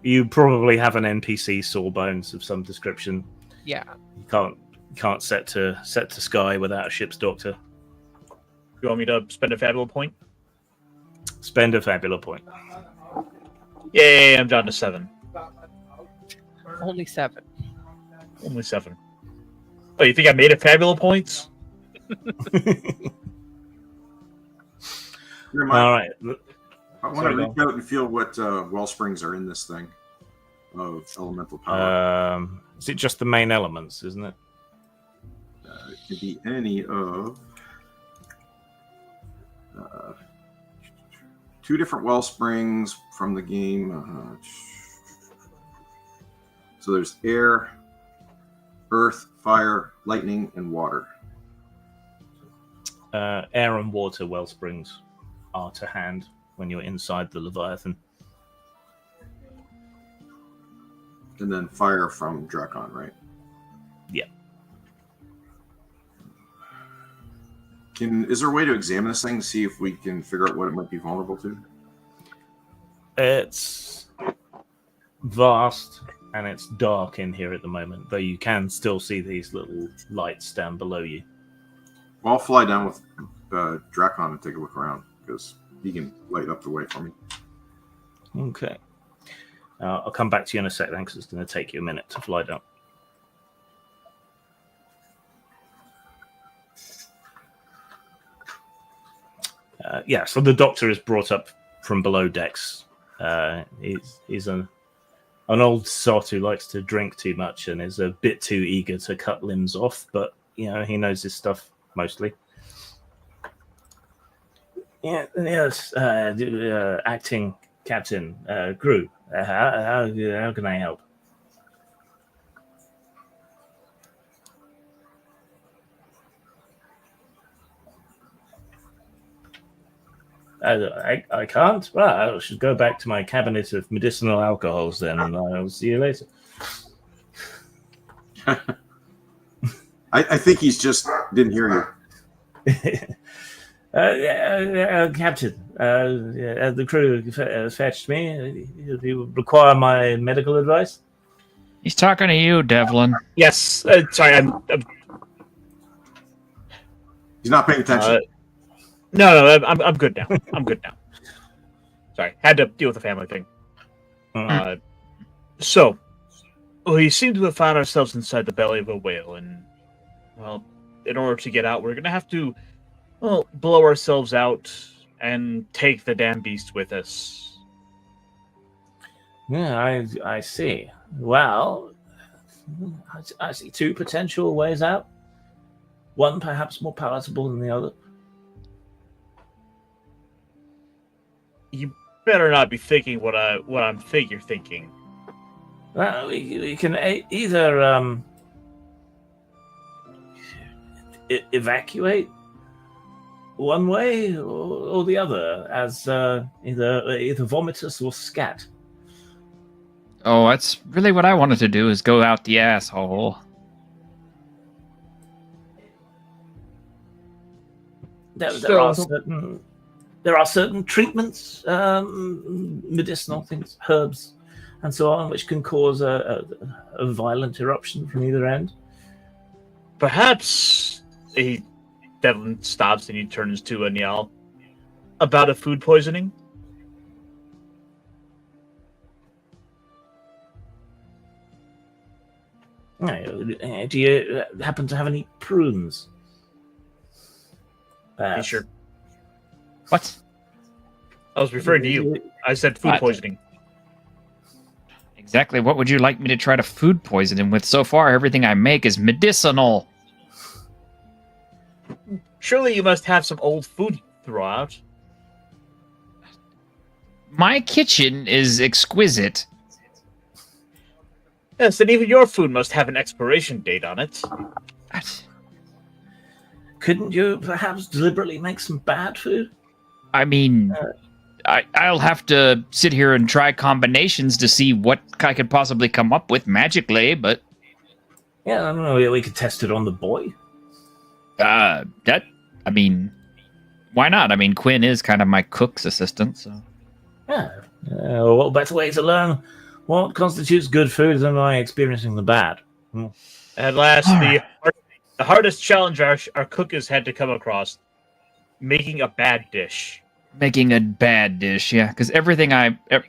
You probably have an NPC sawbones of some description. Yeah. You can't set to sky without a ship's doctor. You want me to spend a fabulous point? Spend a fabulous point. Yay, I'm down to 7. Only 7. Only 7. Oh, you think I made it fabulous points? All right. I want to reach out and feel what well springs are in this thing of elemental power. Is it just the main elements, isn't it? It could be any of 2 different well springs from the game. So there's air, earth, fire, lightning, and water. Air and water well springs are to hand when you're inside the Leviathan. And then fire from Dracon, right? Yeah. Is there a way to examine this thing to see if we can figure out what it might be vulnerable to? It's vast and it's dark in here at the moment, though you can still see these little lights down below you. Well, I'll fly down with Drakon and take a look around, because he can light up the way for me. Okay. I'll come back to you in a sec then, because it's going to take you a minute to fly down. So the doctor is brought up from below decks. He's an old sot who likes to drink too much and is a bit too eager to cut limbs off, but he knows his stuff mostly. Yes, acting captain, Gru. How can I help? I can't. Well, I should go back to my cabinet of medicinal alcohols then, and I'll see you later. I think he's just didn't hear you. Captain, the crew fetched me. Do you require my medical advice? He's talking to you, Devlin. Yes. Sorry, I'm He's not paying attention. No, I'm good now. I'm good now. Sorry, had to deal with the family thing. So, we seem to have found ourselves inside the belly of a whale, and, well, in order to get out, we're going to have to, blow ourselves out and take the damn beast with us. Yeah, I see. Well, I see two potential ways out. One perhaps more palatable than the other. You better not be thinking what I'm thinking. Well, we can either evacuate one way or the other, as either vomitus or scat. Oh, that's really what I wanted to do, is go out the asshole. There are certain treatments, medicinal things, herbs, and so on, which can cause a violent eruption from either end. Perhaps Devlin stops and he turns to Aniel about a food poisoning. Do you happen to have any prunes? Sure. What? I was referring to you. I said food poisoning. Exactly. What would you like me to try to food poison him with? So far, everything I make is medicinal. Surely you must have some old food you throw out. My kitchen is exquisite. Yes, and even your food must have an expiration date on it. Couldn't you perhaps deliberately make some bad food? I mean, I'll have to sit here and try combinations to see what I could possibly come up with magically, but... Yeah, I don't know, we could test it on the boy. I mean, why not? I mean, Quinn is kind of my cook's assistant, so... Yeah, what better way to learn what constitutes good food than by experiencing the bad? At last, the hardest challenge our cook has had to come across, making a bad dish. Making a bad dish, yeah, because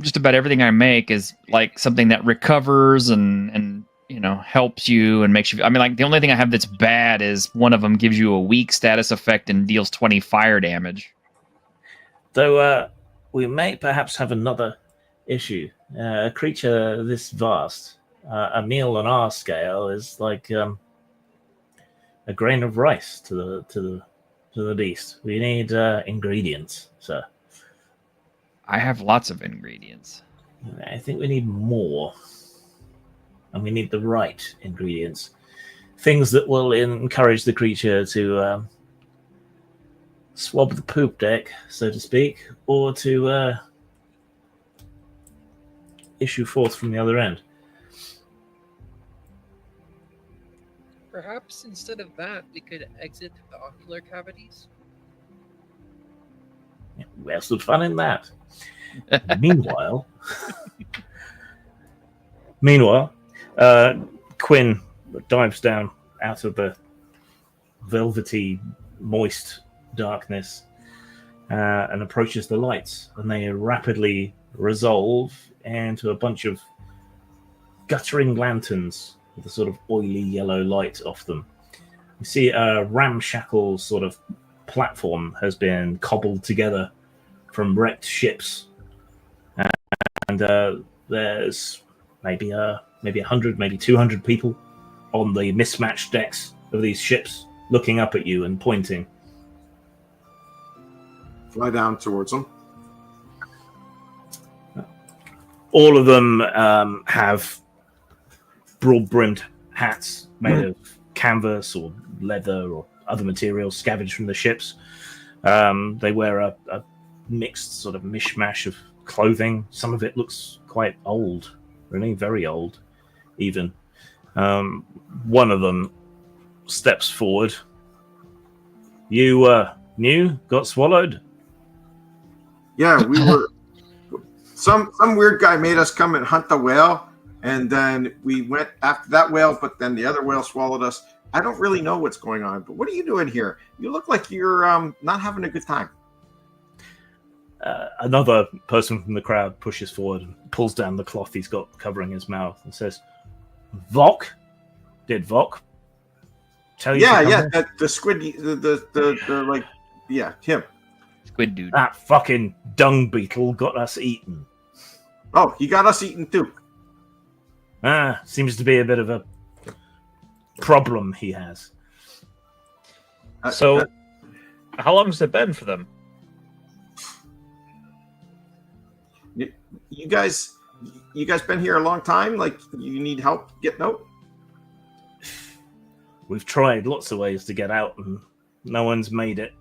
just about everything I make is like something that recovers and helps you and makes you. I mean, like the only thing I have that's bad is one of them gives you a weak status effect and deals 20 fire damage. Though we may perhaps have another issue. A creature this vast, a meal on our scale is like a grain of rice to the beast. We need ingredients, sir. I have lots of ingredients. I think we need more. And we need the right ingredients. Things that will encourage the creature to swab the poop deck, so to speak, or to issue forth from the other end. Perhaps instead of that, we could exit the ocular cavities. Where's the fun in that? Meanwhile, Meanwhile, Quinn dives down out of the velvety, moist darkness and approaches the lights, and they rapidly resolve into a bunch of guttering lanterns with a sort of oily yellow light off them. You see a ramshackle sort of platform has been cobbled together from wrecked ships, and there's maybe 100, maybe 200 people on the mismatched decks of these ships, looking up at you and pointing. Fly down towards them. All of them have broad-brimmed hats made of canvas or leather or other materials scavenged from the ships. They wear a mixed sort of mishmash of clothing. Some of it looks quite old, really very old, even. One of them steps forward. You new? Got swallowed? Yeah, we were. Some weird guy made us come and hunt the whale, and then we went after that whale, but then the other whale swallowed us. I don't really know what's going on, but what are you doing here? You look like you're not having a good time. Another person from the crowd pushes forward and pulls down the cloth he's got covering his mouth and says, Vok? Did Vok tell you? Yeah, the squid, the like, yeah, him. Squid dude. That fucking dung beetle got us eaten. Oh, he got us eaten too. Seems to be a bit of a problem he has. So, how long has it been for them? You guys been here a long time? Like, you need help getting out? We've tried lots of ways to get out, and no one's made it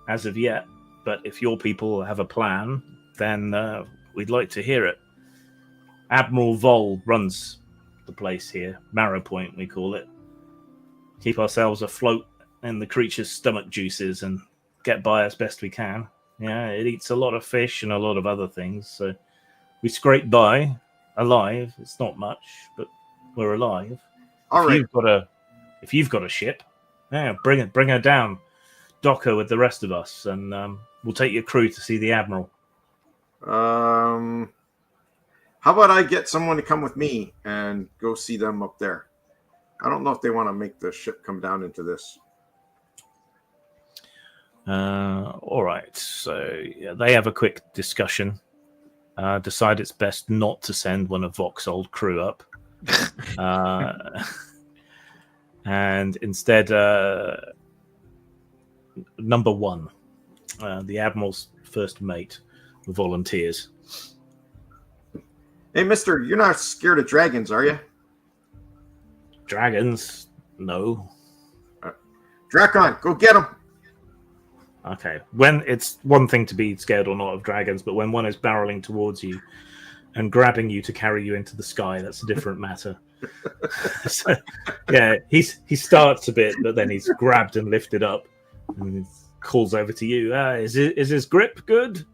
as of yet. But if your people have a plan, then we'd like to hear it. Admiral Vol runs the place here, Marrow Point, we call it. Keep ourselves afloat in the creature's stomach juices and get by as best we can. Yeah, it eats a lot of fish and a lot of other things, so we scrape by alive. It's not much, but we're alive. All right. If you've got a ship, yeah, bring her down, dock her with the rest of us, and we'll take your crew to see the Admiral. How about I get someone to come with me and go see them up there? I don't know if they want to make the ship come down into this. All right. So yeah, they have a quick discussion. Decide it's best not to send one of Vok's old crew up. And instead, number one, the Admiral's first mate, volunteers. Hey, mister, you're not scared of dragons, are you? Dragons? No. Drakon, go get them. Okay. When it's one thing to be scared or not of dragons, but when one is barreling towards you and grabbing you to carry you into the sky, that's a different matter. So, yeah, he starts a bit, but then he's grabbed and lifted up and he calls over to you. Is his grip good?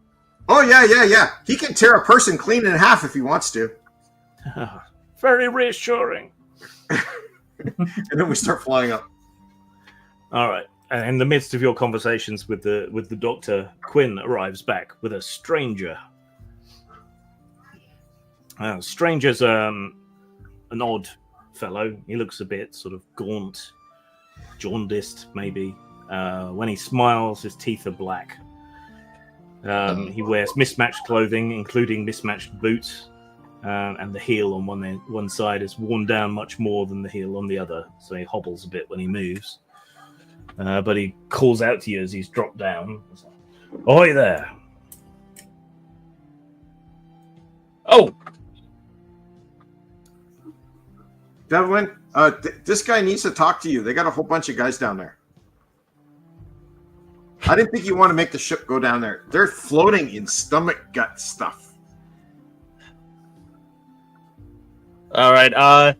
Oh, yeah. He can tear a person clean in half if he wants to. Very reassuring. And then we start flying up. All right. And in the midst of your conversations with the doctor, Quinn arrives back with a stranger. Stranger's an odd fellow. He looks a bit sort of gaunt, jaundiced, maybe. When he smiles, his teeth are black. He wears mismatched clothing, including mismatched boots, and the heel on one side is worn down much more than the heel on the other, so he hobbles a bit when he moves. But he calls out to you as he's dropped down. Ahoy there! Oh! Devlin, this guy needs to talk to you. They got a whole bunch of guys down there. I didn't think you want to make the ship go down there. They're floating in stomach gut stuff. All right.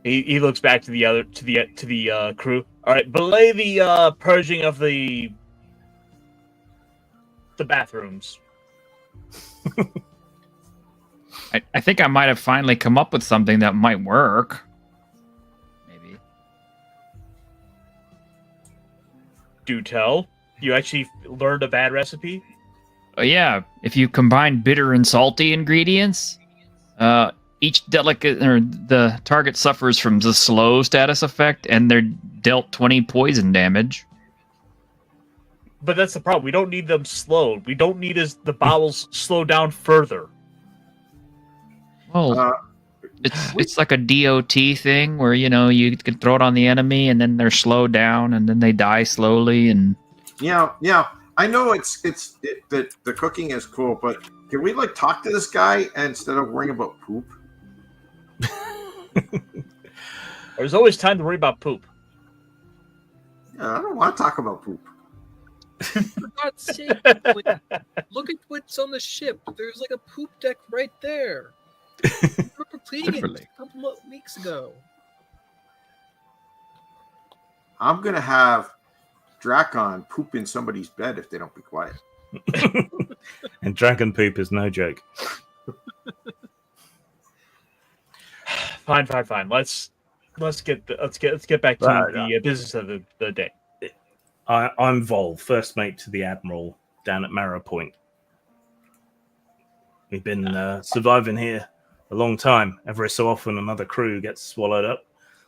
He looks back to the crew. All right, belay the purging of the bathrooms. I think I might have finally come up with something that might work. Maybe. Do tell. You actually learned a bad recipe? Oh, yeah, if you combine bitter and salty ingredients, each delicate or the target suffers from the slow status effect, and they're dealt 20 poison damage. But that's the problem. We don't need them slowed. We don't need the bowels slow down further. Well, it's like a DOT thing where you can throw it on the enemy, and then they're slowed down, and then they die slowly. And Yeah. I know that the cooking is cool, but can we like talk to this guy instead of worrying about poop? There's always time to worry about poop. Yeah, I don't want to talk about poop. For God's sake, look at what's on the ship. There's like a poop deck right there. We were cleaning it Literally. a couple of weeks ago. I'm gonna have Drakon poop in somebody's bed if they don't be quiet. And dragon poop is no joke. Fine. Let's get back to the business of the day. I'm Vol, first mate to the Admiral down at Marrow Point. We've been surviving here a long time. Every so often another crew gets swallowed up.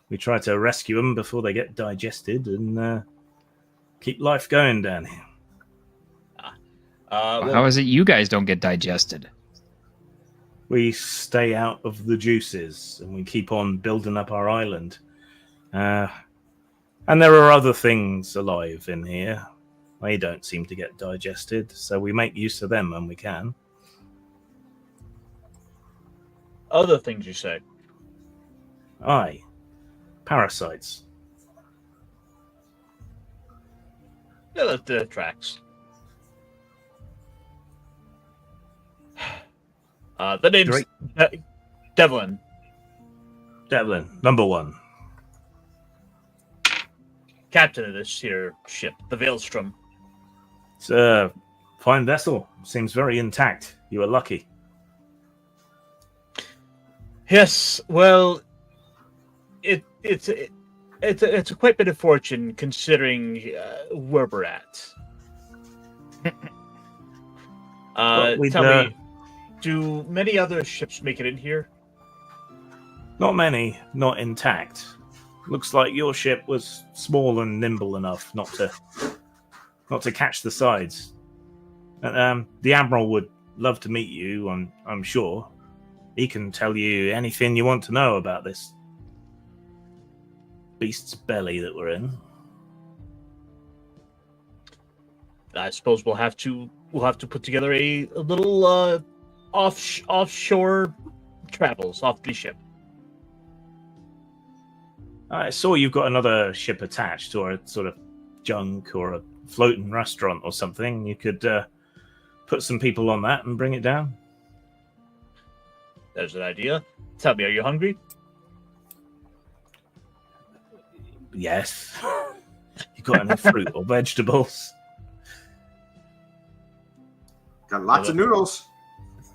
We try to rescue them before they get digested and keep life going down here. how is it you guys don't get digested? We stay out of the juices and we keep on building up our island. And there are other things alive in here. They don't seem to get digested, so we make use of them when we can. Other things you say. Aye. Parasites. Yeah, that tracks. The name's Devlin. Devlin, number 1. Captain of this here ship, the Veilstrom. It's a fine vessel. Seems very intact. You were lucky. Yes, well, it's a quite bit of fortune considering where we're at. Tell me, do many other ships make it in here? Not many, not intact. Looks like your ship was small and nimble enough not to catch the sides. The Admiral would love to meet you, I'm sure. He can tell you anything you want to know about this beast's belly that we're in. I suppose we'll have to put together a little offshore travels off the ship. I saw you've got another ship attached, or a sort of junk, or a floating restaurant or something. You could put some people on that and bring it down. There's an idea. Tell me, are you hungry? Yes. You got any fruit or vegetables? Got lots of noodles.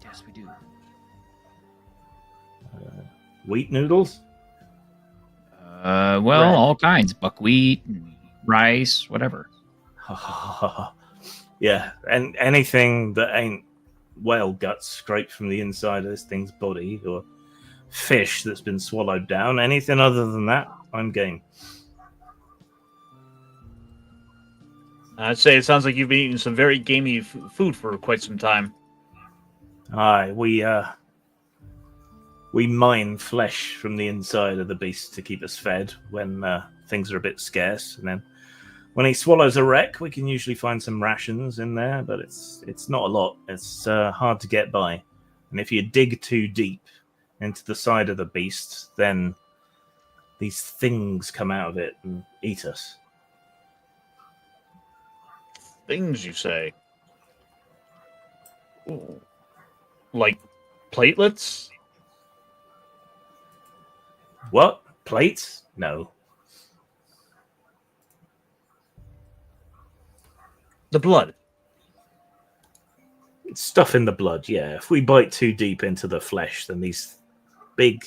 Yes, we do. Wheat noodles? Well, Bread. all kinds. Buckwheat, and rice, whatever. Yeah, and anything that ain't whale guts scraped from the inside of this thing's body, or fish that's been swallowed down. Anything other than that, I'm game. I'd say it sounds like you've been eating some very gamey food for quite some time. Aye, we mine flesh from the inside of the beast to keep us fed when things are a bit scarce, and then when he swallows a wreck, we can usually find some rations in there, but it's not a lot. It's hard to get by, and if you dig too deep into the side of the beast, then these things come out of it and eat us. Things you say. Ooh. Like platelets? What? Plates? No. The blood. stuff in the blood, yeah. If we bite too deep into the flesh, then these big,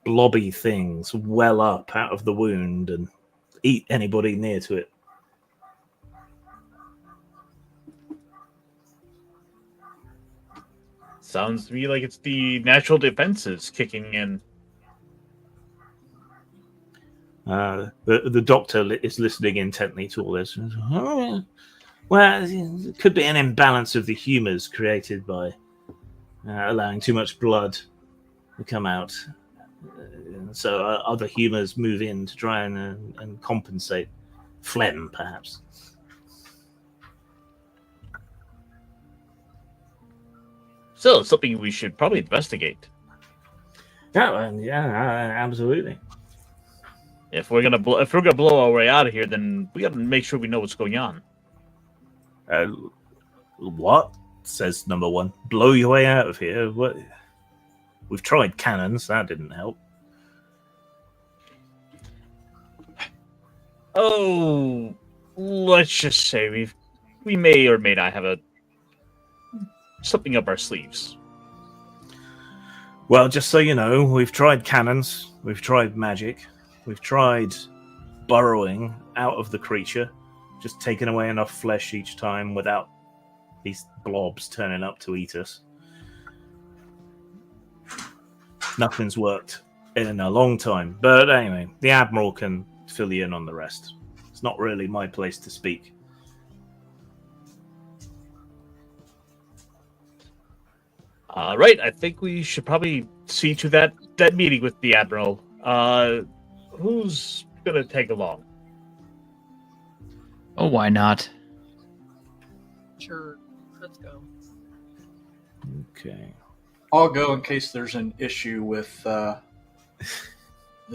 blobby things well up out of the wound and eat anybody near to it. Sounds to me like it's the natural defenses kicking in. The doctor is listening intently to all this. Oh, well, it could be an imbalance of the humours created by allowing too much blood to come out. So other humours move in to try and compensate. Phlegm, perhaps. Still, it's something we should probably investigate. Yeah, absolutely. If we're gonna blow our way out of here, then we gotta make sure we know what's going on. What? Says number one. Blow your way out of here? What? We've tried cannons. That didn't help. Oh, let's just say we may or may not have something up our sleeves. Well, just so you know, we've tried cannons, we've tried magic, we've tried burrowing out of the creature, just taking away enough flesh each time without these blobs turning up to eat us. Nothing's worked in a long time. But anyway, the Admiral can fill you in on the rest. It's not really my place to speak. Right, I think we should probably see to that meeting with the Admiral. Who's gonna take along? Oh, why not? Sure, let's go. Okay. I'll go in case there's an issue with the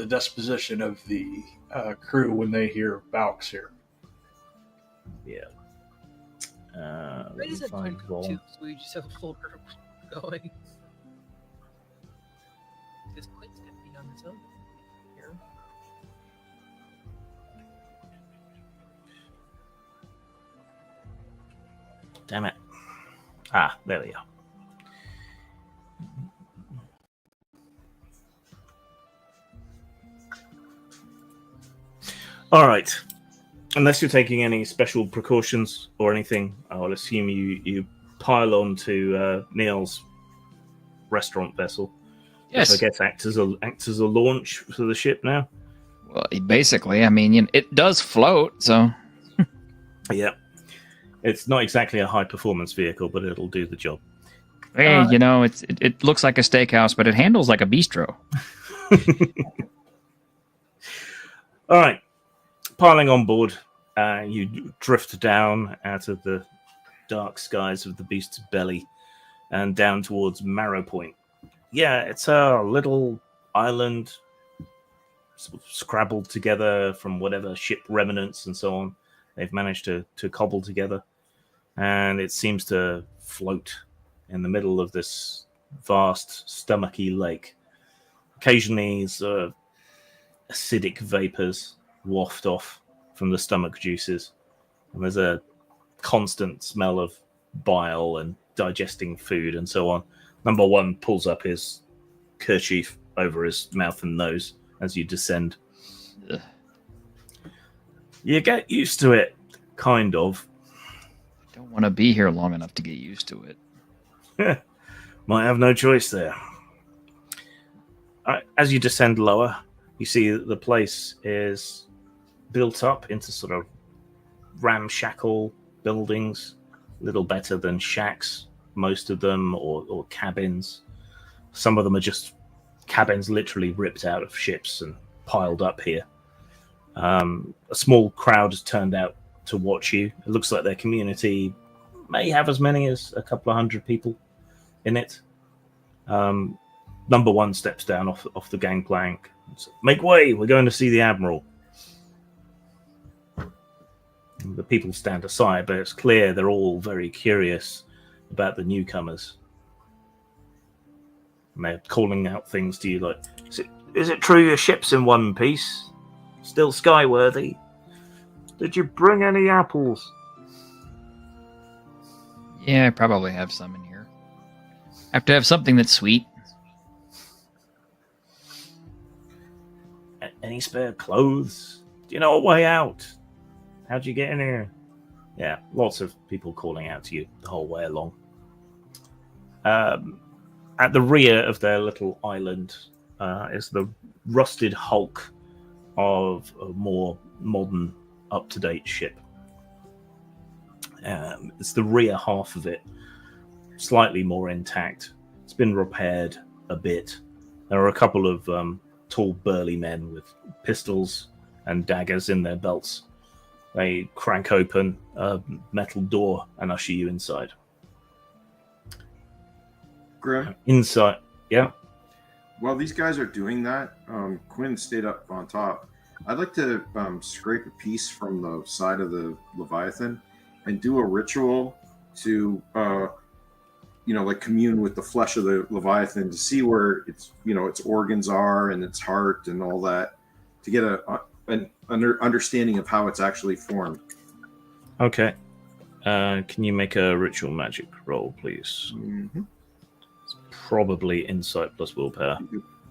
disposition of the crew when they hear Valk's here. Yeah. It isn't fun too, so we just have a full group going. This Quinn's gonna be on his own here. Damn it. Ah, there we are. All right. Unless you're taking any special precautions or anything, I'll assume you pile on to Neil's restaurant vessel. Yes. Which I guess acts as a launch for the ship now. Well, basically, I mean, it does float, so. Yeah. It's not exactly a high performance vehicle, but it'll do the job. Hey, it looks like a steakhouse, but it handles like a bistro. All right. Piling on board, you drift down out of the dark skies of the beast's belly and down towards Marrow Point. Yeah, it's a little island sort of scrabbled together from whatever ship remnants and so on they've managed to cobble together. And it seems to float in the middle of this vast, stomachy lake. Occasionally, acidic vapors waft off from the stomach juices, and there's a constant smell of bile and digesting food and so on. Number one pulls up his kerchief over his mouth and nose as you descend. Ugh. You get used to it, kind of. Don't want to be here long enough to get used to it. Might have no choice there. As you descend lower, you see that the place is built up into sort of ramshackle buildings, little better than shacks, most of them, or cabins. Some of them are just cabins literally ripped out of ships and piled up here. A small crowd has turned out to watch you. It looks like their community may have as many as a couple of hundred people in it. Number one steps down off the gangplank. Make way, we're going to see the Admiral. The people stand aside, but it's clear they're all very curious about the newcomers. And they're calling out things to you like, is it true your ship's in one piece? Still skyworthy? Did you bring any apples? Yeah, I probably have some in here. I have to have something that's sweet. Any spare clothes? Do you know a way out? How'd you get in here? Yeah, lots of people calling out to you the whole way along. At the rear of their little island is the rusted hulk of a more modern, up-to-date ship. It's the rear half of it, slightly more intact. It's been repaired a bit. There are a couple of tall, burly men with pistols and daggers in their belts. They crank open a metal door and usher you inside. Grim? Inside, yeah. While these guys are doing that, Quinn stayed up on top. I'd like to scrape a piece from the side of the Leviathan and do a ritual to, like commune with the flesh of the Leviathan to see where its organs are and its heart and all that, to get an understanding of how it's actually formed. Okay. Can you make a ritual magic roll, please? Mm-hmm. It's probably insight plus willpower.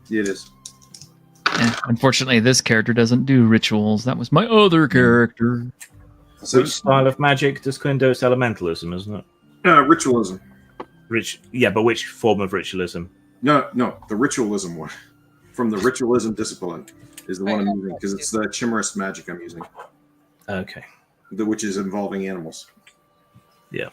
It is. Unfortunately, this character doesn't do rituals. That was my other character. So, Which style of magic does Quinn do? It's elementalism, isn't it? Ritualism. But which form of ritualism? No, the ritualism one. From the ritualism discipline is the one I'm using, because it's the chimerous magic I'm using. Okay. Which is involving animals. Yeah.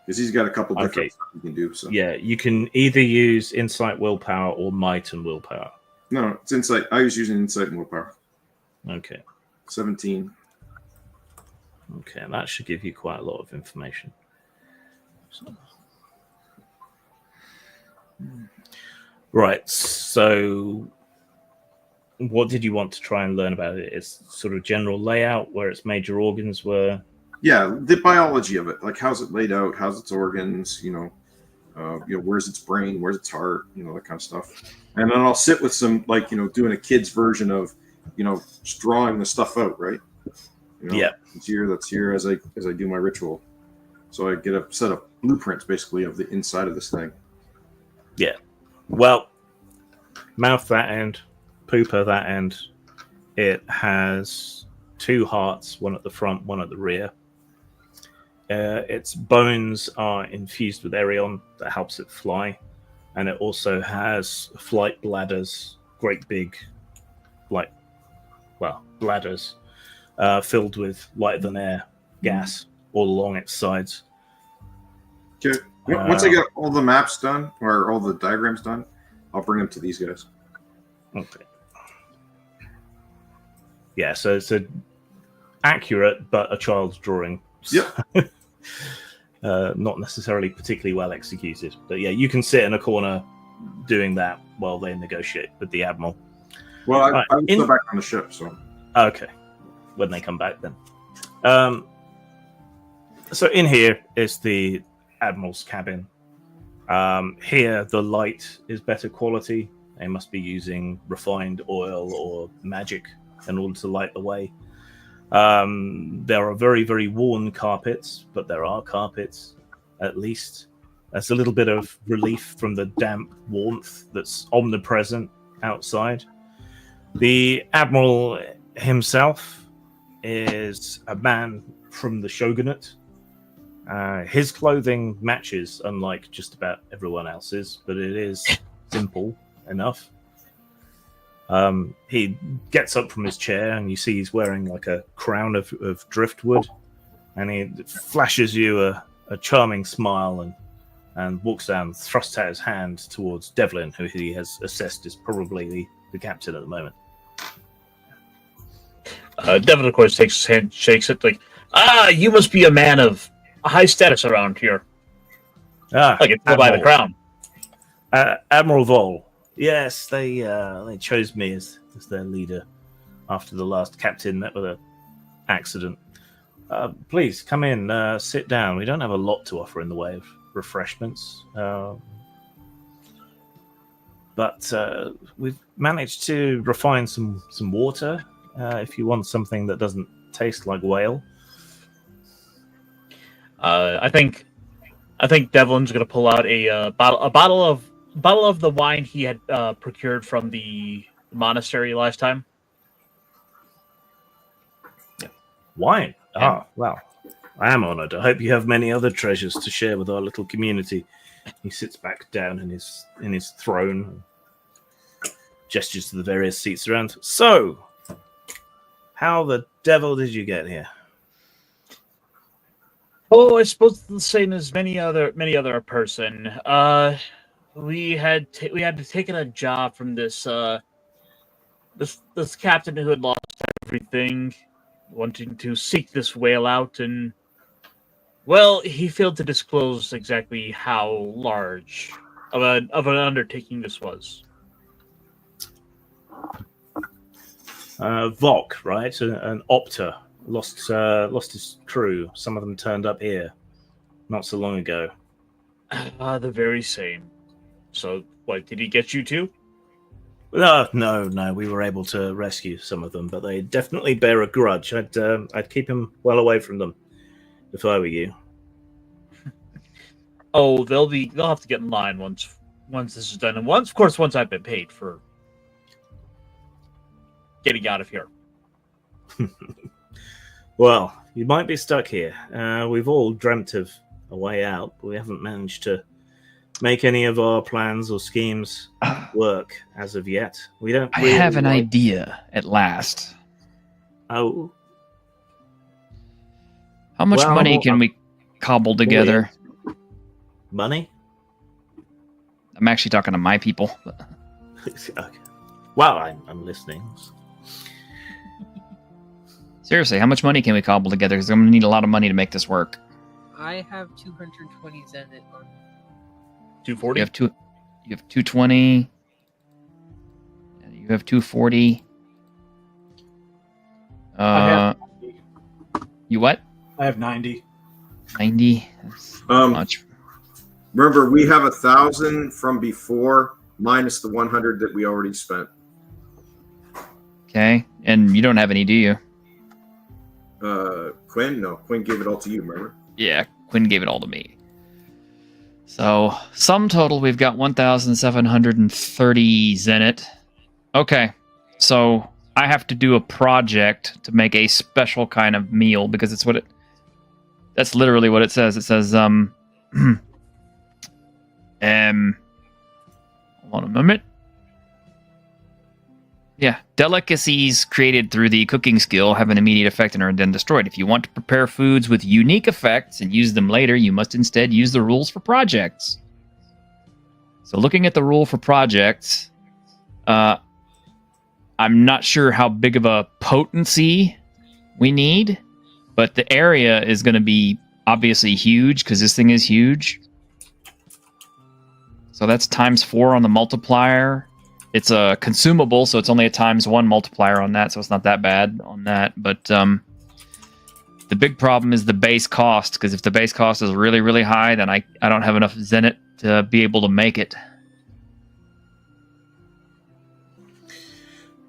Because he's got a couple different Okay. stuff you can do. So Yeah, you can either use insight, willpower, or might and willpower. no, it's insight. I was using insight and willpower. Okay. 17. Okay, that should give you quite a lot of information. Right, so what did you want to try and learn about it? It's sort of general layout, where its major organs were. Yeah, the biology of it, like how's it laid out, how's its organs, where's its brain, where's its heart, that kind of stuff. And then I'll sit with some, doing a kid's version of, just drawing the stuff out, right? Yeah. It's here, that's here as I do my ritual. So I get a set of blueprints, basically, of the inside of this thing. Yeah. Well, mouth that end, pooper that end. It has 2 hearts, one at the front, one at the rear. Its bones are infused with Aerion that helps it fly. And it also has flight bladders, great big, bladders, filled with lighter than air gas all along its sides. Okay. Once I get all the maps done, or all the diagrams done, I'll bring them to these guys. Okay. Yeah, so it's accurate, but a child's drawing. Yep. Not necessarily particularly well executed. But yeah, you can sit in a corner doing that while they negotiate with the Admiral. Well, I will go back on the ship, so. Okay. When they come back, then. So in here is the Admiral's cabin. Here, the light is better quality. They must be using refined oil or magic in order to light the way. There are very, very worn carpets, but there are carpets, at least. There's a little bit of relief from the damp warmth that's omnipresent outside. The Admiral himself is a man from the Shogunate. His clothing matches, unlike just about everyone else's, but it is simple enough. He gets up from his chair, and you see he's wearing like a crown of driftwood, and he flashes you a charming smile and walks down, thrusts out his hand towards Devlin, who he has assessed is probably the captain at the moment. Devlin, of course, takes his hand, shakes it, like, you must be a man of high status around here. I can tell by the crown. Admiral Vol. Yes, they chose me as their leader after the last captain met with an accident. Please come in, sit down. We don't have a lot to offer in the way of refreshments. but we've managed to refine some water. If you want something that doesn't taste like whale. I think Devlin's gonna pull out a bottle of the wine he had procured from the monastery last time. Wine? Ah, well, I am honored. I hope you have many other treasures to share with our little community. He sits back down in his throne, gestures to the various seats around. So, how the devil did you get here? Oh, I suppose the same as many other person. We had taken a job from this captain who had lost everything, wanting to seek this whale out, and well, he failed to disclose exactly how large of an undertaking this was. Volk, right? An opter lost his crew. Some of them turned up here not so long ago. The very same. So, what, did he get you too? No. We were able to rescue some of them, but they definitely bear a grudge. I'd keep him well away from them if I were you. Oh, they'll have to get in line once this is done, and once I've been paid for getting out of here. Well, you might be stuck here. We've all dreamt of a way out, but we haven't managed to make any of our plans or schemes work as of yet. We don't. I have an idea at last. Oh. How much money can we cobble together? Money? I'm actually talking to my people. Okay. Well, I'm listening. Seriously, how much money can we cobble together? Because I'm going to need a lot of money to make this work. I have 220 zenit on 240. You have 220. You have 240. You what? I have 90. 90. That's not much. Remember, we have 1,000 from before, minus the 100 that we already spent. Okay, and you don't have any, do you? Quinn? No, Quinn gave it all to you, remember? Yeah, Quinn gave it all to me. So, sum total, we've got 1,730 zenit. Okay, so I have to do a project to make a special kind of meal, because that's literally what it says. It says, hold on a moment. Yeah, delicacies created through the cooking skill have an immediate effect and are then destroyed. If you want to prepare foods with unique effects and use them later, you must instead use the rules for projects. So looking at the rule for projects, I'm not sure how big of a potency we need, but the area is going to be obviously huge because this thing is huge. So that's ×4 on the multiplier. It's a consumable, so it's only a ×1 multiplier on that, so it's not that bad on that. But the big problem is the base cost, because if the base cost is really, really high, then I don't have enough zenit to be able to make it.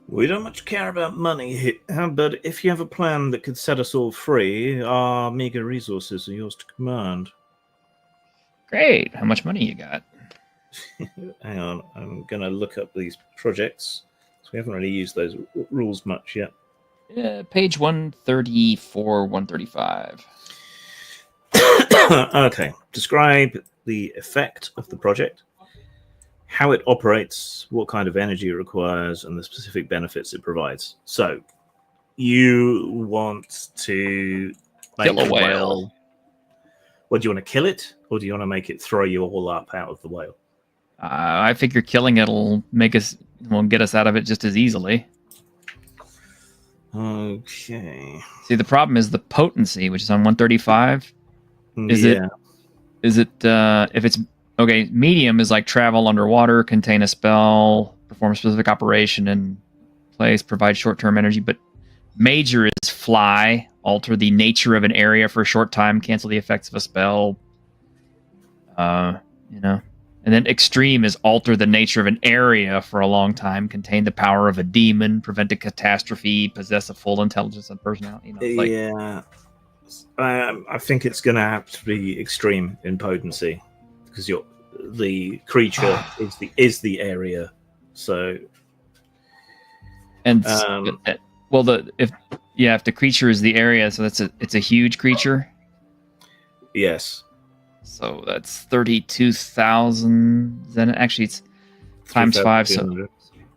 We don't much care about money here, but if you have a plan that could set us all free, our meager resources are yours to command. Great. How much money you got? Hang on, I'm going to look up these projects. So we haven't really used those rules much yet. Yeah, page 134, 135. Okay. Describe the effect of the project, how it operates, what kind of energy it requires, and the specific benefits it provides. So, you want to make kill a whale. What, do you want to kill it, or do you want to make it throw you all up out of the whale? I figure killing it will get us out of it just as easily. Okay. See, the problem is the potency, which is on 135. Is it if it's okay? Medium is like travel underwater, contain a spell, perform a specific operation in place, provide short-term energy. But major is fly, alter the nature of an area for a short time, cancel the effects of a spell. And then extreme is alter the nature of an area for a long time, contain the power of a demon, prevent a catastrophe, possess a full intelligence and personality. It's like, Yeah. I think it's going to have to be extreme in potency because the creature is the area. So, and if the creature is the area, so it's a huge creature. yes. So that's 32,000. Then actually it's times 5. So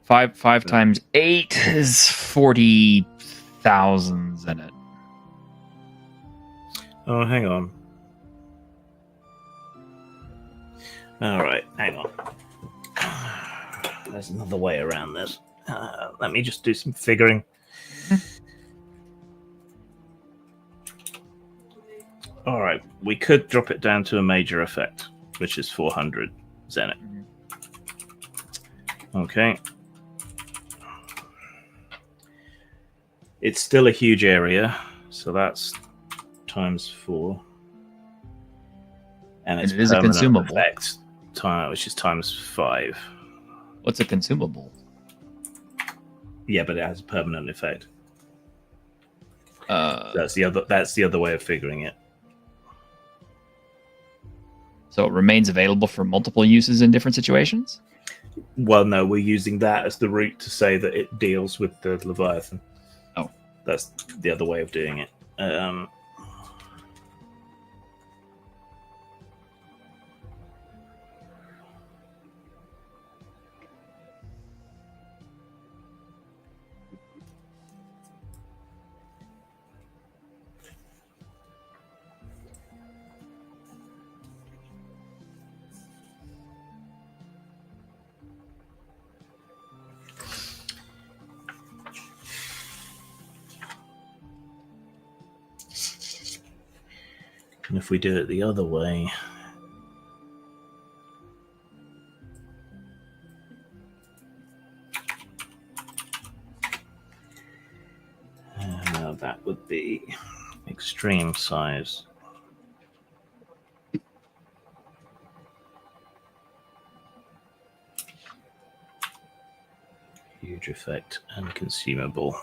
5 times 8 is 40,000 in it. Oh, hang on. All right, hang on. There's another way around this. Let me just do some figuring. All right, we could drop it down to a major effect, which is 400 Zenit. Okay. It's still a huge area, so that's times 4. And it is a consumable effect, which is times 5. What's a consumable? Yeah, but it has a permanent effect. That's the other way of figuring it. So it remains available for multiple uses in different situations? Well, no, we're using that as the route to say that it deals with the Leviathan. Oh. That's the other way of doing it. And if we do it the other way, that would be extreme size. Huge effect and consumable.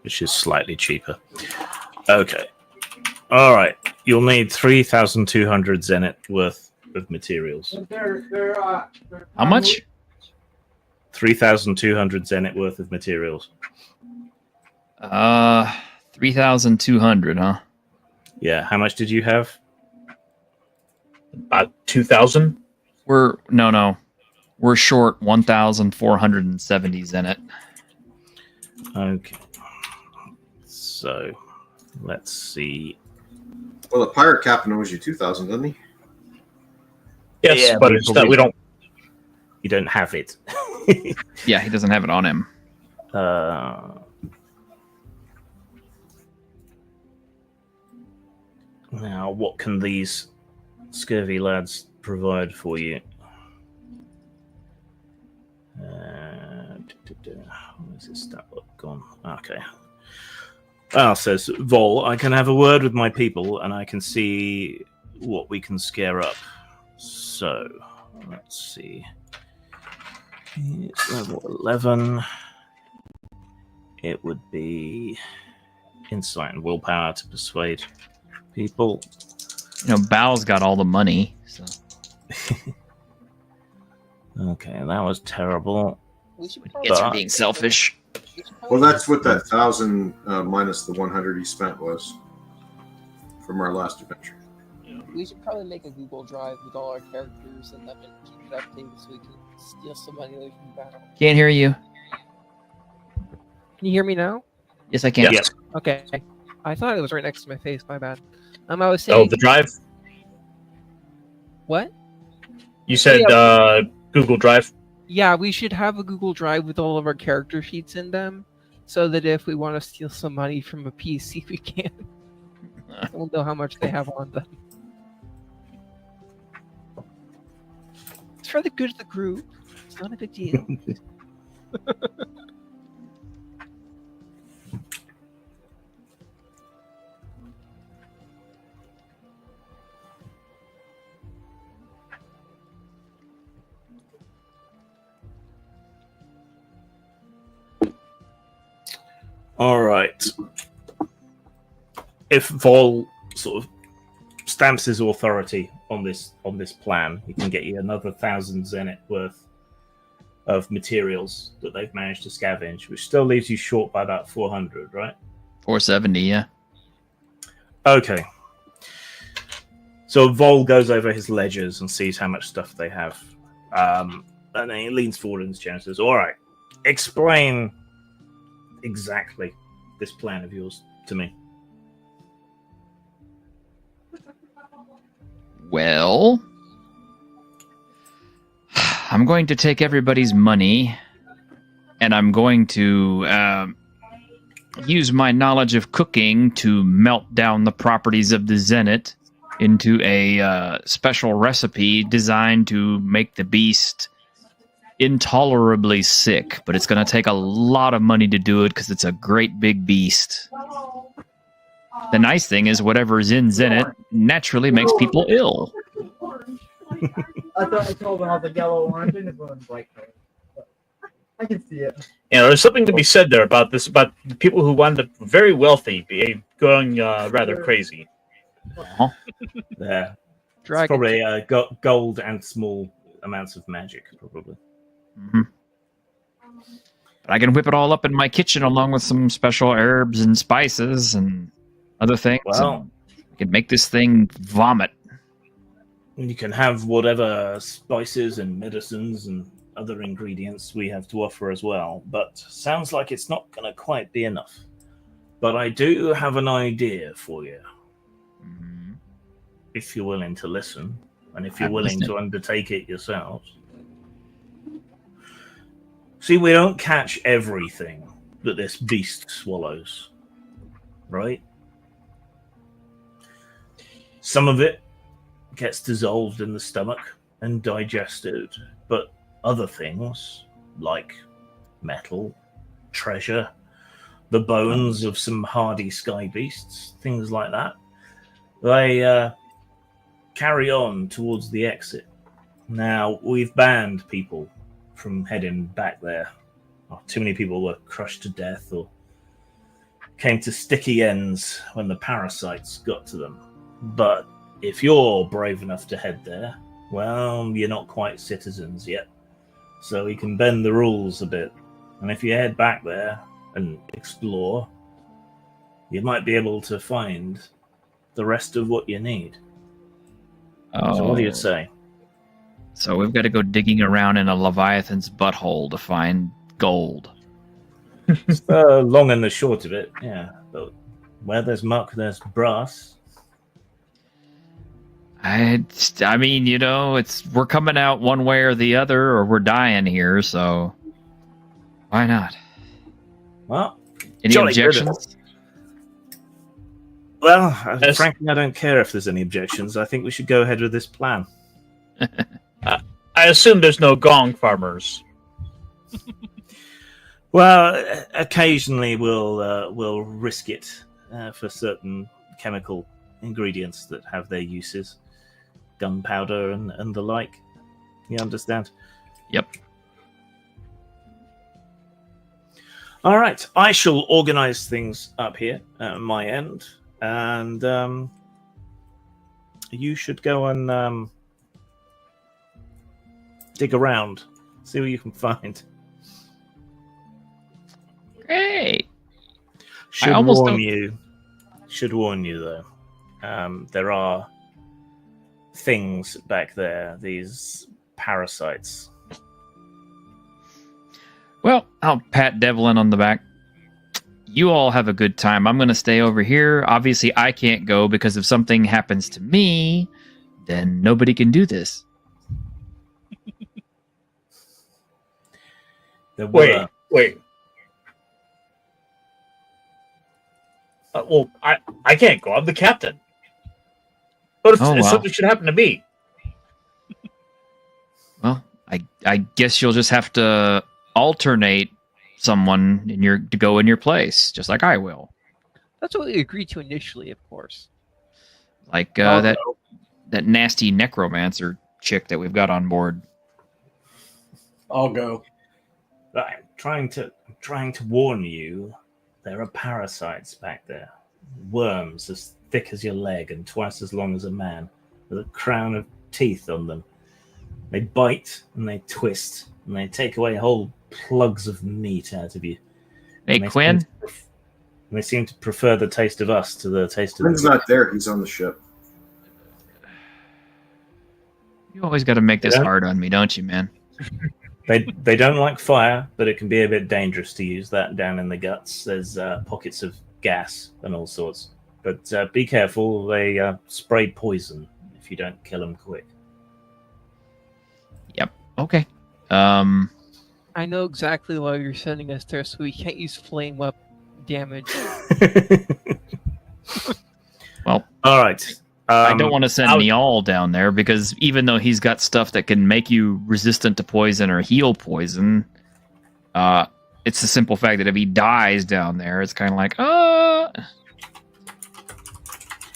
Which is slightly cheaper. Okay. All right. You'll need 3,200 Zenit worth of materials. How much? 3,200 Zenit worth of materials. 3,200, huh? Yeah. How much did you have? About 2,000. We're short 1,470 Zenit. Okay. So, let's see. Well, the pirate captain owes you 2,000, doesn't he? Yes, Yeah, but it's that we don't. You don't have it. Yeah, he doesn't have it on him. Now, what can these scurvy lads provide for you? Where's this stat look gone? Okay. Says Vol, I can have a word with my people and I can see what we can scare up. So, let's see. It's level 11. It would be insight and willpower to persuade people. Bao's got all the money. So. Okay, that was terrible. It's for being selfish. Well, that's what that 1,000 minus the 100 he spent was from our last adventure. We should probably make a Google Drive with all our characters and then keep it updated so we can steal some money away from battle. Can't hear you. Can you hear me now? Yes, I can. Yes. Okay. I thought it was right next to my face. My bad. I was saying. Oh, the drive. What? You said Google Drive. Yeah, we should have a Google Drive with all of our character sheets in them, so that if we want to steal some money from a PC, we can. We'll know how much they have on them. It's for the good of the group. It's not a big deal. All right. If Vol sort of stamps his authority on this plan, he can get you another 1,000 zenith worth of materials that they've managed to scavenge, which still leaves you short by about 400, right? 470, yeah. Okay. So Vol goes over his ledgers and sees how much stuff they have. And then he leans forward in his chair and says, all right, explain exactly this plan of yours to me. Well, I'm going to take everybody's money, and I'm going to use my knowledge of cooking to melt down the properties of the Zenith into a special recipe designed to make the beast intolerably sick. But it's going to take a lot of money to do it because it's a great big beast. The nice thing is whatever's in Zenith naturally makes people ill. I thought I told them all the yellow orange and it was white color. I can see it. You know, there's something to be said there about this, about the people who wind up very wealthy going rather crazy. Uh-huh. Yeah. Dragon. It's probably gold and small amounts of magic, probably. Mm-hmm. But I can whip it all up in my kitchen along with some special herbs and spices and other things. Well, I can make this thing vomit. you can have whatever spices and medicines and other ingredients we have to offer as well, but sounds like it's not going to quite be enough. But I do have an idea for you. Mm-hmm. If you're willing to listen, and if you're I'm willing listening. to undertake it yourselves. See, we don't catch everything that this beast swallows, right? Some of it gets dissolved in the stomach and digested, but other things, like metal, treasure, the bones of some hardy sky beasts, things like that, they carry on towards the exit. Now, we've banned people from heading back there. Too many people were crushed to death or came to sticky ends when the parasites got to them. But if you're brave enough to head there, well, you're not quite citizens yet. So we can bend the rules a bit. And if you head back there and explore, you might be able to find the rest of what you need. So what do you say? So we've got to go digging around in a Leviathan's butthole to find gold. It's the long and the short of it, yeah. But where there's muck, there's brass. I mean, you know, we're coming out one way or the other, or we're dying here. So why not? Well, Any jolly good. objections? Well, Yes. frankly, I don't care if there's any objections. I think we should go ahead with this plan. I assume there's no gong farmers. Well, occasionally we'll risk it for certain chemical ingredients that have their uses, gunpowder and the like. You understand? Yep. All right, I shall organize things up here at my end, and you should go and dig around, see what you can find. Great. Should almost warn don't- you. Should warn you though. There are things back there. These parasites. Well, I'll pat Devlin on the back. You all have a good time. I'm going to stay over here. Obviously, I can't go because if something happens to me, then nobody can do this. There were. Wait. Well, I can't go. I'm the captain. But if, Oh, if wow. something should happen to me, Well, I guess you'll just have to alternate someone to go in your place, just like I will. That's what we agreed to initially, of course. Like I'll that go. that nasty necromancer chick that we've got on board. I'll go. I'm trying to warn you there are parasites back there. Worms as thick as your leg and twice as long as a man, with a crown of teeth on them. They bite and they twist and they take away whole plugs of meat out of you. Hey, Quinn. They seem to prefer the taste of us to the taste of Quinn's the not there. He's on the ship. You always got to make this Yeah. hard on me, don't you, man? They don't like fire, but it can be a bit dangerous to use that down in the guts. There's pockets of gas and all sorts. But be careful. They spray poison if you don't kill them quick. Yep. Okay. I know exactly why you're sending us there, so we can't use flame up damage. Well, all right. I don't want to send Niall down there because even though he's got stuff that can make you resistant to poison or heal poison, it's the simple fact that if he dies down there, it's kind of like,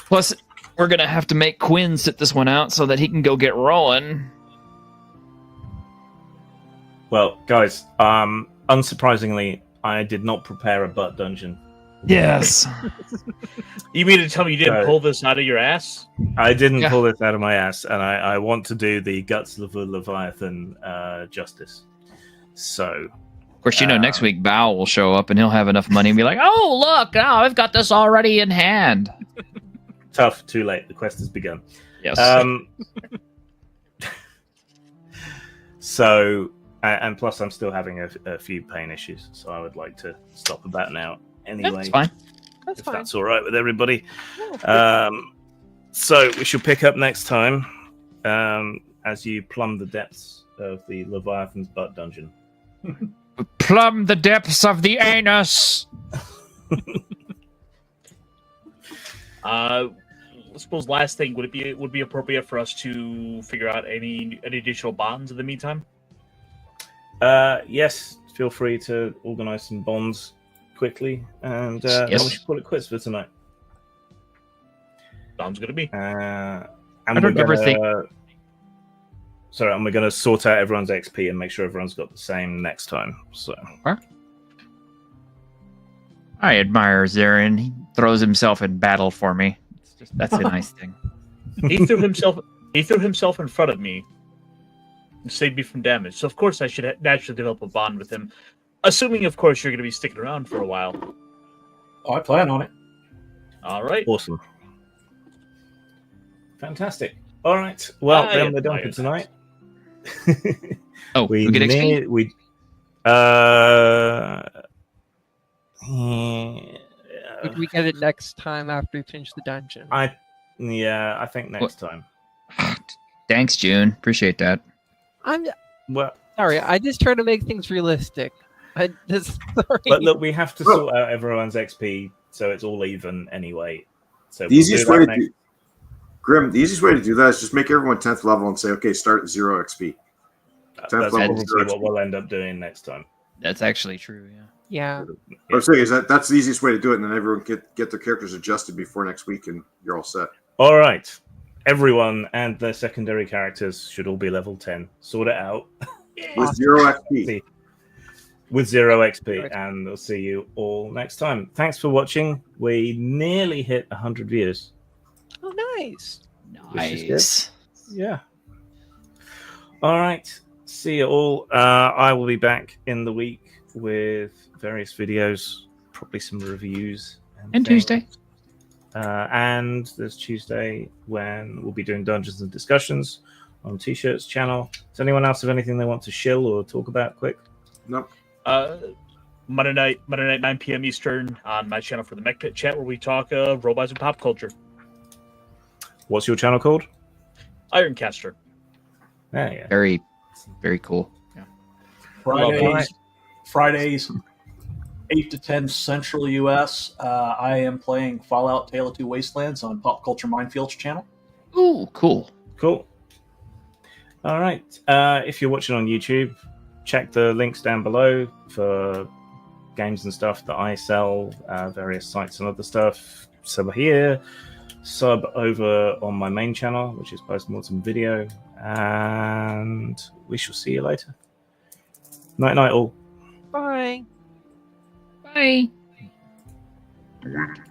Plus, we're going to have to make Quinn sit this one out so that he can go get Rowan. Well, guys, unsurprisingly, I did not prepare a butt dungeon. Yes. You mean to tell me you didn't So- pull this out of your ass? I didn't Yeah. pull this out of my ass, and I want to do the Guts of the Leviathan justice. So, Of course, next week Bao will show up and he'll have enough money and be like, oh, look, now I've got this already in hand. tough, too late. The quest has begun. Yes. So, and plus, I'm still having a few pain issues, so I would like to stop about now. Anyway, That's fine. That's if fine. that's all right with everybody. So we shall pick up next time as you plumb the depths of the Leviathan's butt dungeon. Plumb the depths of the anus. I suppose last thing would it be appropriate for us to figure out any additional bonds in the meantime? Yes, feel free to organise some bonds quickly, and then we should call it quits for tonight. Sounds good to me. And I don't ever think. Sorry, and we're going to sort out everyone's XP and make sure everyone's got the same next time. So, I admire Zarin. He throws himself in battle for me. That's a nice thing. He threw himself in front of me and saved me from damage. So of course I should naturally develop a bond with him. Assuming, of course, you're going to be sticking around for a while. Oh, I plan on it. All right. awesome. Fantastic. All right. Well, I then we're done admire for tonight. Oh, we get XP? We get it next time after we finish the dungeon. I think next time. Thanks, June. Appreciate that. I'm Well, sorry. I just try to make things realistic. Sorry. but look, we have to sort out everyone's XP so it's all even anyway. So The easiest way to do, Grim, the easiest way to do that is just make everyone 10th level and say, okay, start at 0 XP. That's 10th level, probably 0 what XP. we'll end up doing next time. That's actually true, yeah. Yeah. What I'm saying is that's the easiest way to do it, and then everyone get their characters adjusted before next week, and you're all set. All right. Everyone and their secondary characters should all be level 10. Sort it out. With 0 XP. See. With 0 XP, and we'll see you all next time. Thanks for watching. We nearly hit 100 views. Oh, nice. Nice. Yeah. All right. See you all. I will be back in the week with various videos, probably some reviews. And things. Tuesday. And there's Tuesday when we'll be doing Dungeons and Discussions on T-Shirts channel. Does anyone else have anything they want to shill or talk about quick? Nope. Monday night, 9 p.m. Eastern on my channel for the Mech Pit Chat, where we talk robots and pop culture. What's your channel called? Ironcaster. Yeah. Very, very cool. Yeah. Fridays, 8 to 10 Central US. I am playing Fallout Tale of Two Wastelands on Pop Culture Minefields channel. Ooh, cool. Cool. All right. If you're watching on YouTube, check the links down below for games and stuff that I sell, various sites and other stuff. Sub here, sub over on my main channel, which is Postmortem Video, and we shall see you later. Night, night, all. Bye. Bye. Waiting